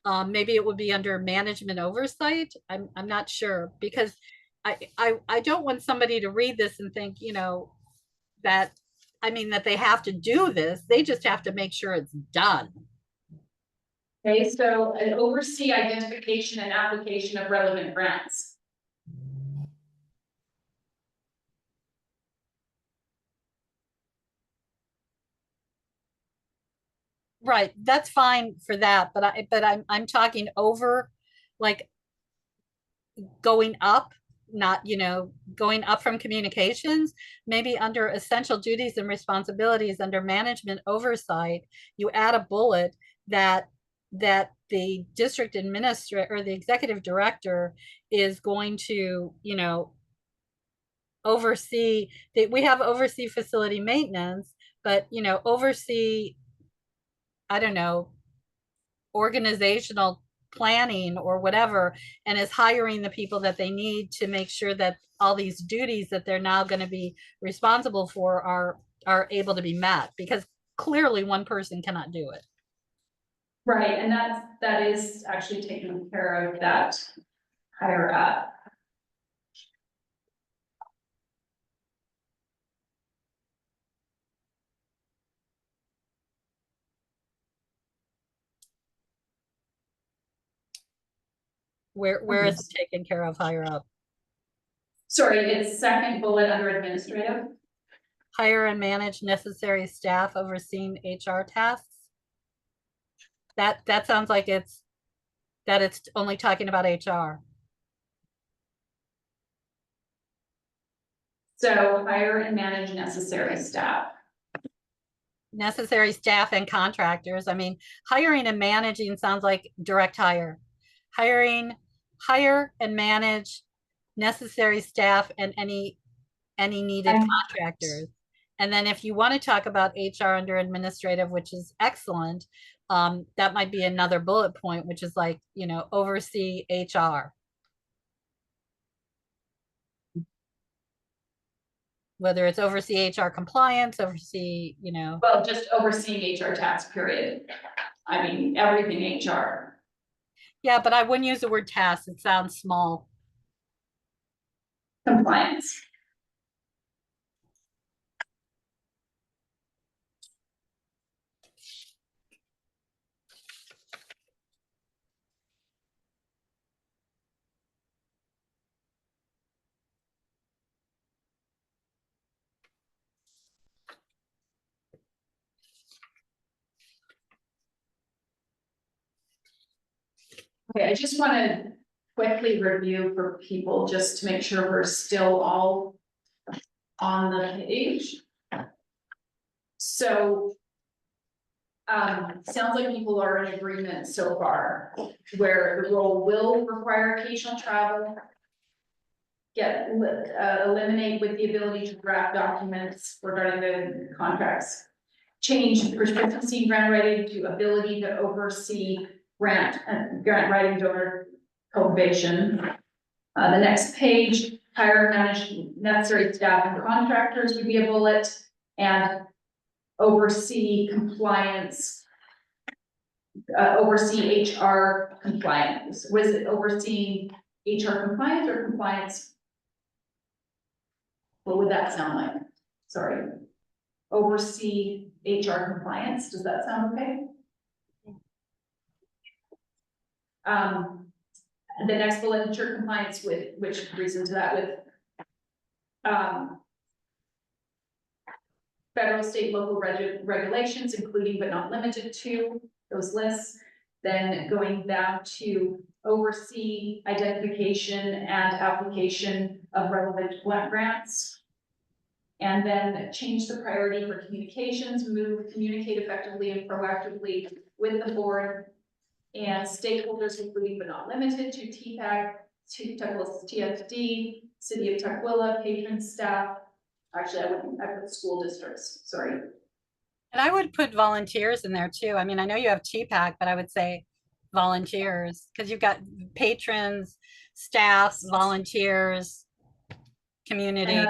Speaker 7: Maybe it would be under management oversight. I'm not sure, because I don't want somebody to read this and think, that they have to do this. They just have to make sure it's done.
Speaker 2: Okay, so an oversee identification and application of relevant grants.
Speaker 7: Right, that's fine for that, but I'm talking over, like going up, not, going up from communications, maybe under essential duties and responsibilities under management oversight, you add a bullet that the district administrator or the executive director is going to, oversee, we have oversee facility maintenance, but, you know, oversee, I don't know, organizational planning or whatever, and is hiring the people that they need to make sure that all these duties that they're now going to be responsible for are able to be met, because clearly one person cannot do it.
Speaker 2: Right, and that is actually taking care of that higher up.
Speaker 7: Where is it taken care of higher up?
Speaker 2: Sorry, it's second bullet under administrative.
Speaker 7: Hire and manage necessary staff overseeing HR tasks. That sounds like it's only talking about HR.
Speaker 2: So hire and manage necessary staff.
Speaker 7: Necessary staff and contractors. I mean, hiring and managing sounds like direct hire. Hire and manage necessary staff and any needed contractors. And then if you want to talk about HR under administrative, which is excellent, that might be another bullet point, which is like, you know, oversee HR. Whether it's oversee HR compliance, oversee, you know.
Speaker 2: Well, just overseeing HR tasks, period. I mean, everything HR.
Speaker 7: Yeah, but I wouldn't use the word task. It sounds small.
Speaker 2: Compliance. Okay, I just want to quickly review for people just to make sure we're still all on the page. So sounds like people are in agreement so far, where the role will require occasional travel. Eliminate with the ability to draft documents regarding the contracts. Change proficiency grant writing to ability to oversee grant writing donor cultivation. The next page, hire and manage necessary staff and contractors would be a bullet, and oversee compliance. Oversee HR compliance. Was it overseeing HR compliance or compliance? What would that sound like? Sorry. Oversee HR compliance. Does that sound okay? The next bullet, ensure compliance with, which brings into that with federal, state, local regulations, including but not limited to those lists. Then going down to oversee identification and application of relevant grants. And then change the priority for communications, communicate effectively and proactively with the board and stakeholders, including but not limited to TPAC, TFD, City of Tukwila, patron staff. Actually, I put school districts, sorry.
Speaker 7: And I would put volunteers in there too. I mean, I know you have TPAC, but I would say volunteers, because you've got patrons, staff, volunteers, community.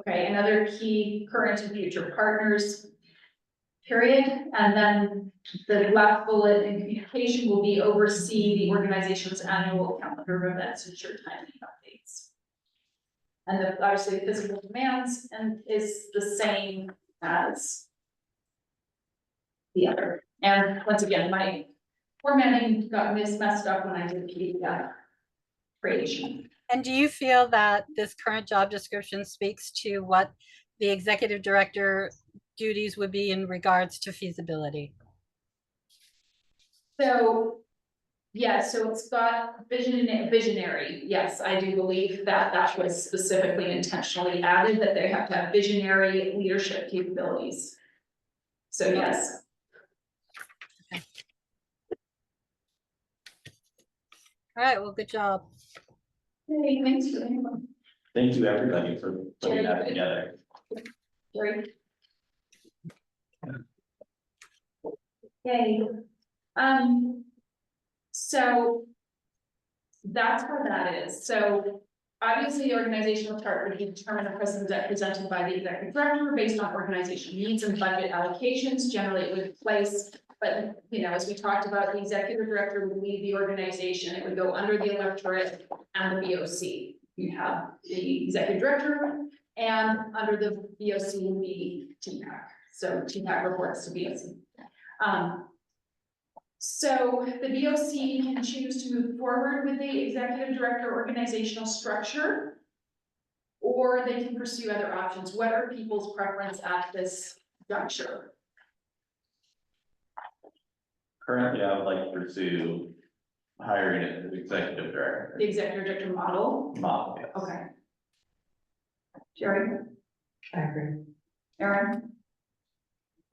Speaker 2: Okay, another key current and future partners, period. And then the last bullet in communication will be oversee the organization's annual calendar of events, ensure timely updates. And obviously physical demands and is the same as the other. And once again, my formatting got messed up when I did PDF creation.
Speaker 7: And do you feel that this current job description speaks to what the executive director duties would be in regards to feasibility?
Speaker 2: So, yeah, so it's got visionary. Yes, I do believe that that was specifically intentionally added, that they have to have visionary leadership capabilities. So yes.
Speaker 7: Okay. All right, well, good job.
Speaker 2: Hey, thanks for anyone.
Speaker 1: Thank you, everybody, for putting that together.
Speaker 2: Jerry? Yay. So that's where that is. So obviously, the organizational chart would be determined and presented by the executive director based on organization needs and budget allocations. Generally, it would place, but you know, as we talked about, the executive director would lead the organization. It would go under the electorate and the BoC. You have the executive director, and under the BoC would be TPAC. So TPAC reports to BoC. So the BoC can choose to move forward with the executive director organizational structure, or they can pursue other options. What are people's preference at this juncture?
Speaker 1: Currently, I would like to pursue hiring an executive director.
Speaker 2: The executive director model?
Speaker 1: Model, yes.
Speaker 2: Okay. Jerry?
Speaker 8: I agree.
Speaker 2: Aaron?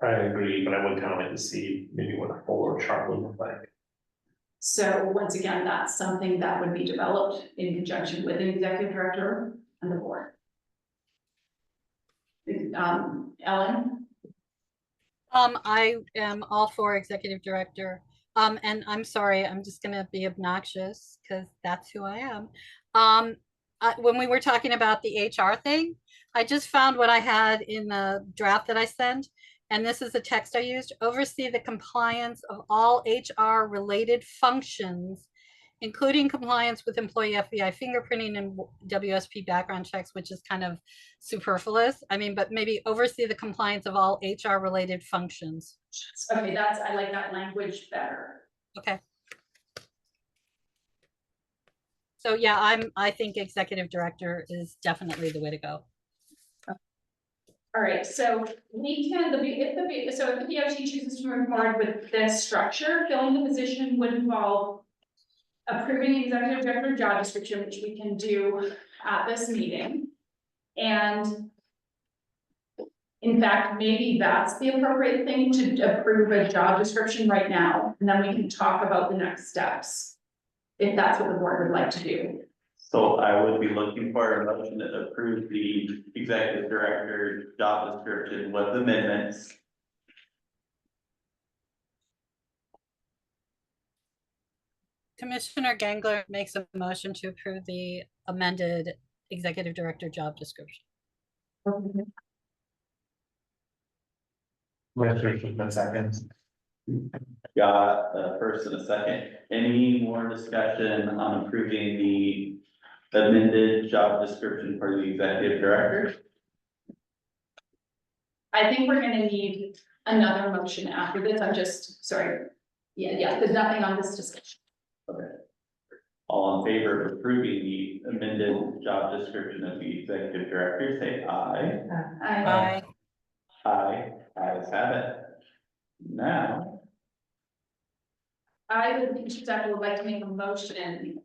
Speaker 4: I agree, but I would kind of like to see maybe what a fuller chart would look like.
Speaker 2: So once again, that's something that would be developed in conjunction with the executive director and the board. Ellen?
Speaker 7: I am all for executive director. And I'm sorry, I'm just gonna be obnoxious because that's who I am. When we were talking about the HR thing, I just found what I had in the draft that I sent. And this is the text I used: oversee the compliance of all HR related functions, including compliance with employee FBI fingerprinting and WSP background checks, which is kind of superfluous. I mean, but maybe oversee the compliance of all HR related functions.
Speaker 2: Okay, I like that language better.
Speaker 7: Okay. So yeah, I think executive director is definitely the way to go.
Speaker 2: All right, so we can, if the BOC chooses to move forward with this structure, filling the position would involve approving the executive director job description, which we can do at this meeting. And in fact, maybe that's the appropriate thing to approve a job description right now, and then we can talk about the next steps, if that's what the board would like to do.
Speaker 1: So I would be looking for a motion to approve the executive director job description with amendments.
Speaker 7: Commissioner Gangler makes a motion to approve the amended executive director job description.
Speaker 4: Seconds.
Speaker 1: Got a first and a second. Any more discussion on approving the amended job description for the executive director?
Speaker 2: I think we're gonna need another motion after this. I'm just, sorry. Yeah, there's nothing on this discussion.
Speaker 1: Okay. All in favor of approving the amended job description of the executive director, say aye.
Speaker 7: Aye.
Speaker 1: Aye, ayes have it. Now,
Speaker 2: I would like to make a motion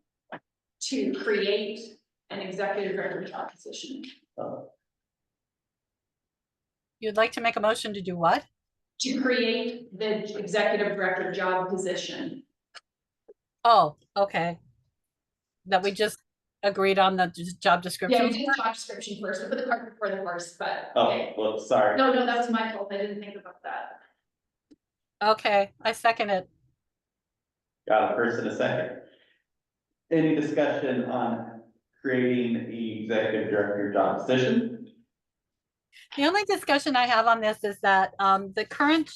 Speaker 2: to create an executive director job position.
Speaker 7: You'd like to make a motion to do what?
Speaker 2: To create the executive director job position.
Speaker 7: Oh, okay. That we just agreed on the job
Speaker 2: Yeah,
Speaker 7: description.
Speaker 2: we did the job description first, we put the cart before the horse, but.
Speaker 1: oh, well, sorry.
Speaker 2: No, that was my fault. I didn't think about that.
Speaker 7: Okay, I second it.
Speaker 1: Got a first and a second. Any discussion on creating the executive director job position?
Speaker 7: The only discussion I have on this is that the current,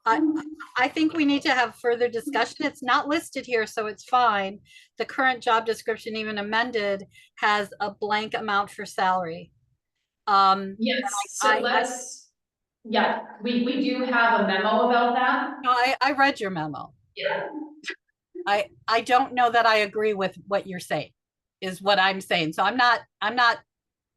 Speaker 7: I think we need to have further discussion. It's not listed here, so it's fine. The current job description, even amended, has a blank amount for salary.
Speaker 2: Yes, so yeah, we do have a memo about that.
Speaker 7: No, I read your memo.
Speaker 2: Yeah.
Speaker 7: I don't know that I agree with what you're saying, is what I'm saying. So I'm not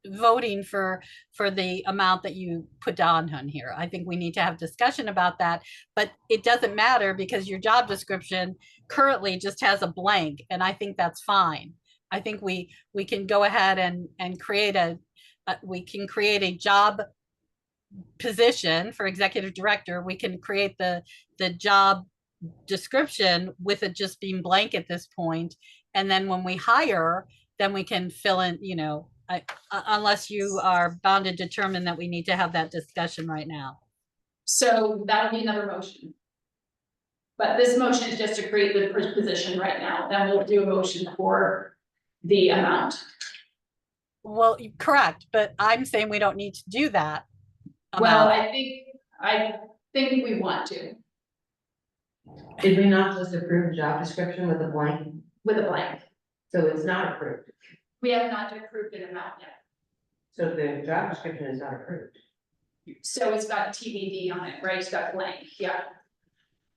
Speaker 7: voting for the amount that you put down on here. I think we need to have discussion about that, but it doesn't matter because your job description currently just has a blank, and I think that's fine. I think we can go ahead and create we can create a job position for executive director. We can create the job description with it just being blank at this point, and then when we hire, then we can fill in, Unless you are bound to determine that we need to have that discussion right now.
Speaker 2: So that'll be another motion. But this motion is just to create the position right now, then we'll do a motion for the amount.
Speaker 7: Well, correct, but I'm saying we don't need to do that.
Speaker 2: Well,
Speaker 7: amount.
Speaker 2: I think we want to,
Speaker 8: Did we not just approve the job description with a blank?
Speaker 2: with a blank.
Speaker 8: So it's not approved.
Speaker 2: We have not approved an amount yet.
Speaker 8: So the job description is not approved.
Speaker 2: So it's got TBD on it, right? It's got blank, yeah.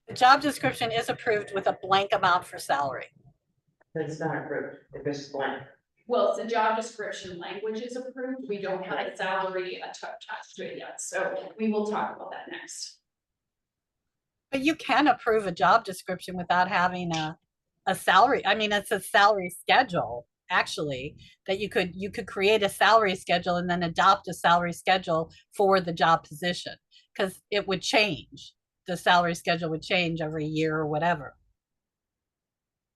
Speaker 7: The job description is approved with a blank amount for salary.
Speaker 8: But it's not approved. If it's blank.
Speaker 2: Well, it's the job description language is approved. We don't have a salary attached to it yet, so we will talk about that next.
Speaker 7: But you can approve a job description without having a salary. I mean, it's a salary schedule, actually, that you could create a salary schedule and then adopt a salary schedule for the job position, because it would change. The salary schedule would change every year or whatever.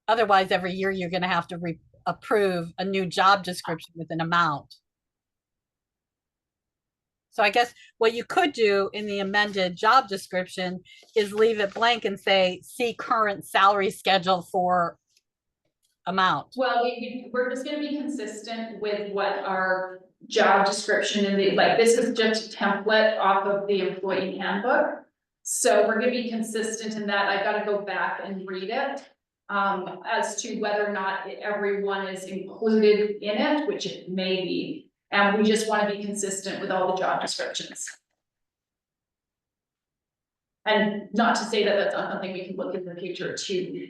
Speaker 7: Otherwise, every year you're going to have to approve a new job description with an amount. So I guess what you could do in the amended job description is leave it blank and say, see current salary schedule for amount.
Speaker 2: Well, we're just gonna be consistent with what our job description and like, this is just a template off of the employee handbook. So we're gonna be consistent in that. I gotta go back and read it. As to whether or not everyone is included in it, which it may be. And we just want to be consistent with all the job descriptions. And not to say that that's not something we can look in the future to,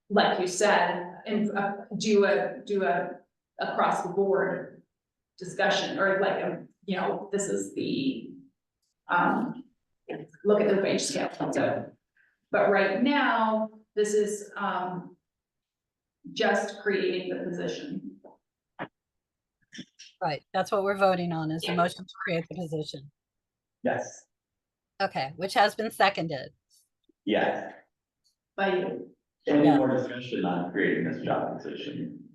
Speaker 2: like you said, and do a across the board discussion, or like you know, this is the look at the wage scale. So, but right now, this is just creating the position.
Speaker 7: Right, that's what we're voting on, is the motion to create the position.
Speaker 1: Yes,
Speaker 7: Okay, which has been seconded.
Speaker 1: yes.
Speaker 2: By you.
Speaker 1: Any
Speaker 7: Yeah.
Speaker 1: more discussion on creating this job position?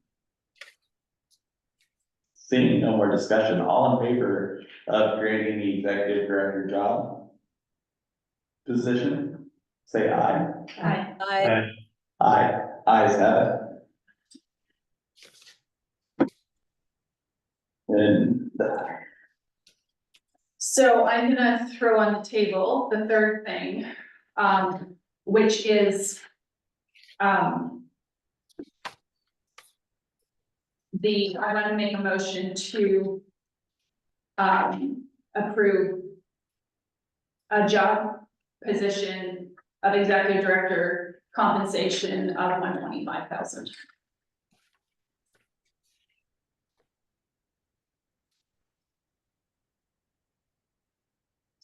Speaker 1: Seeing no more discussion, all in favor of creating the executive director job position, say aye.
Speaker 2: Aye.
Speaker 1: Aye, ayes have it. And
Speaker 2: So I'm gonna throw on the table the third thing, which is, I want to make a motion to, approve a job position of executive director compensation of $125,000.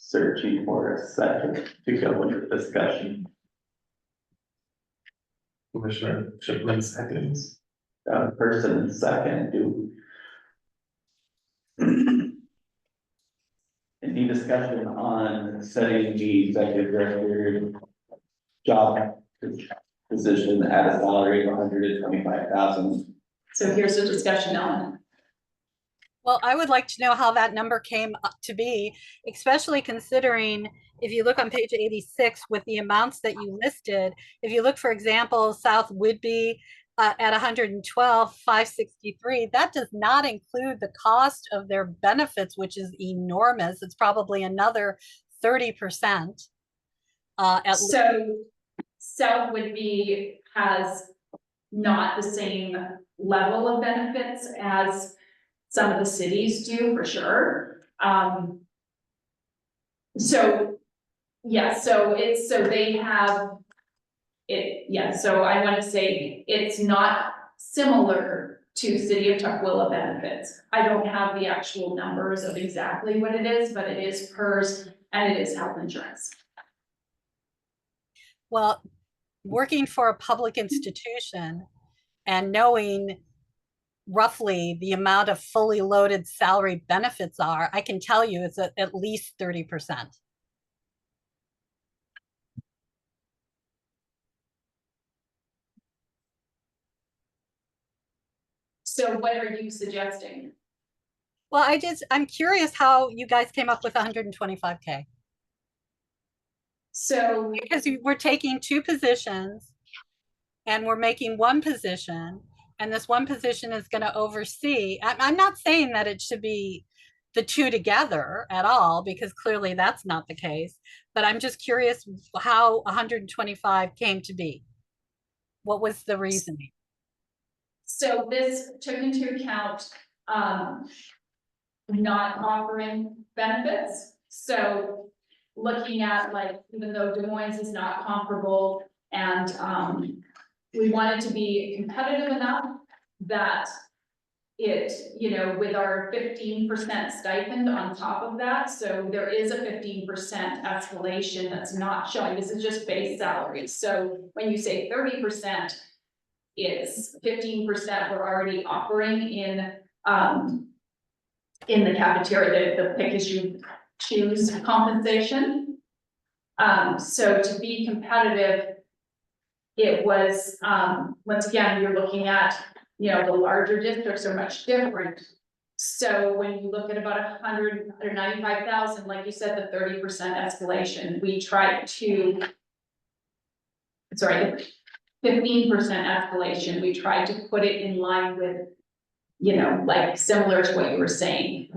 Speaker 1: searching for a second to go into discussion.
Speaker 3: Commissioner Shipman seconds.
Speaker 1: First and second, do. Any discussion on setting the executive director job position at a salary of $125,000?
Speaker 2: So here's the discussion, Ellen.
Speaker 7: Well, I would like to know how that number came up to be, especially considering if you look on page 86 with the amounts that you listed, if you look, for example, South Whidbey at 112,563, that does not include the cost of their benefits, which is enormous. It's probably another 30%.
Speaker 2: So South Whidbey has not the same level of benefits as some of the cities do, for sure. So, yeah, so they have it, yeah, so I want to say it's not similar to City of Tukwila benefits. I don't have the actual numbers of exactly what it is, but it is PERS and it is health insurance.
Speaker 7: Well, working for a public institution and knowing roughly the amount of fully loaded salary benefits are, I can tell you it's at least 30%.
Speaker 2: So what are you suggesting?
Speaker 7: Well, I'm curious how you guys came up with 125K.
Speaker 2: So,
Speaker 7: Because we're taking two positions and we're making one position, and this one position is going to oversee. I'm not saying that it should be the two together at all, because clearly that's not the case. But I'm just curious how 125 came to be. What was the reasoning?
Speaker 2: so this took into account, not offering benefits. So looking at, like, even though Des Moines is not comparable, and, we wanted to be competitive enough that it, you know, with our 15% stipend on top of that, so there is a 15% escalation that's not showing, this is just base salary. So when you say 30%, it's 15% we're already offering in the cafeteria, the pick as you choose compensation. So to be competitive, it was, once again, you're looking at, you know, the larger districts are much different. So when you look at about 195,000, like you said, the 30% escalation, we tried to, sorry, 15% escalation, we tried to put it in line with, you know, like similar to what you were saying.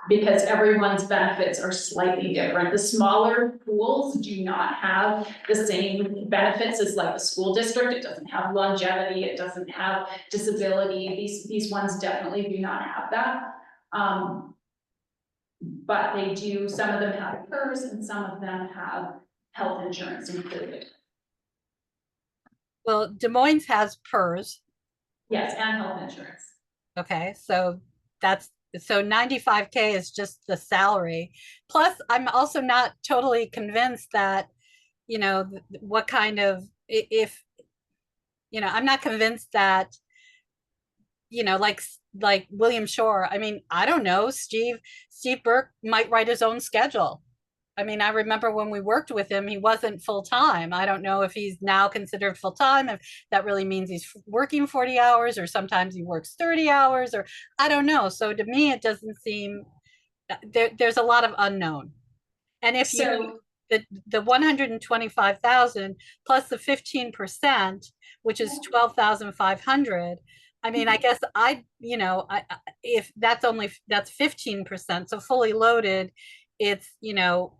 Speaker 2: Because everyone's benefits are slightly different. The smaller pools do not have the same benefits as like the school district. It doesn't have longevity, it doesn't have disability. These ones definitely do not have that. But they do, some of them have PERS and some of them have health insurance included.
Speaker 7: Well, Des Moines has PERS.
Speaker 2: Yes, and health insurance.
Speaker 7: Okay, so 95K is just the salary. Plus, I'm also not totally convinced that, you know, what kind of, if, you know, I'm not convinced that, you know, like William Shore, I mean, I don't know, Steve Burke might write his own schedule. I mean, I remember when we worked with him, he wasn't full-time. I don't know if he's now considered full-time, if that really means he's working 40 hours, or sometimes he works 30 hours, or I don't know. So to me, it doesn't seem, there's a lot of unknown. And if you, the 125,000 plus the 15%, which is 12,500, I mean, I guess you know, if that's 15%, so fully loaded, it's, you know.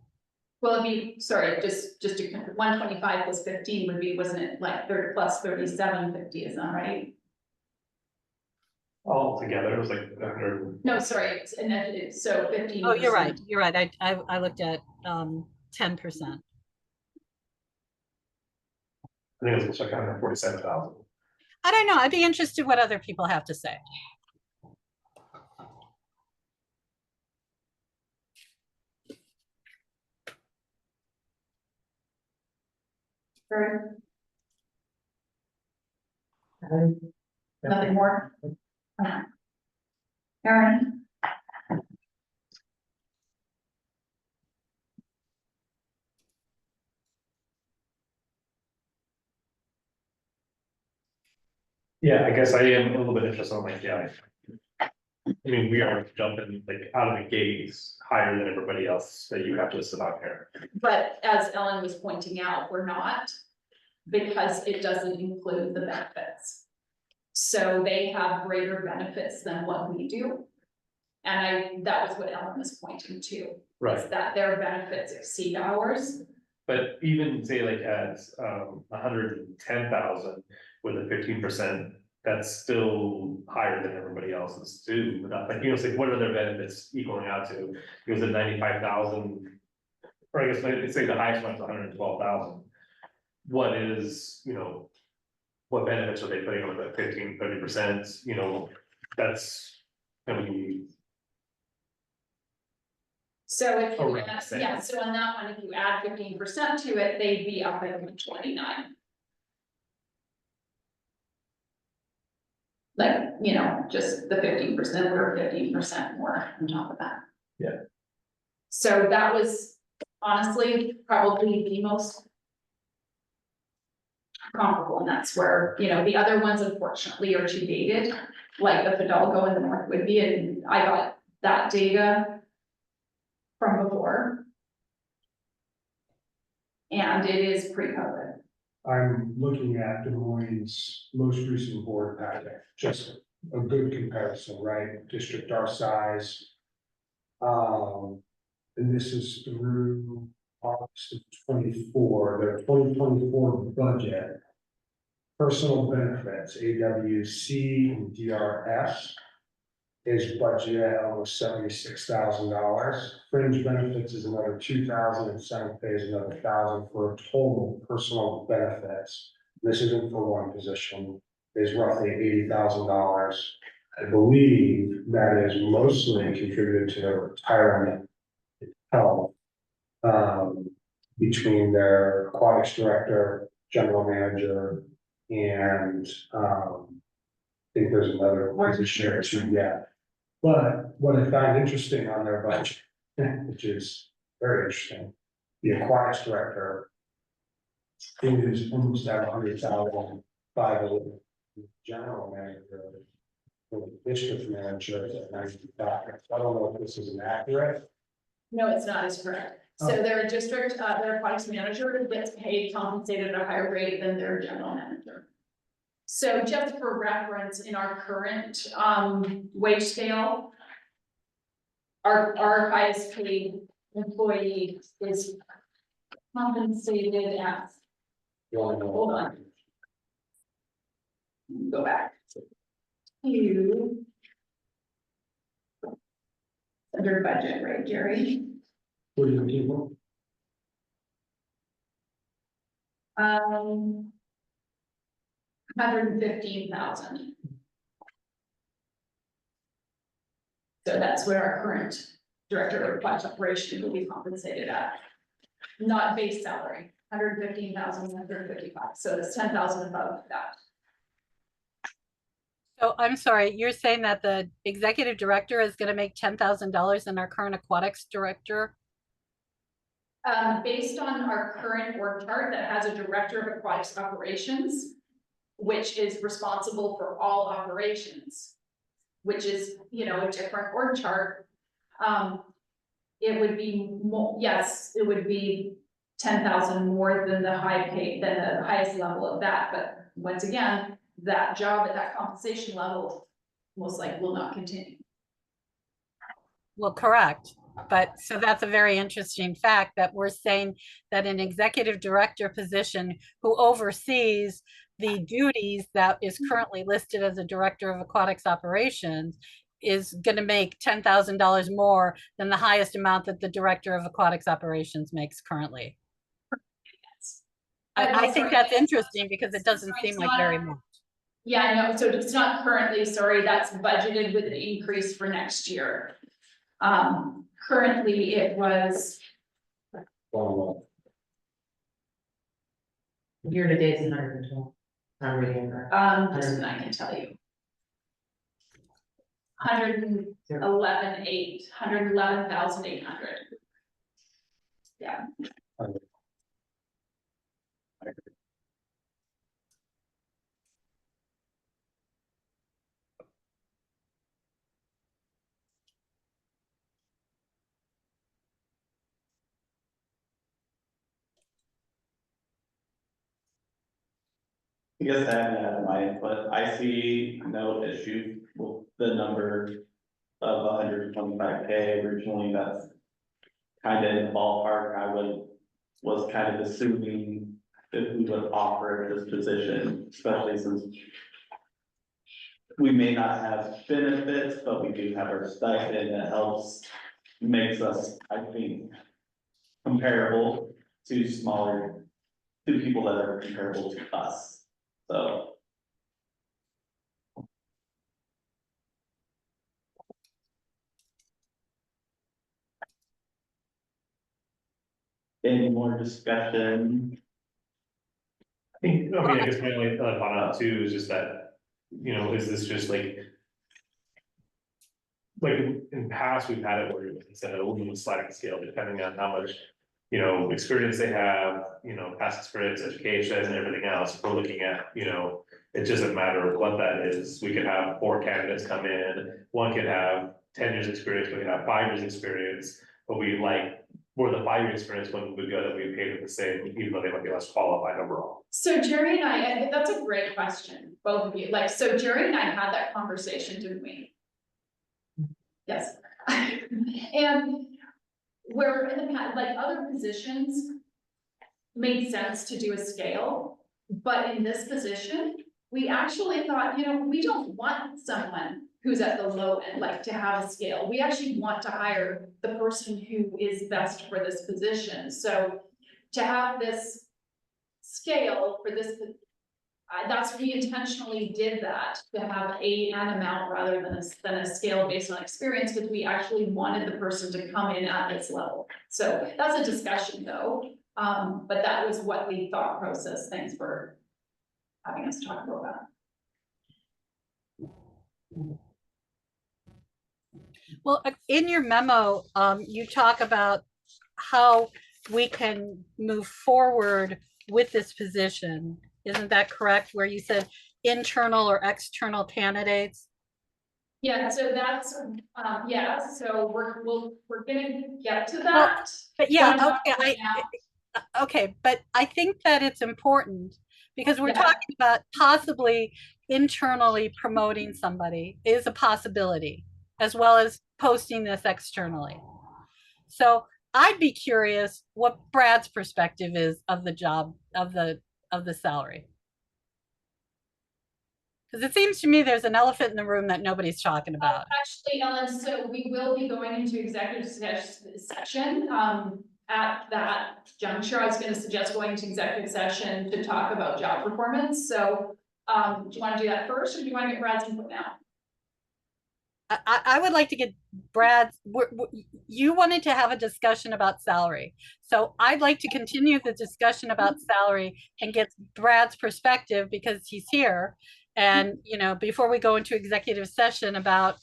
Speaker 2: Well, it'd be, sorry, just to, 125 plus 15 would be, wasn't it like 30 plus 3750, is that right?
Speaker 4: All together, it was like 100.
Speaker 2: No, sorry, and then it's so 15%.
Speaker 7: Oh, you're right, you're right. I looked at 10%.
Speaker 4: I think it was like 147,000.
Speaker 7: I don't know. I'd be interested what other people have to say.
Speaker 2: Nothing more? Okay. Erin?
Speaker 4: Yeah, I guess I am a little bit interested on, like, yeah. I mean, we are jumping like out of the gates higher than everybody else that you have listed on here.
Speaker 2: But as Ellen was pointing out, we're not, because it doesn't include the benefits. So they have greater benefits than what we do. And that was what Ellen was pointing to. Is
Speaker 4: Right.
Speaker 2: that their benefits exceed ours.
Speaker 4: But even say like at 110,000 with a 15%, that's still higher than everybody else's too. But like, you know, it's like, what are their benefits equaling out to? It was at 95,000, or I guess let's say the highest one's 112,000. What is, you know, what benefits are they putting on with that 15-30%? You know, that's gonna be.
Speaker 2: So if you
Speaker 4: Around
Speaker 2: add,
Speaker 4: the same.
Speaker 2: yeah, so on that one, if you add 15% to it, they'd be up at 29. Like, you know, just the 15% or 15% more on top of that.
Speaker 4: Yeah.
Speaker 2: So that was honestly probably the most comparable, and that's where, you know, the other ones unfortunately are too dated, like the Fidalgo and the North Whitby, and I got that data from before. And it is pre-COVID.
Speaker 5: I'm looking at Des Moines' most recent board packet, just a good comparison, right? District our size. And this is through August of 24, their 2024 budget. Personal benefits, AWC and DRS. Is budgeted at almost $76,000. Fringe benefits is another $2,000, and Senate pay is another $1,000 for a total personal benefits. This isn't for one position, is roughly $80,000. I believe that is mostly contributed to their retirement health. Between their aquatics director, general manager, and I think there's another position there too, yeah. But what I found interesting on their budget, which is very interesting, the aquatics director is almost at 100,000, general manager, the district manager is at 95. I don't know if this is inaccurate.
Speaker 2: No, it's not as correct. So their district, their aquatics manager gets paid compensated at a higher rate than their general manager. So just for reference, in our current wage scale, our highest paid employee is compensated at, hold on. Go back to under budget, right, Jerry?
Speaker 5: What are you looking for?
Speaker 2: 115,000. So that's where our current director of aquatic operation will be compensated at. Not base salary, 115,000, 155, so it's 10,000 above that.
Speaker 7: So I'm sorry, you're saying that the executive director is going to make $10,000 and our current aquatics director?
Speaker 2: Based on our current org chart that has a director of aquatics operations, which is responsible for all operations, which is, you know, a different org chart. It would be more, yes, it would be 10,000 more than the highest level of that, but once again, that job at that compensation level most likely will not continue.
Speaker 7: Well, correct. But so that's a very interesting fact that we're saying that an executive director position who oversees the duties that is currently listed as a director of aquatics operations is going to make $10,000 more than the highest amount that the director of aquatics operations makes currently. I think that's interesting because it doesn't seem like very much.
Speaker 2: Yeah, no, so it's not currently, sorry, that's budgeted with an increase for next year. Currently it was,
Speaker 8: Year to date is 112. I'm reading that.
Speaker 2: just and I can tell you. 111,800. Yeah.
Speaker 1: I guess I haven't had my input. I see no issue with the number of 125K originally. That's kind of in the ballpark. Was kind of assuming if we would offer this position, especially since we may not have benefits, but we do have our stipend that helps, makes us, I think, comparable to people that are comparable to us. So. Any more discussion?
Speaker 4: I think, I mean, I guess my only thought about too is just that, you know, is this just like in past, we've had it where it's at a little bit sliding scale, depending on how much you know, experience they have, you know, past experience, education and everything else. We're looking at, you know, it doesn't matter what that is. We could have 4 candidates come in, one could have 10 years experience, we could have 5 years experience, but we like more the 5 year experience one would go that we paid it the same, even though they might be less qualified overall.
Speaker 2: So Jerry and I think that's a great question, both of you, like, so Jerry and I had that conversation, didn't we? Yes. And where in the past, like other positions made sense to do a scale, but in this position, we actually thought, you know, we don't want someone who's at the low end, like to have a scale. We actually want to hire the person who is best for this position. So to have this scale for this, that's, we intentionally did that, to have an amount rather than a scale based on experience, because we actually wanted the person to come in at this level. So that's a discussion though, but that was what the thought process, thanks for having us talk about that.
Speaker 7: Well, in your memo, you talk about how we can move forward with this position. Isn't that correct? Where you said internal or external candidates?
Speaker 2: Yeah, so that's, yeah, so we're gonna get to that.
Speaker 7: But yeah, okay, but I think that it's important because we're talking about possibly internally promoting somebody is a possibility, as well as posting this externally. So I'd be curious what Brad's perspective is of the job, of the salary. Because it seems to me there's an elephant in the room that nobody's talking about.
Speaker 2: Actually, Ellen, so we will be going into executive session. At that juncture, I was going to suggest going to executive session to talk about job performance. So do you want to do that first, or do you want to get Brad's input now?
Speaker 7: I would like to get Brad's, you wanted to have a discussion about salary. So I'd like to continue the discussion about salary and get Brad's perspective because he's here. And, you know, before we go into executive session about,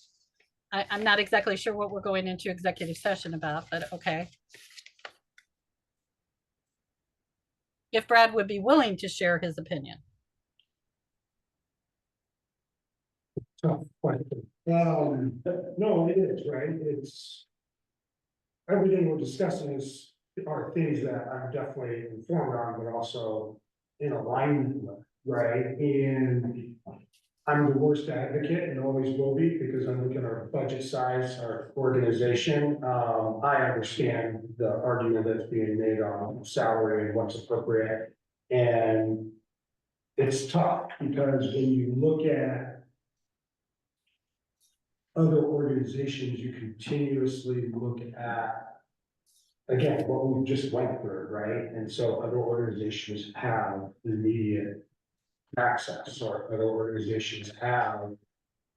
Speaker 7: I'm not exactly sure what we're going into executive session about, but okay. If Brad would be willing to share his opinion.
Speaker 5: Tough question. No, it is, right? It's everything we're discussing are things that I'm definitely informed on, but also in alignment with, right? And I'm the worst advocate and always will be because I'm looking at our budget size, our organization. I understand the argument that's being made on salary and what's appropriate. And it's tough because when you look at other organizations, you continuously look at, again, what we just went through, right? And so other organizations have immediate access, or other organizations have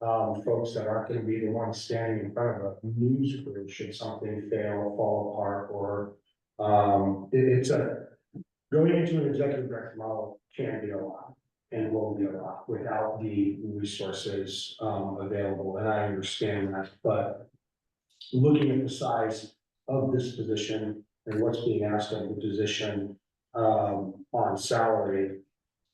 Speaker 5: folks that aren't going to be the ones standing in front of a news crew should something fail or fall apart, or it's a going into an executive director model can be a lot and will be a lot without the resources available, and I understand that, but looking at the size of this position and what's being asked of the position on salary,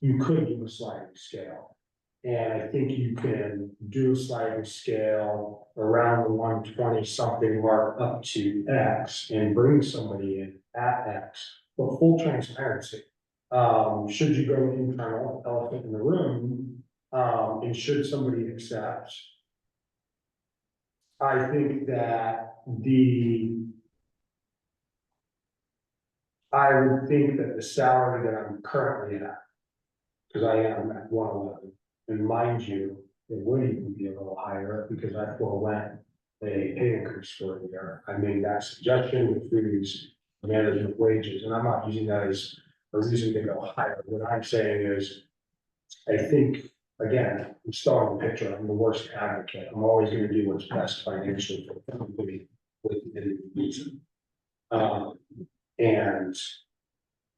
Speaker 5: you could do a sliding scale. And I think you can do a sliding scale around the 120 something mark up to X and bring somebody in at X, but full transparency. Should you go internal, elephant in the room, and should somebody accept, I think that I would think that the salary that I'm currently at, because I am at 111, and mind you, it would even be a little higher because I forewent a pay increase for a year. I made that suggestion with these management wages, and I'm not using that as a reason to go higher. What I'm saying is, I think, again, I'm still in the picture. I'm the worst advocate. I'm always going to do what's best financially for the company within reason. And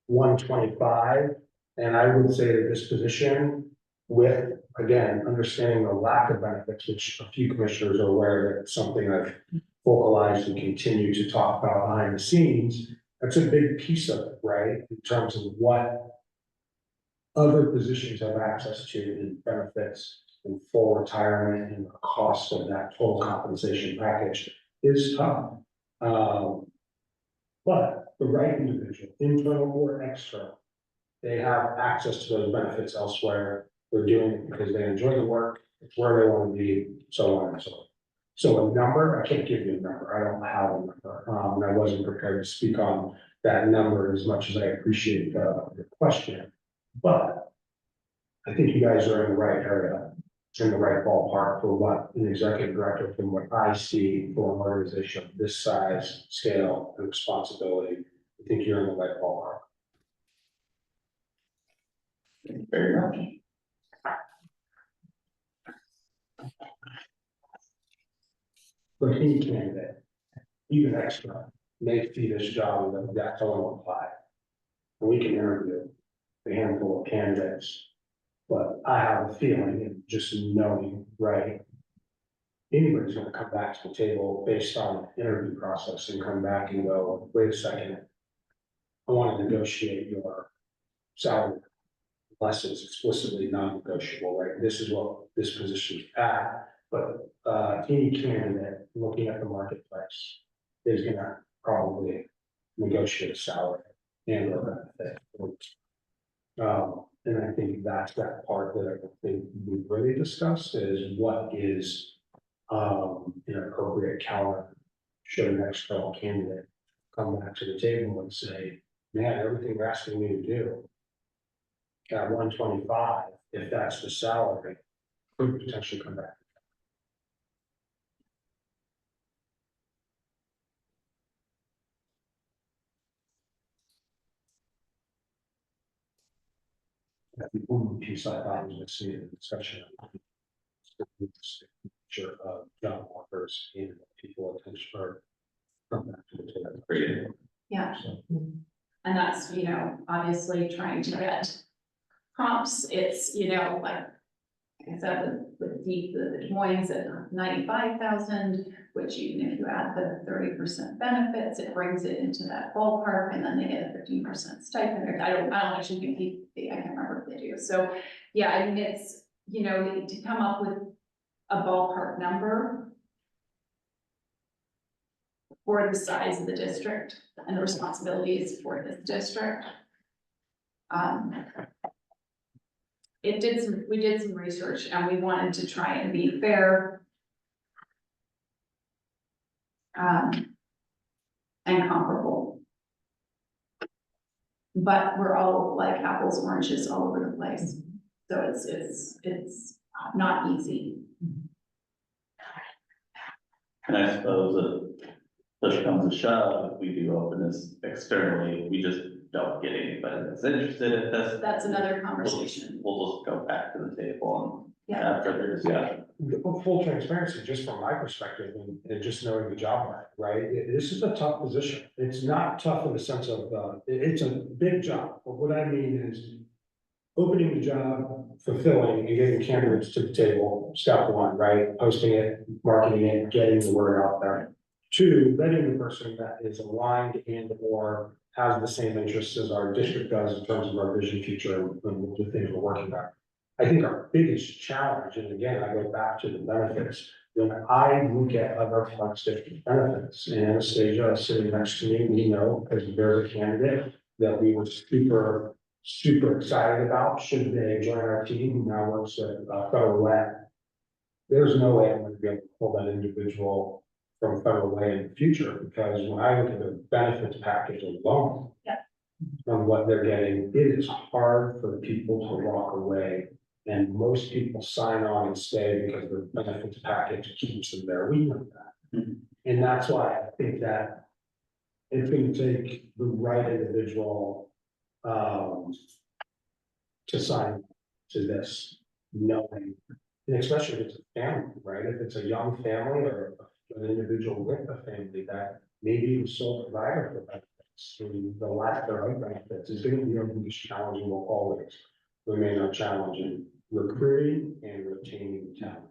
Speaker 5: 125, and I would say that this position, with, again, understanding the lack of benefits, which a few commissioners are aware that it's something I've focalized and continue to talk about behind the scenes, That's a big piece of it, right, in terms of what other positions have access to in benefits and full retirement and the cost of that total compensation package is tough. But the right individual, internal or external, they have access to those benefits elsewhere. They're doing it because they enjoy the work, it's where they want to be, so on and so on. So a number, I can't give you a number, I don't have a number, and I wasn't prepared to speak on that number as much as I appreciate the question. But I think you guys are in the right area, in the right ballpark for what an executive director, from what I see for an organization of this size, scale, and responsibility. I think you're in the right ballpark.
Speaker 1: Thank you very much.
Speaker 5: For any candidate, even extra, may see this job and that's all apply. And we can interview a handful of candidates. But I have a feeling, and just knowing, right? Anybody's gonna come back to the table based on the interview process and come back and go, wait a second. I want to negotiate your salary. Unless it's explicitly non-negotiable, right? This is what this position is at. But any candidate looking at the marketplace is gonna probably negotiate a salary and or benefit. And I think that's that part that I don't think we've really discussed is what is an appropriate counter should an external candidate come back to the table and say, man, everything you're asking me to do at 125, if that's the salary, could potentially come back. That's the only piece I thought was missing in the discussion. Sure, job offers and people attention or come back to the table.
Speaker 1: Great.
Speaker 2: Yeah,
Speaker 5: So,
Speaker 2: and that's, obviously trying to get comps, it's, like I said, with the Des Moines at 95,000, which even if you add the 30% benefits, it brings it into that ballpark, and then they get a 15% stipend. I don't actually think I can't remember if they do. So, yeah, I mean, it's, to come up with a ballpark number for the size of the district and the responsibilities for this district. We did some research and we wanted to try and be fair. And comparable. But we're all like apples, oranges all over the place. So it's not easy.
Speaker 1: And I suppose that push comes to shove, if we do open this externally, we just don't get anybody that's interested in this.
Speaker 2: That's another conversation.
Speaker 1: We'll just go back to the table and
Speaker 2: Yeah.
Speaker 1: have further discussion.
Speaker 5: Full transparency, just from my perspective and just knowing the job market, right? This is a tough position. It's not tough in the sense of, it's a big job, but what I mean is opening the job, fulfilling and getting candidates to the table, step one, right? Posting it, marketing it, getting the word out there. Two, vetting the person that is aligned and or has the same interests as our district does in terms of our vision, future, and the things we're working on. I think our biggest challenge, and again, I go back to the benefits, when I look at other flex district benefits, and Anastasia is sitting next to me, we know, because there's a candidate that we were super excited about, should they join our team, who now works at Federal Way. There's no way I'm going to be able to pull that individual from Federal Way in the future, because when I look at the benefits package alone.
Speaker 2: Yeah.
Speaker 5: On what they're getting, it is hard for people to walk away. And most people sign on and stay because the benefits package keeps them there. We know that.
Speaker 1: Mhm.
Speaker 5: And that's why I think that it's going to take the right individual to sign to this, knowing, and especially if it's a family, right? If it's a young family or an individual with a family that maybe the sole provider for benefits, and the lack thereof benefits is going to be our biggest challenge and will always remain our challenge in recruiting and retaining talent.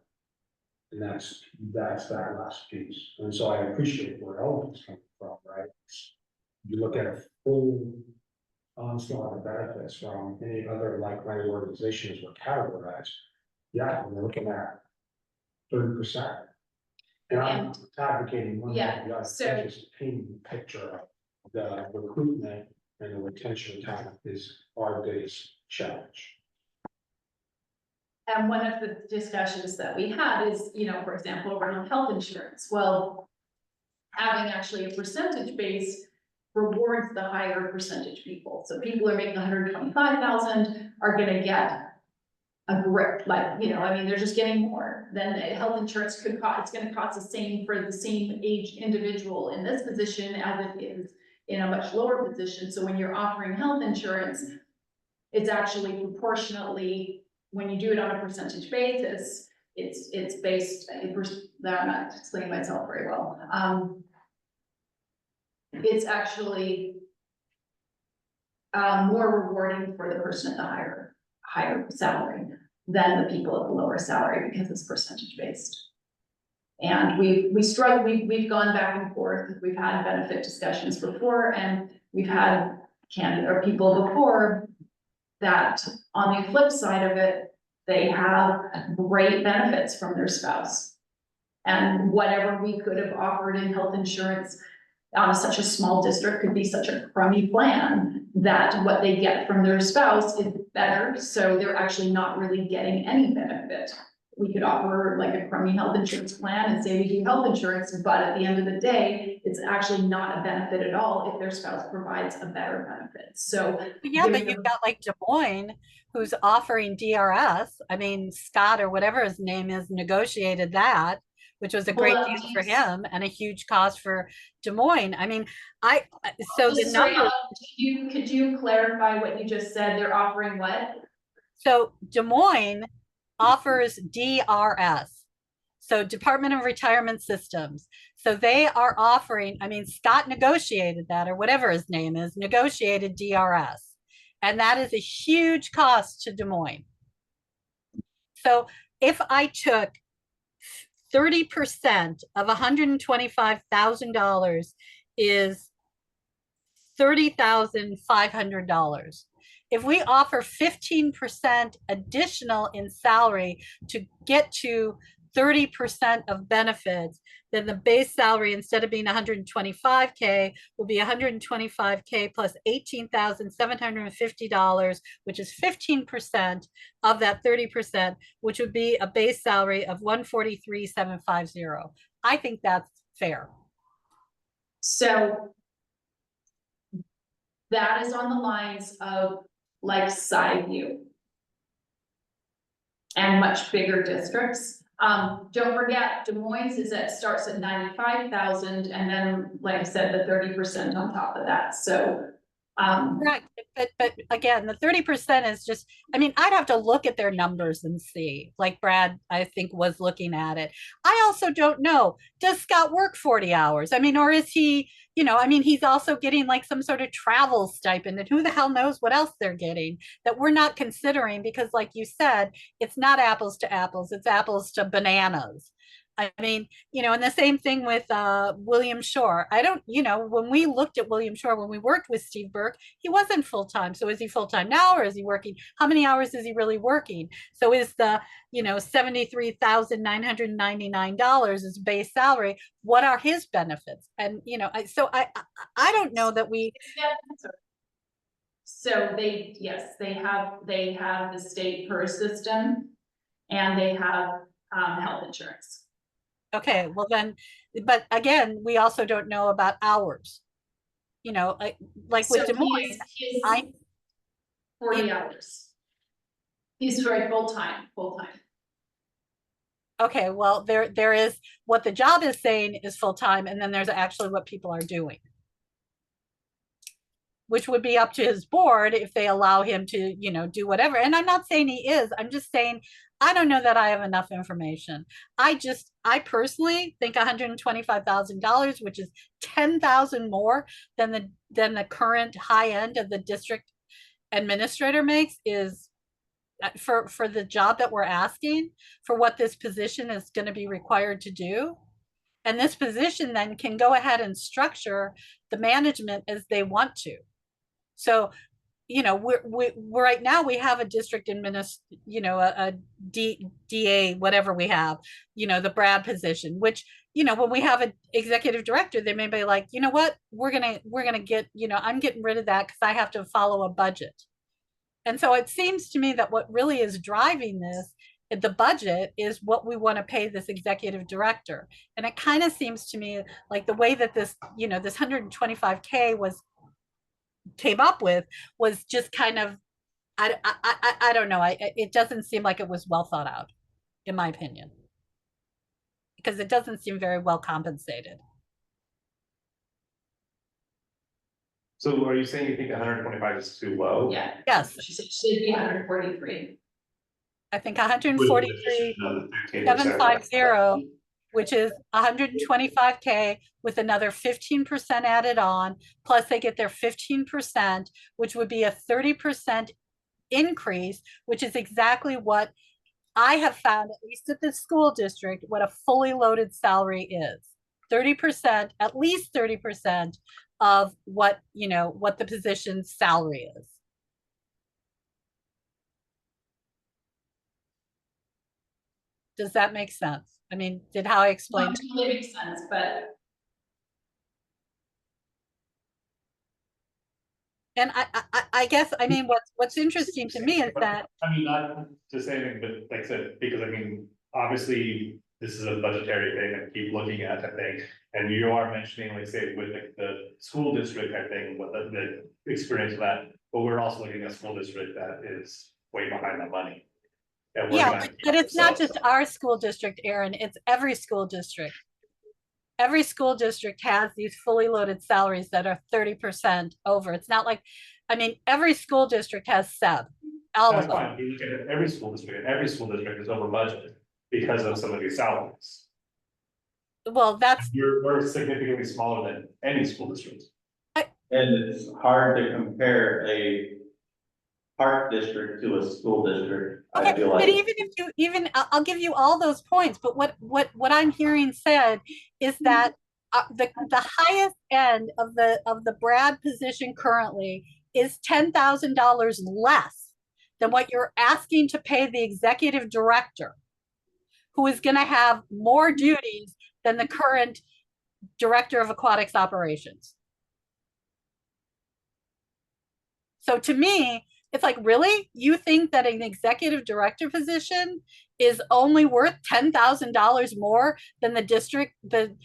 Speaker 5: And that's that last piece. And so I appreciate where Ellen's coming from, right? you look at a full onslaught of benefits from any other like-minded organizations were categorized, yeah, we're looking at 30%. And I'm advocating one way or the other,
Speaker 2: so-
Speaker 5: just painting the picture of the recruitment and the retention talent is our biggest challenge.
Speaker 2: And one of the discussions that we had is, you know, for example, around health insurance. Well, having actually a percentage base rewards the higher percentage people. So people who are making 125,000 are gonna get a grip, like, you know, I mean, they're just getting more than health insurance could cost. It's gonna cost the same for the same age individual in this position as it is in a much lower position. So when you're offering health insurance, it's actually proportionately, when you do it on a percentage basis, it's based, I'm not explaining myself very well. It's actually more rewarding for the person at the higher salary than the people at the lower salary, because it's percentage based. And we struggle, we've gone back and forth, we've had benefit discussions before, and we've had candidate or people before that on the flip side of it, they have great benefits from their spouse. And whatever we could have offered in health insurance on such a small district could be such a crummy plan that what they get from their spouse is better, so they're actually not really getting any benefit. We could offer like a crummy health insurance plan and say we do health insurance, but at the end of the day, it's actually not a benefit at all if their spouse provides a better benefit. So
Speaker 7: Yeah, but you've got like Des Moines, who's offering DRS. I mean, Scott or whatever his name is negotiated that, which was a great deal for him and a huge cost for Des Moines. I mean, so the number.
Speaker 2: Could you clarify what you just said? They're offering what?
Speaker 7: So Des Moines offers DRS. So Department of Retirement Systems. So they are offering, I mean, Scott negotiated that, or whatever his name is, negotiated DRS. And that is a huge cost to Des Moines. So if I took 30% of $125,000 is $30,500. If we offer 15% additional in salary to get to 30% of benefits, then the base salary, instead of being 125K, will be 125K plus $18,750, which is 15% of that 30%, which would be a base salary of 143,750. I think that's fair.
Speaker 2: So that is on the lines of like Sideview and much bigger districts. Don't forget, Des Moines starts at 95,000, and then, like I said, the 30% on top of that. So,
Speaker 7: right, but again, the 30% is just, I mean, I'd have to look at their numbers and see, like Brad, I think, was looking at it. I also don't know, does Scott work 40 hours? I mean, or is he, you know, I mean, he's also getting like some sort of travel stipend, and who the hell knows what else they're getting that we're not considering, because like you said, it's not apples to apples, it's apples to bananas. I mean, you know, and the same thing with William Shore. I don't, you know, when we looked at William Shore, when we worked with Steve Burke, he wasn't full-time. So is he full-time now, or is he working? How many hours is he really working? So is the, you know, $73,999 is base salary. What are his benefits? And, you know, I don't know that we.
Speaker 2: So yes, they have the state PERS system, and they have health insurance.
Speaker 7: Okay, well then, but again, we also don't know about hours. You know, like with Des Moines,
Speaker 2: he's 40 hours. He's very full-time.
Speaker 7: Okay, well, there is what the job is saying is full-time, and then there's actually what people are doing, which would be up to his board if they allow him to, you know, do whatever. And I'm not saying he is, I'm just saying, I don't know that I have enough information. I personally think $125,000, which is 10,000 more than the current high end of the district administrator makes, is for the job that we're asking, for what this position is going to be required to do, And this position then can go ahead and structure the management as they want to. So, you know, we're right now we have a district you know, a DA, whatever we have, you know, the Brad position, which, you know, when we have an executive director, they may be like, you know what, we're gonna get, you know, I'm getting rid of that because I have to follow a budget. And so it seems to me that what really is driving this, the budget, is what we want to pay this executive director. And it kind of seems to me like the way that this, you know, this 125K came up with was just kind of, I don't know. It doesn't seem like it was well thought out, in my opinion, because it doesn't seem very well compensated.
Speaker 4: So are you saying you think 125 is too low?
Speaker 2: Yeah.
Speaker 7: Yes,
Speaker 2: She said it should be 143.
Speaker 7: I think
Speaker 4: With the
Speaker 7: 143,
Speaker 4: addition of the 15%.
Speaker 7: 750, which is 125K with another 15% added on, plus they get their 15%, which would be a 30% increase, which is exactly what I have found, at least at the school district, what a fully loaded salary is. 30%, at least 30% of what, you know, what the position's salary is. Does that make sense? I mean, did how I explained?
Speaker 2: It totally makes sense, but
Speaker 7: And I guess, I mean, what's interesting to me is that,
Speaker 4: I mean, not to say anything, but like I said, because I mean, obviously, this is a budgetary thing and keep looking at, I think. And you are mentioning, like say, with the school district, I think, what the experience of that, but we're also looking at a school district that is way behind the money. And we're
Speaker 7: yeah,
Speaker 4: gonna
Speaker 7: but it's not
Speaker 4: ourselves-
Speaker 7: just our school district, Aaron, it's every school district. Every school district has these fully loaded salaries that are 30% over. It's not like, I mean, every school district has SEB, all
Speaker 4: That's
Speaker 7: of them.
Speaker 4: fine, you look at every school district, and every school district is over budget because of some of these salaries.
Speaker 7: Well, that's,
Speaker 4: We're significantly smaller than any school district.
Speaker 1: And it's hard to compare a park district to a school district, I
Speaker 7: okay,
Speaker 1: feel
Speaker 7: but
Speaker 1: like.
Speaker 7: even if you, even, I'll give you all those points, but what I'm hearing said is that the highest end of the Brad position currently is $10,000 less than what you're asking to pay the executive director, who is gonna have more duties than the current director of aquatics operations. So to me, it's like, really? You think that an executive director position is only worth $10,000 more than the district, the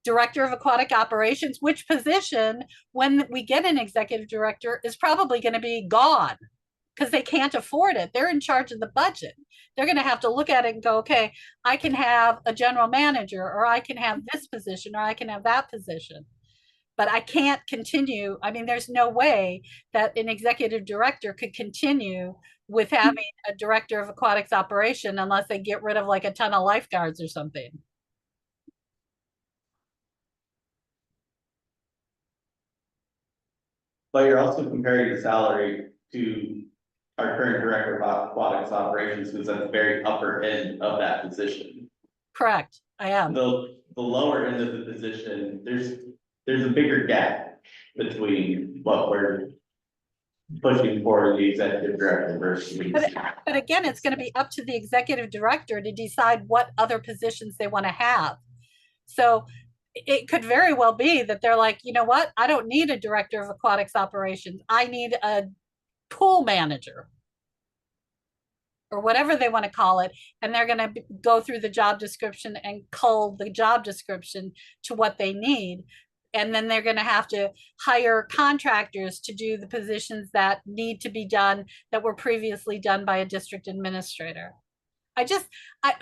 Speaker 7: director of aquatic operations, which position, when we get an executive director, is probably going to be gone because they can't afford it. They're in charge of the budget. They're going to have to look at it and go, okay, I can have a general manager, or I can have this position, or I can have that position. But I can't continue. I mean, there's no way that an executive director could continue with having a director of aquatics operation unless they get rid of like a ton of lifeguards or something.
Speaker 1: But you're also comparing the salary to our current director of aquatics operations, who's at the very upper end of that position.
Speaker 7: Correct, I am.
Speaker 1: The lower end of the position, there's a bigger gap between what we're pushing for the executive director versus.
Speaker 7: But again, it's going to be up to the executive director to decide what other positions they want to have. So it could very well be that they're like, you know what, I don't need a director of aquatics operations. I need a pool manager or whatever they want to call it. And they're going to go through the job description and cull the job description to what they need. And then they're going to have to hire contractors to do the positions that need to be done that were previously done by a district administrator.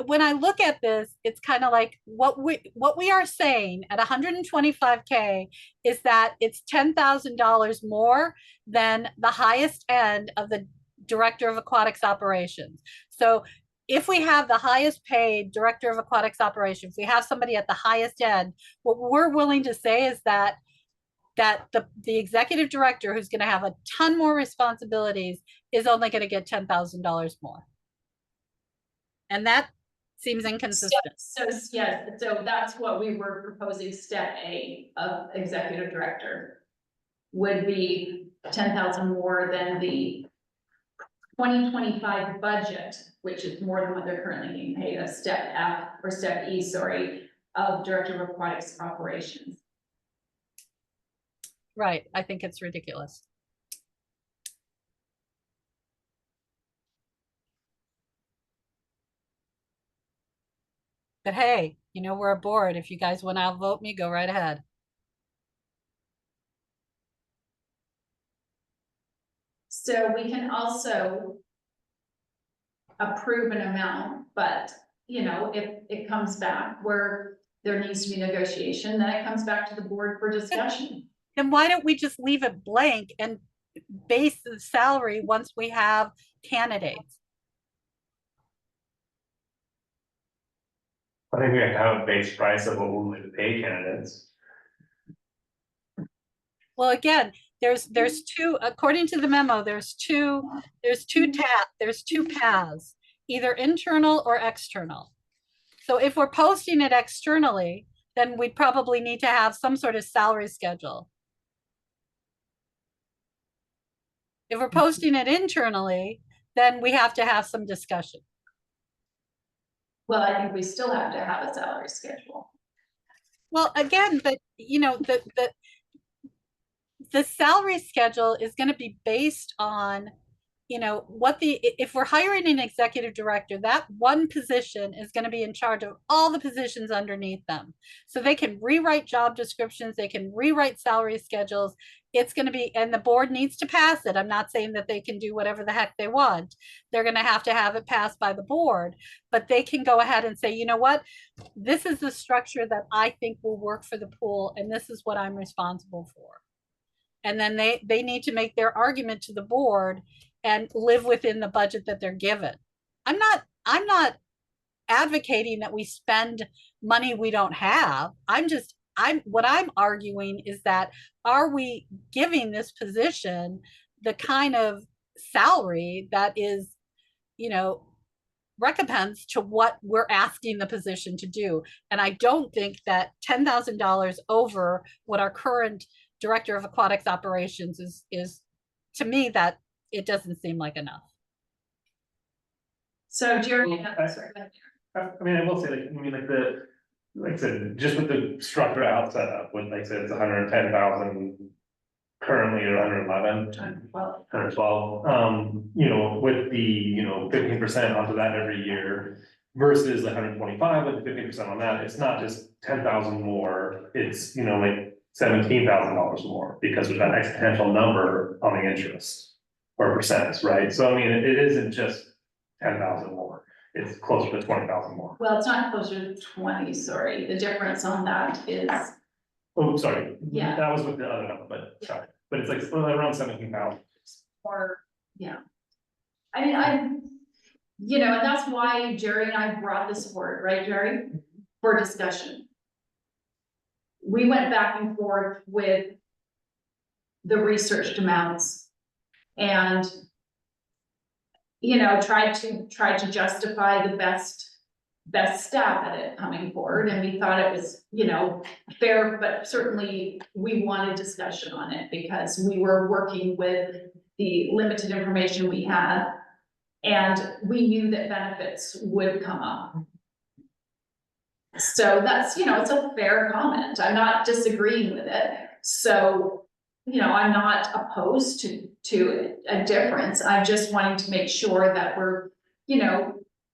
Speaker 7: When I look at this, it's kind of like what we are saying at 125K is that it's $10,000 more than the highest end of the director of aquatics operations. So if we have the highest paid director of aquatics operations, we have somebody at the highest end, what we're willing to say is that the executive director, who's going to have a ton more responsibilities, is only going to get $10,000 more. And that seems inconsistent.
Speaker 2: So, yes, so that's what we were proposing, step A of executive director. Would be 10,000 more than the 2025 budget, which is more than what they're currently being paid, of step F, or step E, sorry, of Director of Aquatics Operations.
Speaker 7: Right, I think it's ridiculous. But hey, you know, we're a board. If you guys want to outvote me, go right ahead.
Speaker 2: So we can also approve an amount, but, you know, if it comes back where there needs to be negotiation, then it comes back to the board for discussion.
Speaker 7: Then why don't we just leave it blank and base the salary once we have candidates?
Speaker 4: I think we have to have a base price of what we're willing to pay candidates.
Speaker 7: Well, again, there's two, according to the memo, there's two paths, either internal or external. So if we're posting it externally, then we probably need to have some sort of salary schedule. If we're posting it internally, then we have to have some discussion.
Speaker 2: Well, I think we still have to have a salary schedule.
Speaker 7: Well, again, but you know, the salary schedule is going to be based on, you know, if we're hiring an executive director, that one position is going to be in charge of all the positions underneath them. So they can rewrite job descriptions, they can rewrite salary schedules. It's going to be, and the board needs to pass it. I'm not saying that they can do whatever the heck they want. They're going to have it passed by the board, but they can go ahead and say, you know what, this is the structure that I think will work for the pool, and this is what I'm responsible for. And then they need to make their argument to the board and live within the budget that they're given. I'm not advocating that we spend money we don't have. What I'm arguing is that, are we giving this position the kind of salary that is, you know, recompense to what we're asking the position to do? And I don't think that $10,000 over what our current Director of Aquatics Operations is to me, that it doesn't seem like enough.
Speaker 2: So Jeremy,
Speaker 4: I mean, I will say, like I said, just with the structure out set up, with, like I said, it's 110,000 currently, or 111, 112, you know, with the, 15% onto that every year versus 125 with the 15% on that, it's not just 10,000 more, it's, like $17,000 more, because there's that exponential number on the interest or percents, right? So I mean, it isn't just 10,000 more, it's closer to 20,000 more.
Speaker 2: well, it's not closer to 20, sorry. The difference on that is,
Speaker 4: Oh, sorry.
Speaker 2: Yeah.
Speaker 4: That was with the other number, but sorry, but it's like around 17,000.
Speaker 2: or, yeah. I mean, and that's why Jerry and I brought this forward, right, Jerry? For discussion. We went back and forth with the researched amounts and, tried to justify the best stab at it coming forward. And we thought it was, fair, but certainly we wanted discussion on it because we were working with the limited information we had, and we knew that benefits would come up. So that's, it's a fair comment. I'm not disagreeing with it. So, I'm not opposed to a difference. I'm just wanting to make sure that we're,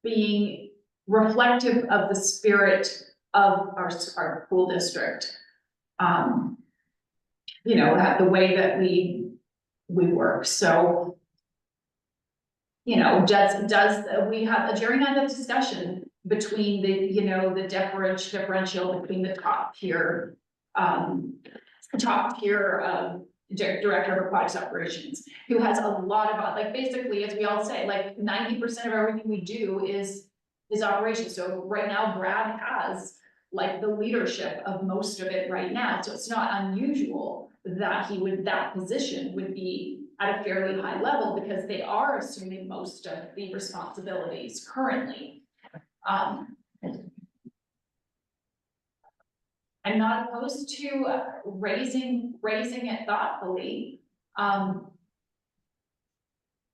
Speaker 2: being reflective of the spirit of our pool district. The way that we work. So, does we have, Jerry and I had a discussion between the differential between the top tier Director of Aquatics Operations, who has a lot of, like, basically, as we all say, like 90% of everything we do is operations. So right now Brad has like the leadership of most of it right now. So it's not unusual that that position would be at a fairly high level, because they are assuming most of the responsibilities currently. I'm not opposed to raising it thoughtfully.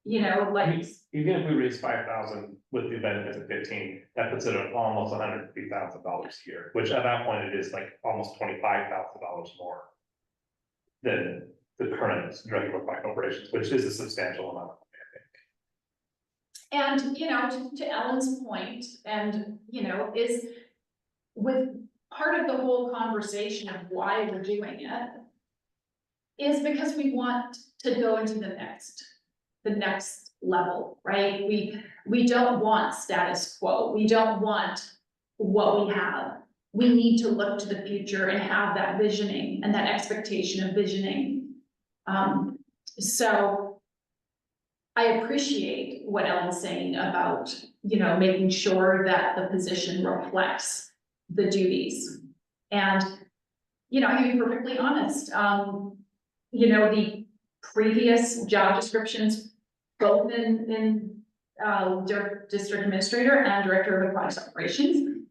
Speaker 2: You know,
Speaker 4: I
Speaker 2: like,
Speaker 4: mean, even if we raise 5,000 with the benefits of 15, that puts it at almost $150,000 a year, which at that point it is like almost $25,000 more than the current director of fire operations, which is a substantial amount of money, I think.
Speaker 2: and, you know, to Ellen's point, and, you know, is with part of the whole conversation of why we're doing it is because we want to go into the next level, right? We don't want status quo. We don't want what we have. We need to look to the future and have that visioning and that expectation of visioning. So I appreciate what Ellen's saying about, you know, making sure that the position reflects the duties. And, you know, I'm gonna be perfectly honest, you know, the previous job descriptions, both in district administrator and director of aquatics operations,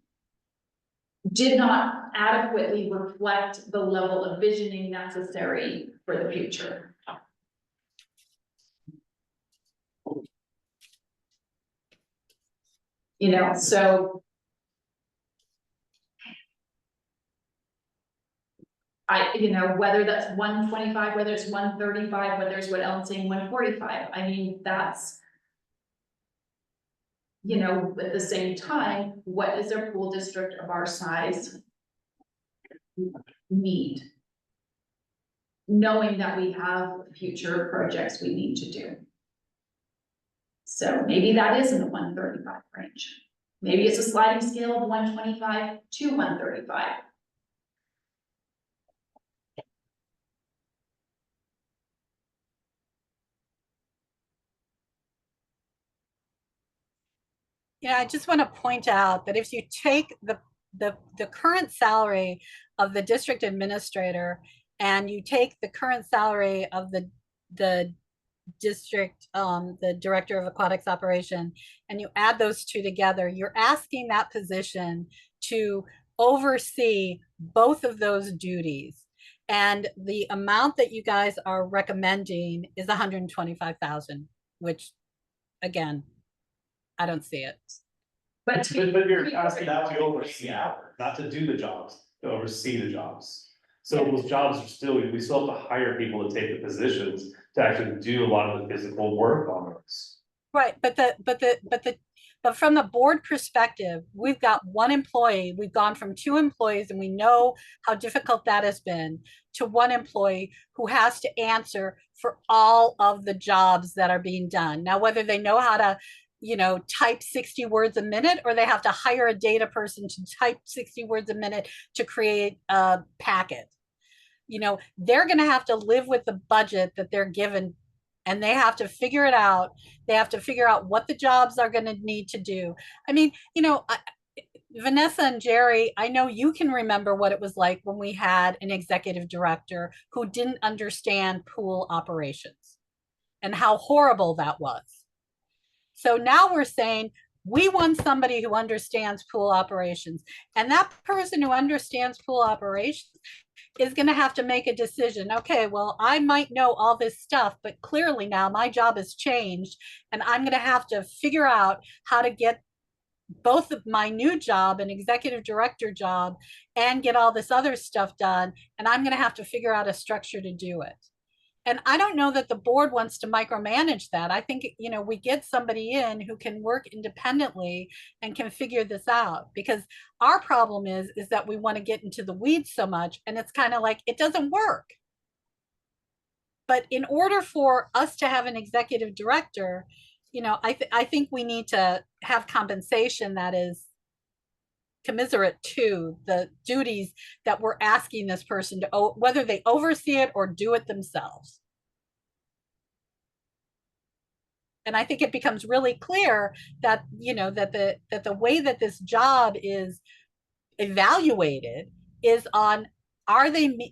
Speaker 2: did not adequately reflect the level of visioning necessary for the future. You know, so you know, whether that's 125, whether it's 135, whether it's what Ellen's saying, 145, I mean, that's, you know, at the same time, what does a pool district of our size need? Knowing that we have future projects we need to do. So maybe that is in the 135 range. Maybe it's a sliding scale of 125 to 135.
Speaker 7: Yeah, I just want to point out that if you take the current salary of the district administrator and you take the current salary of the district, the director of aquatics operation, and you add those two together, you're asking that position to oversee both of those duties. And the amount that you guys are recommending is 125,000, which again, I don't see it.
Speaker 2: But
Speaker 4: But you're asking to oversee, not to do the jobs, to oversee the jobs. So those jobs are still, we still have to hire people to take the positions to actually do a lot of the physical work on those.
Speaker 7: Right, but from the board perspective, we've got one employee, we've gone from 2 employees, and we know how difficult that has been, to 1 employee who has to answer for all of the jobs that are being done. Now, whether they know how to, you know, type 60 words a minute, or they have to hire a data person to type 60 words a minute to create a packet. You know, they're going to have to live with the budget that they're given, and they have to figure it out. They have to figure out what the jobs are going to need to do. I mean, you know, Vanessa and Jerry, I know you can remember what it was like when we had an executive director who didn't understand pool operations and how horrible that was. So now we're saying we want somebody who understands pool operations, and that person who understands pool operations is going to have to make a decision. Okay, well, I might know all this stuff, but clearly now my job has changed, and I'm going to have to figure out how to get both of my new job, an executive director job, and get all this other stuff done. And I'm going to have to figure out a structure to do it. And I don't know that the board wants to micromanage that. I think, you know, we get somebody in who can work independently and can figure this out, because our problem is that we want to get into the weeds so much, and it's kind of like, it doesn't work. But in order for us to have an executive director, you know, I think we need to have compensation that is commiserate to the duties that we're asking this person to, whether they oversee it or do it themselves. And I think it becomes really clear that, you know, that the way that this job is evaluated is on, are they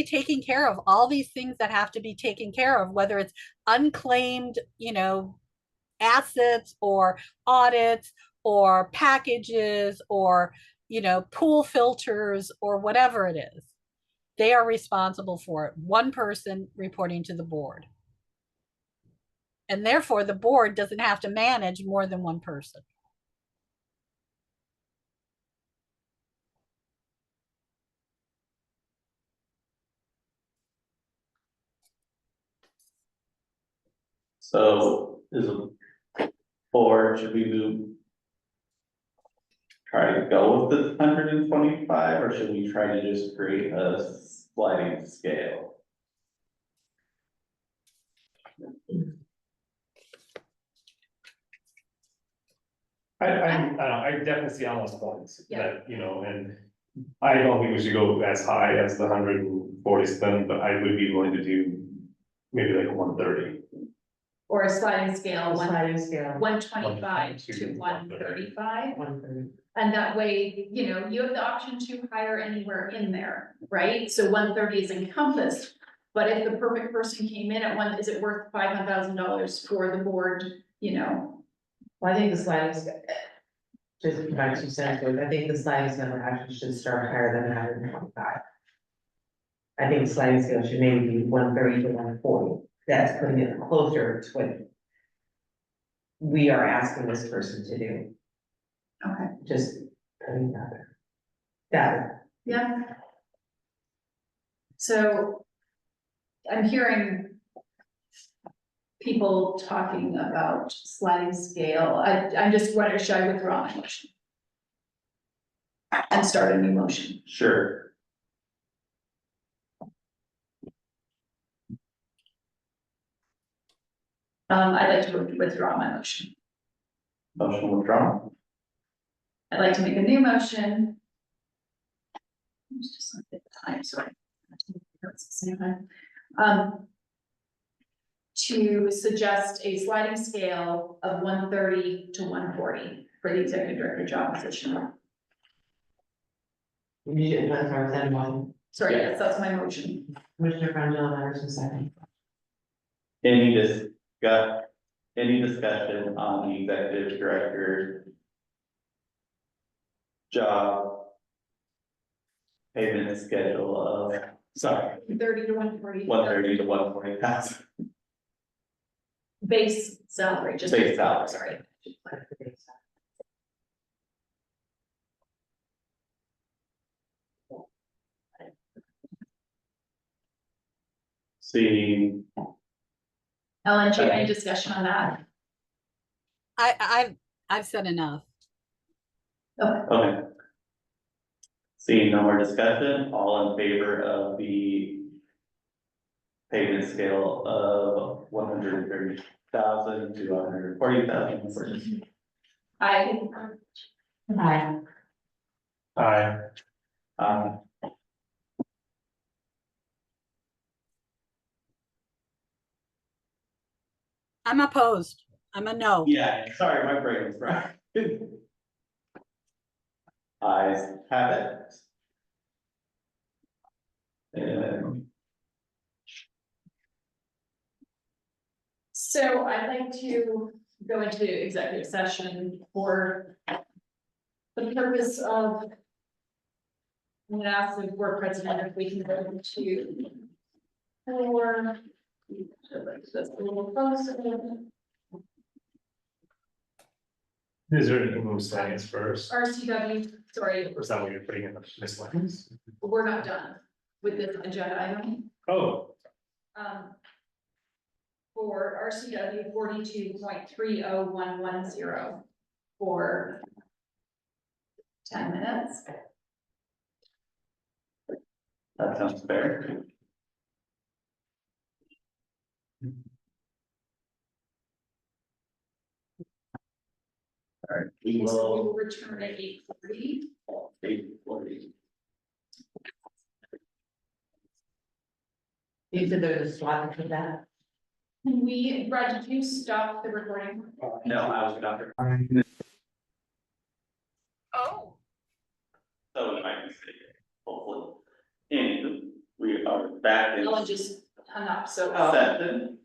Speaker 7: taking care of all these things that have to be taken care of, whether it's unclaimed, you know, assets or audits or packages or pool filters or whatever it is. They are responsible for it. One person reporting to the board. And therefore, the board doesn't have to manage more than one person.
Speaker 1: So should we move? Try to go with the 125, or should we try to just create a sliding scale?
Speaker 4: I definitely see Alan's points, that, and I don't think we should go as high as the 140 spend, but I would be willing to do maybe like 130.
Speaker 2: Or a sliding scale,
Speaker 8: Sliding scale.
Speaker 2: 125 to 135.
Speaker 8: 130.
Speaker 2: And that way, you have the option to hire anywhere in there, right? So 130 is encompassed. But if the perfect person came in at is it worth $500,000 for the board,
Speaker 8: Well, I think the sliding scale, just my 2 cents, worth, I think the sliding scale actually should start higher than 125. I think the sliding scale should maybe be 130 to 140. That's putting it closer to what we are asking this person to do.
Speaker 2: Okay.
Speaker 8: Just putting that there. That.
Speaker 2: Yeah. So I'm hearing people talking about sliding scale. I'm just wondering, should I withdraw my motion? And start a new motion?
Speaker 1: Sure.
Speaker 2: I'd like to withdraw my motion.
Speaker 1: Motion withdrawn.
Speaker 2: I'd like to make a new motion. It's just like the time, sorry. To suggest a sliding scale of 130 to 140 for the executive director job position. Sorry, yes, that's my motion.
Speaker 8: Commissioner Frangella, Anderson, second.
Speaker 1: Any discussion on the executive director job payment schedule of,
Speaker 2: 30 to 140.
Speaker 1: 130 to 140,000.
Speaker 2: Base salary, just.
Speaker 1: Base salary.
Speaker 2: Sorry.
Speaker 1: See,
Speaker 2: Ellen, do you have any discussion on that?
Speaker 7: I've said enough.
Speaker 1: okay. Seeing no more discussion, all in favor of the payment scale of 130,000 to 140,000?
Speaker 2: Aye.
Speaker 7: I'm opposed. I'm a no.
Speaker 1: Yeah, sorry, my brain was fried. Ayes have it. And
Speaker 2: So I'd like to go into executive session for the purpose of. I'm gonna ask the board president if we can go into. For. Just a little closer.
Speaker 4: Is there anything with science first?
Speaker 2: RCW, sorry,
Speaker 4: Or is that what you're putting in the miscellaneous?
Speaker 2: we're not done with this agenda item.
Speaker 4: Oh,
Speaker 2: For RCW 42.30110 for 10 minutes.
Speaker 1: that sounds fair. All right, we
Speaker 2: So we
Speaker 1: will.
Speaker 2: will return at 8:40.
Speaker 1: 8:40.
Speaker 8: You said there's a swap for that?
Speaker 2: Can we, Brad, did you stop the recording?
Speaker 1: No, I was not.
Speaker 2: Oh.
Speaker 1: So it might be safe, hopefully. And we are back in
Speaker 2: Ellen just hung up, so.
Speaker 1: session.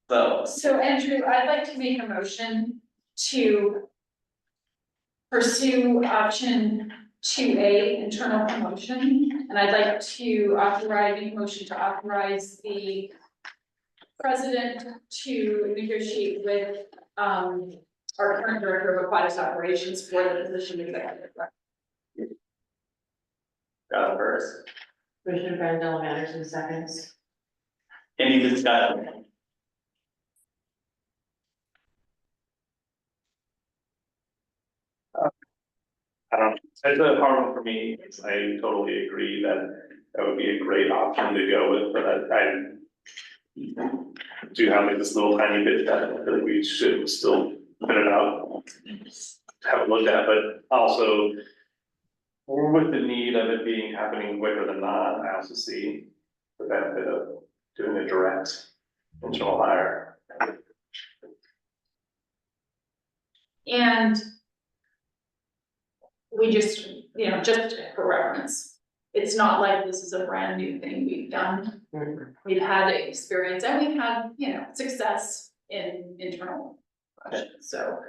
Speaker 1: So
Speaker 2: So Andrew, I'd like to make a motion to pursue option 2A, internal promotion. And I'd like to make a motion to authorize the president to negotiate with, our current director of aquatics operations for the position of executive director.
Speaker 1: Got it first.
Speaker 8: Commissioner Brandel, Anderson seconds.
Speaker 1: Any discussion?
Speaker 4: I don't, it's a hard one for me, I totally agree that that would be a great option to go with, but I do have like this little tiny bit that I feel like we should still put it out, have a look at, but also with the need of it being happening quicker than not, I also see the benefit of doing a direct internal hire.
Speaker 2: And we just, just for reference, it's not like this is a brand new thing we've done. We've had experience and we've had, success in internal projects, so.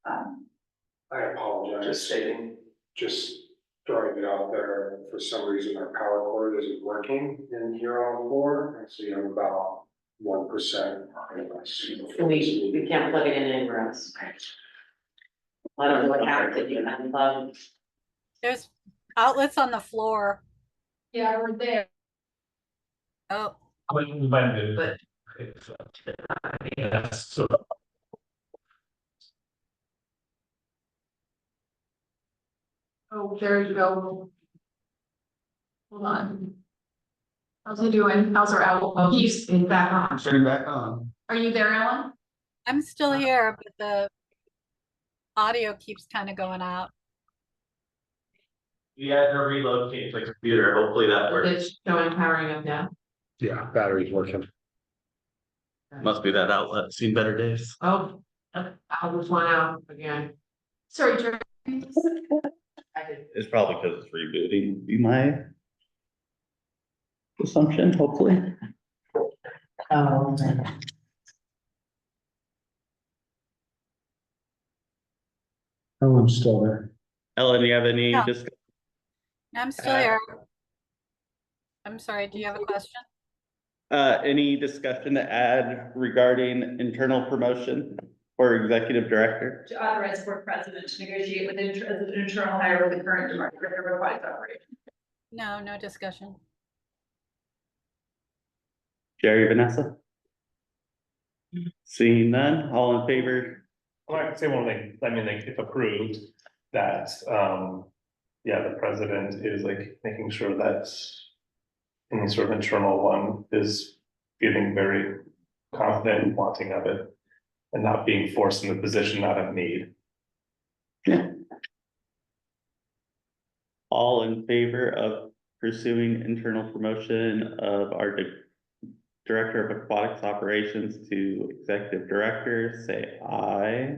Speaker 5: I apologize.
Speaker 4: Just stating.
Speaker 5: Just throwing it out there, for some reason our power cord isn't working in here on 4, and so you have about 1%.
Speaker 8: We can't plug it in anywhere else. I don't know what happened, that you can unplug.
Speaker 7: There's outlets on the floor.
Speaker 2: Yeah, we're there.
Speaker 7: Oh,
Speaker 8: But
Speaker 2: Oh, there you go. Hold on. How's he doing? How's our owl? He's back on.
Speaker 3: Turn back on.
Speaker 2: Are you there, Ellen?
Speaker 7: I'm still here, but the audio keeps kind of going out.
Speaker 3: You had to relocate the computer, hopefully that works.
Speaker 8: it's showing powering up now.
Speaker 5: Yeah, battery's working.
Speaker 3: Must be that outlet, seen better days.
Speaker 8: Oh, I'll just one out again.
Speaker 2: Sorry, Jerry.
Speaker 3: It's probably because it's rebooting, be my assumption, hopefully.
Speaker 8: Oh.
Speaker 5: Oh, I'm still there.
Speaker 3: Ellen, do you have any
Speaker 7: Yeah.
Speaker 3: discussion?
Speaker 7: I'm still here. I'm sorry, do you have a question?
Speaker 3: Any discussion to add regarding internal promotion or executive director?
Speaker 2: To authorize board president to negotiate with internal hire with the current director of aquatics operations.
Speaker 7: No, no discussion.
Speaker 3: Jerry, Vanessa? Seeing none, all in favor?
Speaker 4: I'd like to say one thing, I mean, like, if approved, that, yeah, the president is like making sure that any sort of internal one is feeling very confident and wanting of it, and not being forced in the position out of need.
Speaker 3: Yeah. All in favor of pursuing internal promotion of our Director of Aquatics Operations to Executive Director, say aye.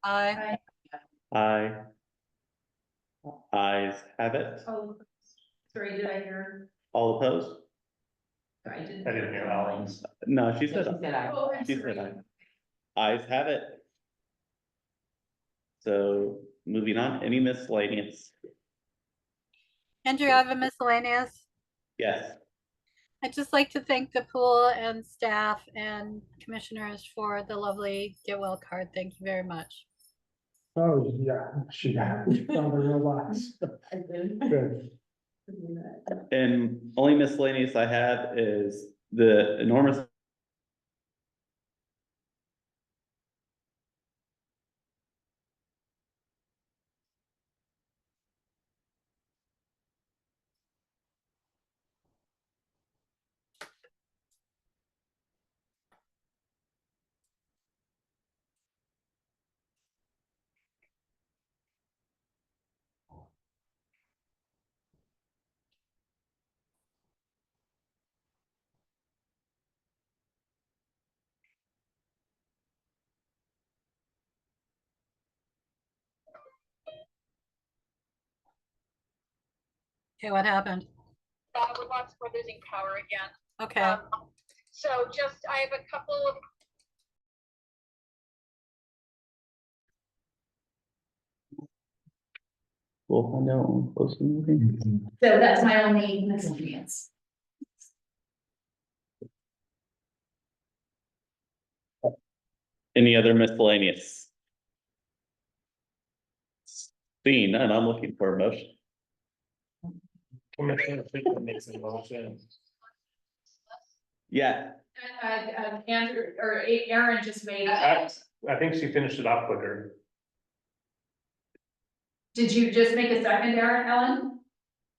Speaker 7: Aye.
Speaker 3: Aye. Ayes have it.
Speaker 2: Oh, sorry, did I hear?
Speaker 3: All opposed?
Speaker 2: Sorry, I
Speaker 4: I didn't hear Alan's.
Speaker 3: No, she
Speaker 8: She
Speaker 3: said
Speaker 8: said
Speaker 3: aye.
Speaker 8: aye.
Speaker 2: Oh, I'm
Speaker 3: She
Speaker 2: sorry.
Speaker 3: said aye. Ayes have it. So moving on, any miscellaneous?
Speaker 7: Andrew, I have a miscellaneous.
Speaker 3: Yes.
Speaker 7: I'd just like to thank the pool and staff and commissioners for the lovely get well card. Thank you very much.
Speaker 5: Oh, yeah, she got it. Found a real box. Good.
Speaker 3: And only miscellaneous I have is the enormous
Speaker 7: Okay, what happened?
Speaker 9: We're losing power again.
Speaker 7: Okay.
Speaker 9: So just, I have a couple of
Speaker 1: We'll find out when we post the meeting.
Speaker 2: So that's my only miscellaneous.
Speaker 1: Any other miscellaneous? Seeing none, I'm looking for a motion.
Speaker 4: Commissioner Freeman makes a motion.
Speaker 1: Yeah,
Speaker 2: Andrew, or Aaron just made.
Speaker 4: I think she finished it off quicker.
Speaker 2: Did you just make a second, Ellen?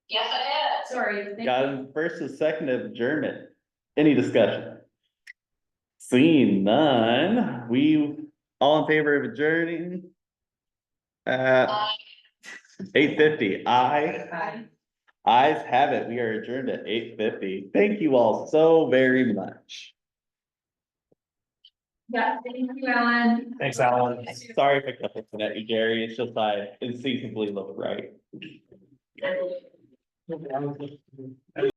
Speaker 9: Yes, I did.
Speaker 2: Sorry. thank
Speaker 1: got
Speaker 2: you.
Speaker 1: him first and second of adjournment. Any discussion? Seeing none, we all in favor of adjourning? At 8:50, aye.
Speaker 2: Bye.
Speaker 1: Ayes have it. We are adjourned at 8:50. Thank you all so very much.
Speaker 2: Yeah, thank you, Ellen.
Speaker 4: Thanks, Alan.
Speaker 1: Sorry if I kept looking at you, Jerry. It's just I instinctively look right.